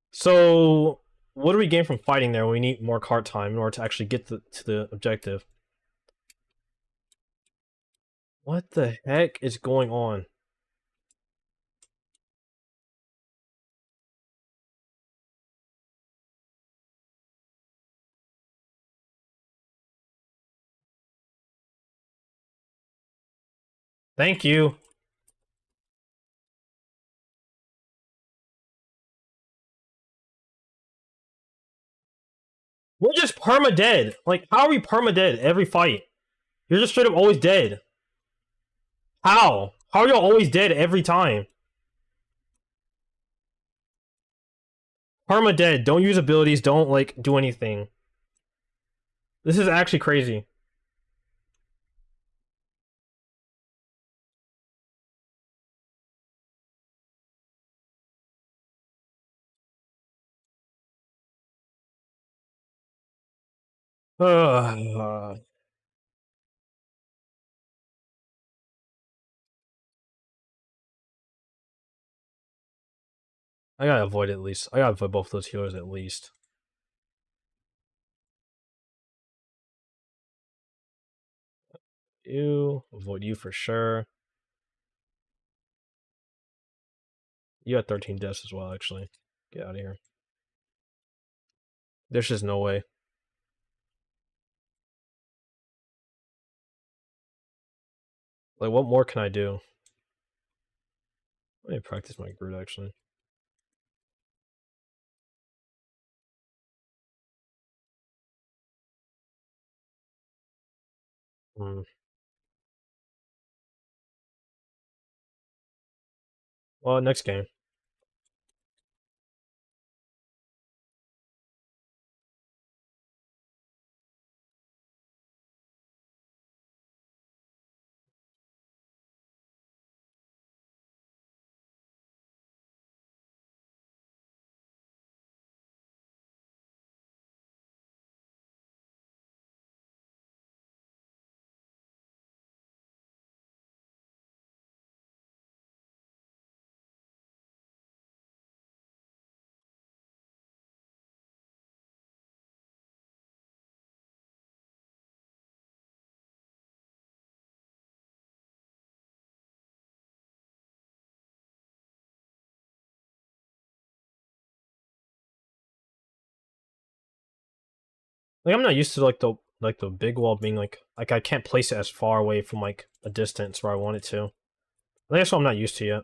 So, what do we gain from fighting there? We need more card time in order to actually get to the objective. What the heck is going on? Thank you. We're just perma-dead. Like, how are we perma-dead every fight? You're just straight up always dead. How? How are you always dead every time? Perma-dead. Don't use abilities. Don't, like, do anything. This is actually crazy. Ugh. I gotta avoid at least. I gotta avoid both those healers at least. You. Avoid you for sure. You had 13 deaths as well, actually. Get out of here. There's just no way. Like, what more can I do? Let me practice my Groot, actually. Hmm. Well, next game. Like, I'm not used to like the big wall being like I can't place it as far away from like a distance where I want it to. I think that's what I'm not used to yet.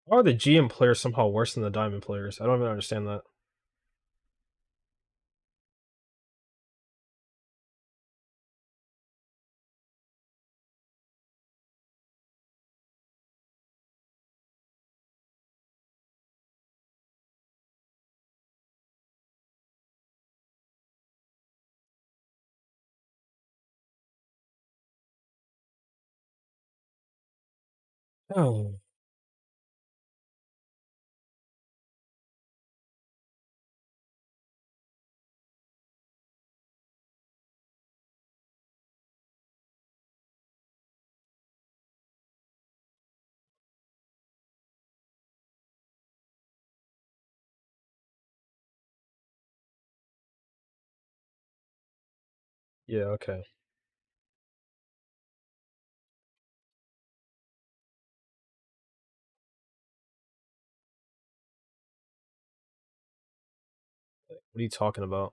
Why are the GM players somehow worse than the Diamond players? I don't even understand that. Oh. Yeah, okay. What are you talking about?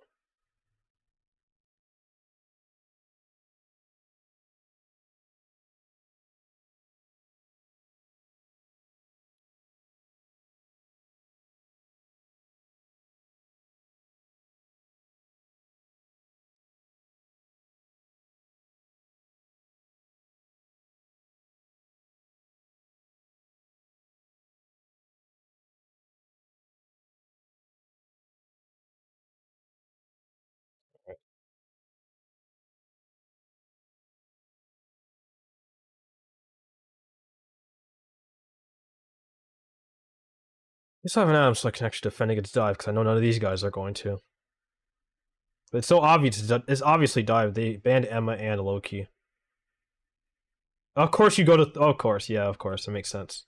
Let's have an Adam so I can actually defend against dive, because I know none of these guys are going to. But it's so obvious. It's obviously dive. They banned Emma and Loki. Of course you go to... Oh, of course, yeah, of course. It makes sense.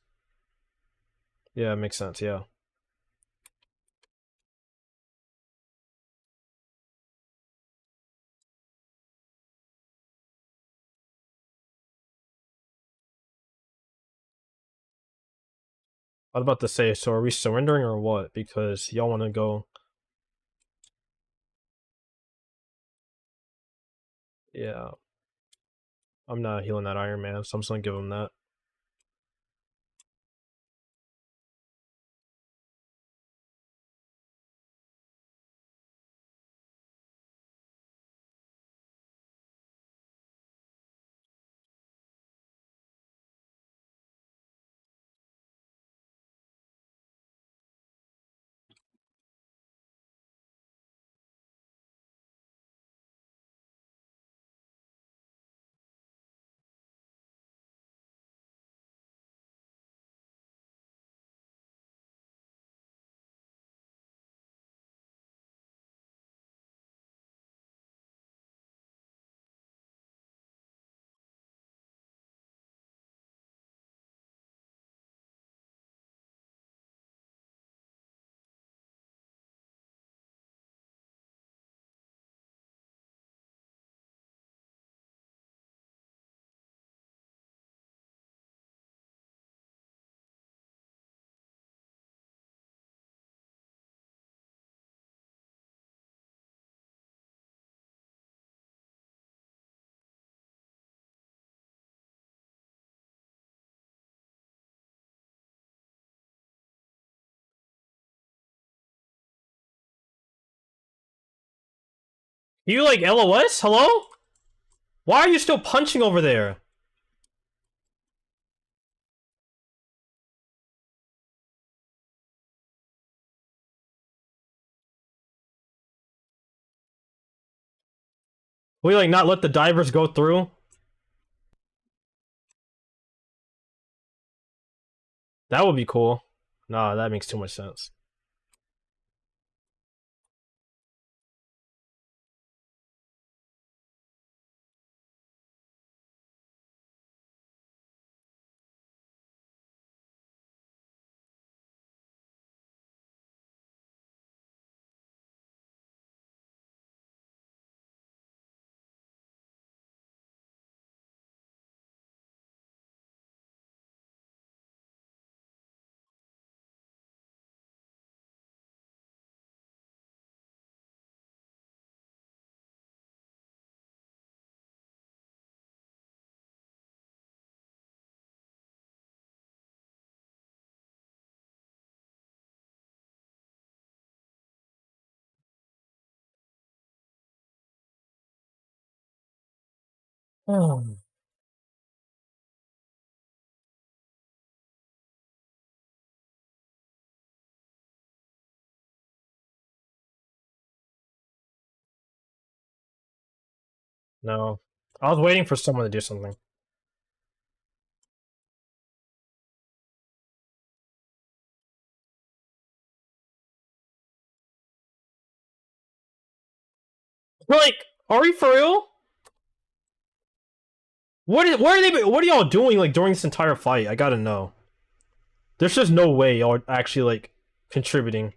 Yeah, it makes sense, yeah. I was about to say, so are we surrendering or what? Because y'all want to go... Yeah. I'm not healing that Iron Man, so I'm just gonna give him that. You like LOS? Hello? Why are you still punching over there? Will you like not let the divers go through? That would be cool. Nah, that makes too much sense. No. I was waiting for someone to do something. Like, are we for real? What are y'all doing like during this entire fight? I gotta know. There's just no way y'all are actually like contributing.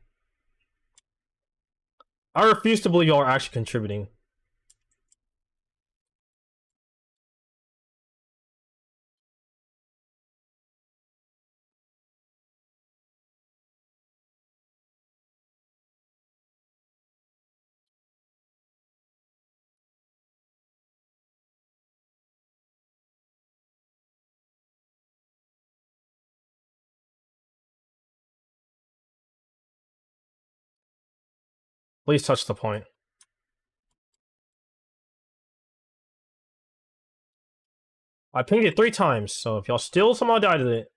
I refuse to believe y'all are actually contributing. Please touch the point. I pinged it 3 times, so if y'all still somehow died at it.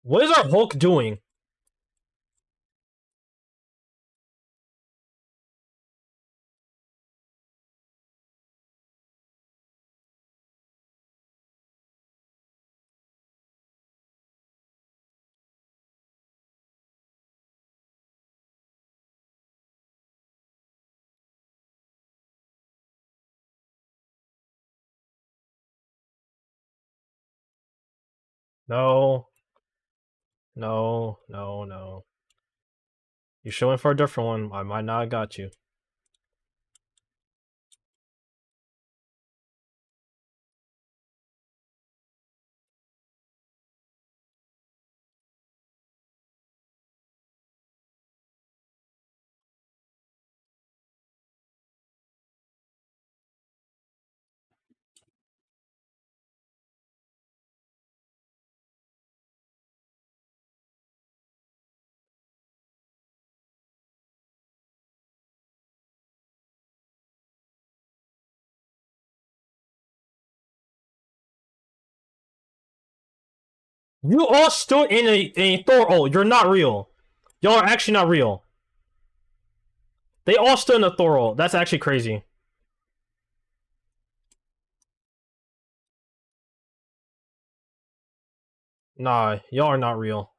What is our Hulk doing? No. No, no, no. You're showing for a different one. I might not have got you. You all stood in a Thor. Oh, you're not real. Y'all are actually not real. They all stood in a Thor ult. That's actually crazy. Nah, y'all are not real.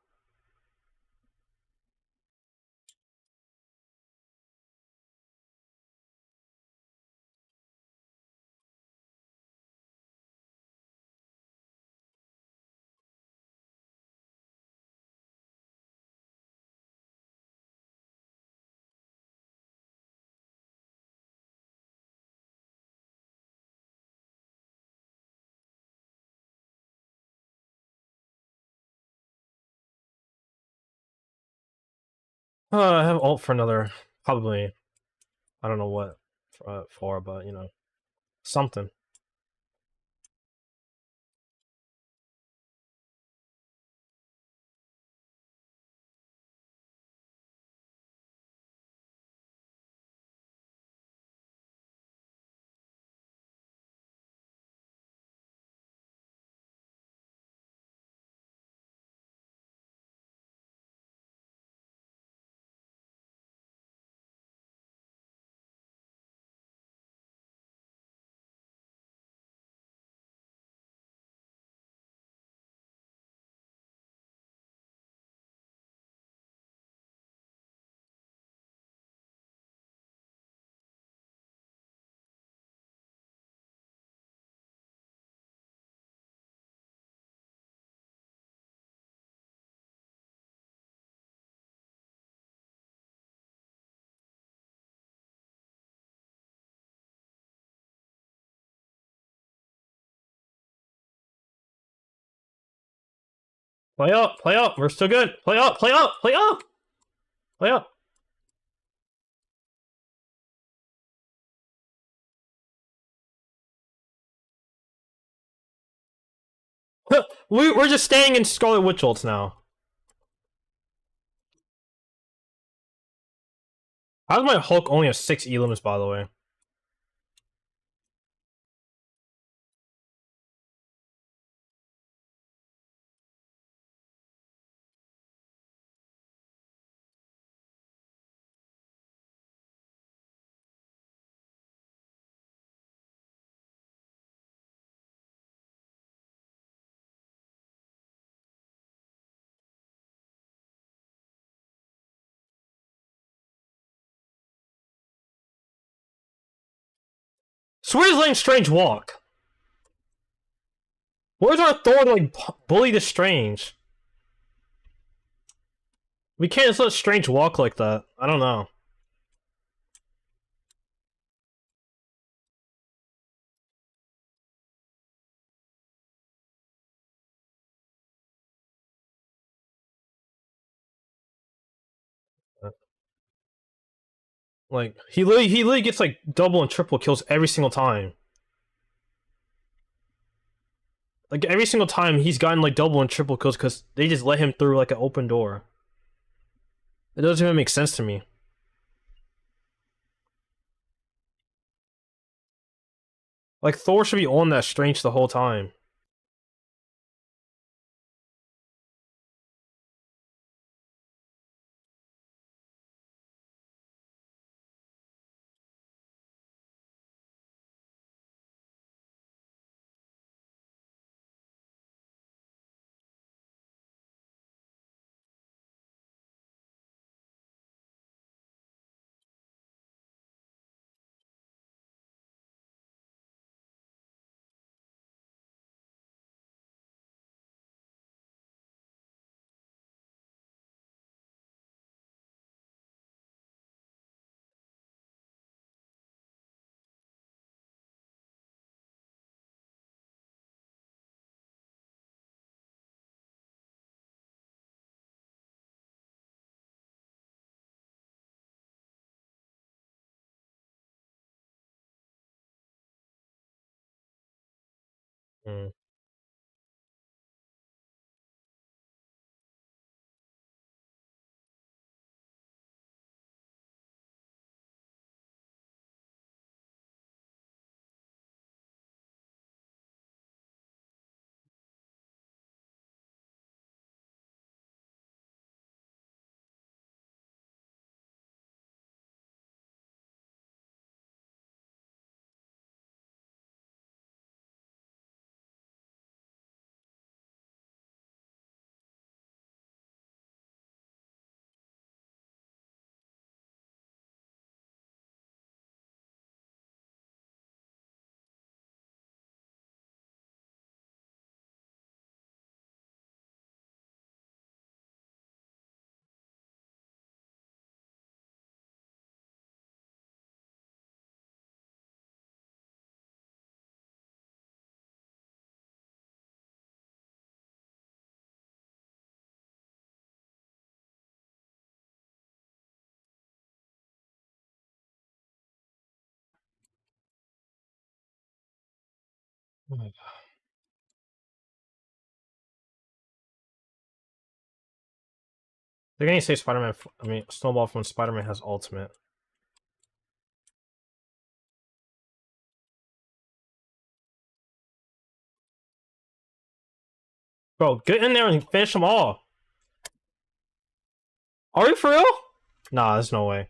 I have ult for another, probably, I don't know what for, but you know, something. Play up, play up. We're still good. Play up, play up, play up, play up. We're just staying in Scarlet Witch ults now. How's my Hulk only have 6 elims, by the way? Swear's letting Strange walk. Where's our Thor to like bully the Strange? We can't just let Strange walk like that. I don't know. Like he literally gets like double and triple kills every single time. Like every single time he's gotten like double and triple kills because they just let him through like an open door. It doesn't even make sense to me. Like Thor should be on that strange the whole time. Mm. They're gonna say Spider-Man. I mean, Snowball from Spider-Man has ultimate. Bro, get in there and finish them all. Are you for real? Nah, there's no way.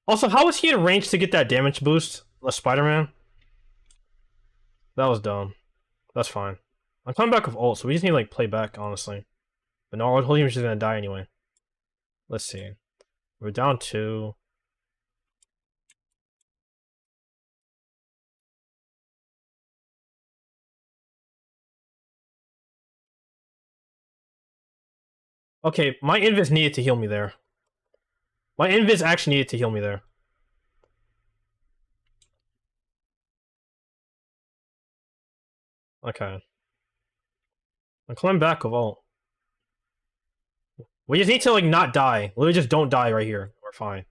Also, how was he in range to get that damage boost? The Spider-Man? That was dumb. That's fine. I'm coming back with ult, so we just need to like play back, honestly. But no, our whole team is just gonna die anyway. Let's see. We're down 2. Okay, my invis needed to heal me there. My invis actually needed to heal me there. Okay. I'm coming back with ult. We just need to like not die. Literally just don't die right here. We're fine.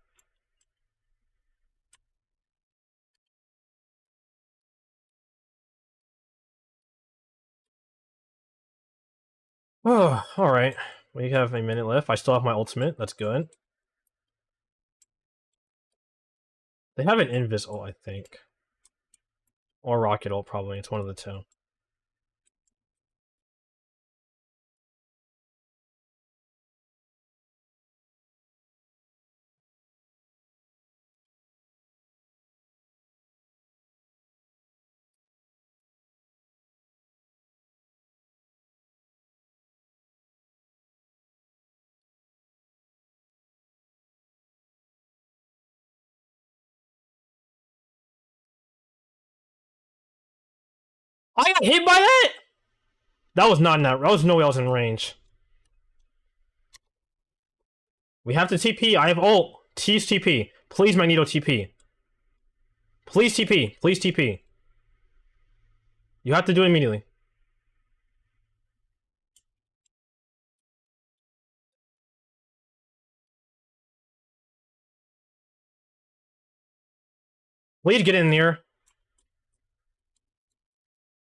Oh, alright. We have a minute left. I still have my ultimate. That's good. They have an invis ult, I think. Or rocket ult, probably. It's one of the two. I got hit by that? That was not in that. That was no way I was in range. We have to TP. I have ult. Tease TP. Please, Magneto TP. Please TP. Please TP. You have to do it immediately. Please get in here.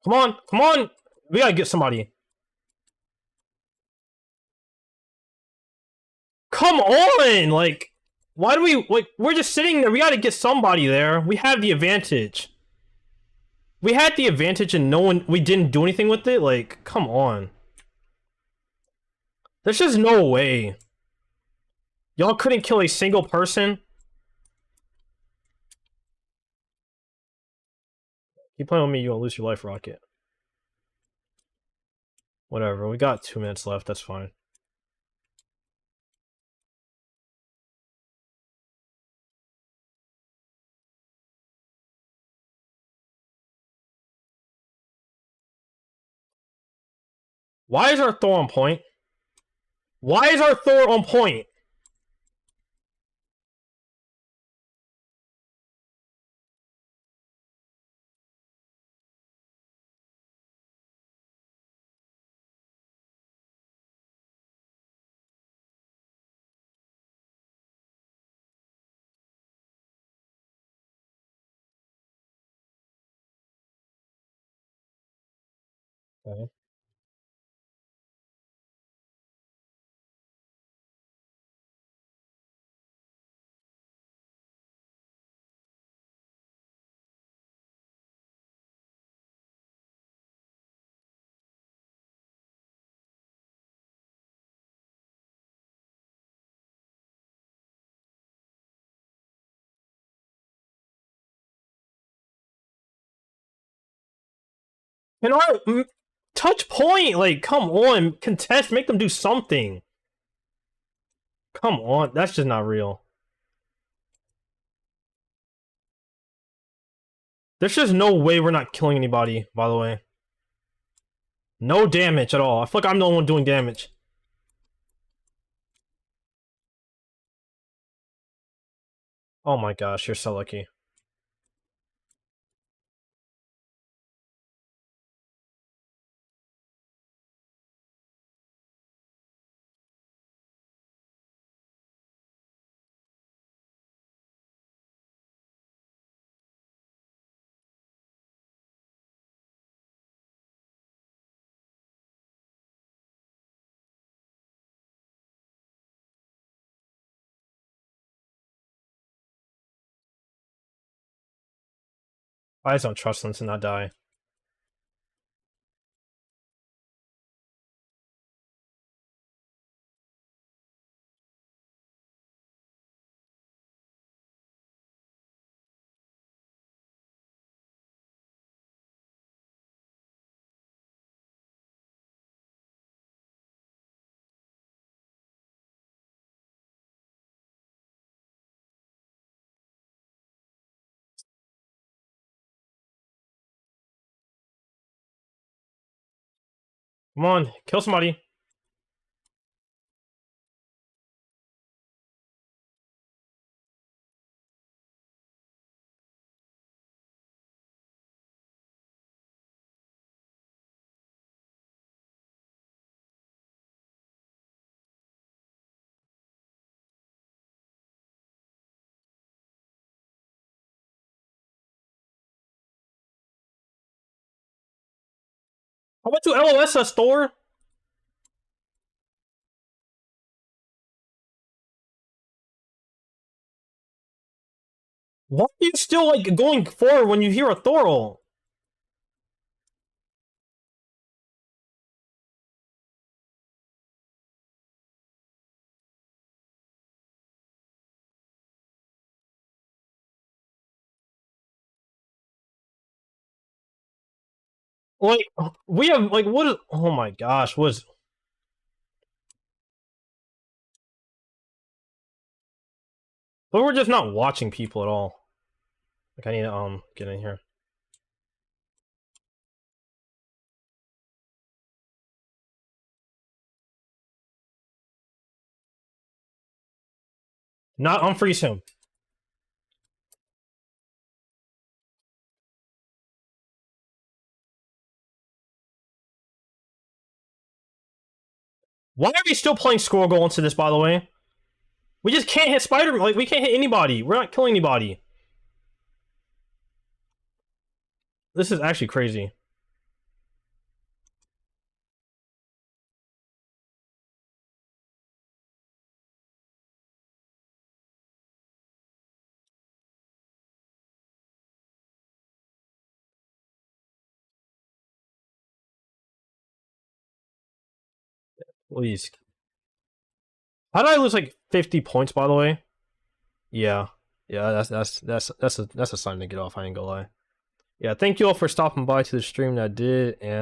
Come on, come on! We gotta get somebody. Come on! Like, why do we, like, we're just sitting there. We gotta get somebody there. We have the advantage. We had the advantage and we didn't do anything with it? Like, come on. There's just no way. Y'all couldn't kill a single person? Keep playing with me, you'll lose your life, Rocket. Whatever, we got 2 minutes left, that's fine. Why is our Thor on point? Why is our Thor on point? Okay. Can our touch point? Like, come on, contest, make them do something. Come on, that's just not real. There's just no way we're not killing anybody, by the way. No damage at all. I feel like I'm the only one doing damage. Oh my gosh, you're so lucky. I just don't trust them to not die. Come on, kill somebody. I went to LOS a store. Why are you still, like, going forward when you hear a Thorol? Like, we have, like, what is... Oh my gosh, what is... But we're just not watching people at all. Like, I need to, get in here. Not unfreeze him. Why are we still playing Squirrel Goal into this, by the way? We just can't hit Spider-Man. Like, we can't hit anybody. We're not killing anybody. This is actually crazy. Please. How did I lose like 50 points, by the way? Yeah. Yeah, that's a sign to get off, I ain't gonna lie. Yeah, thank you all for stopping by to the stream that did, and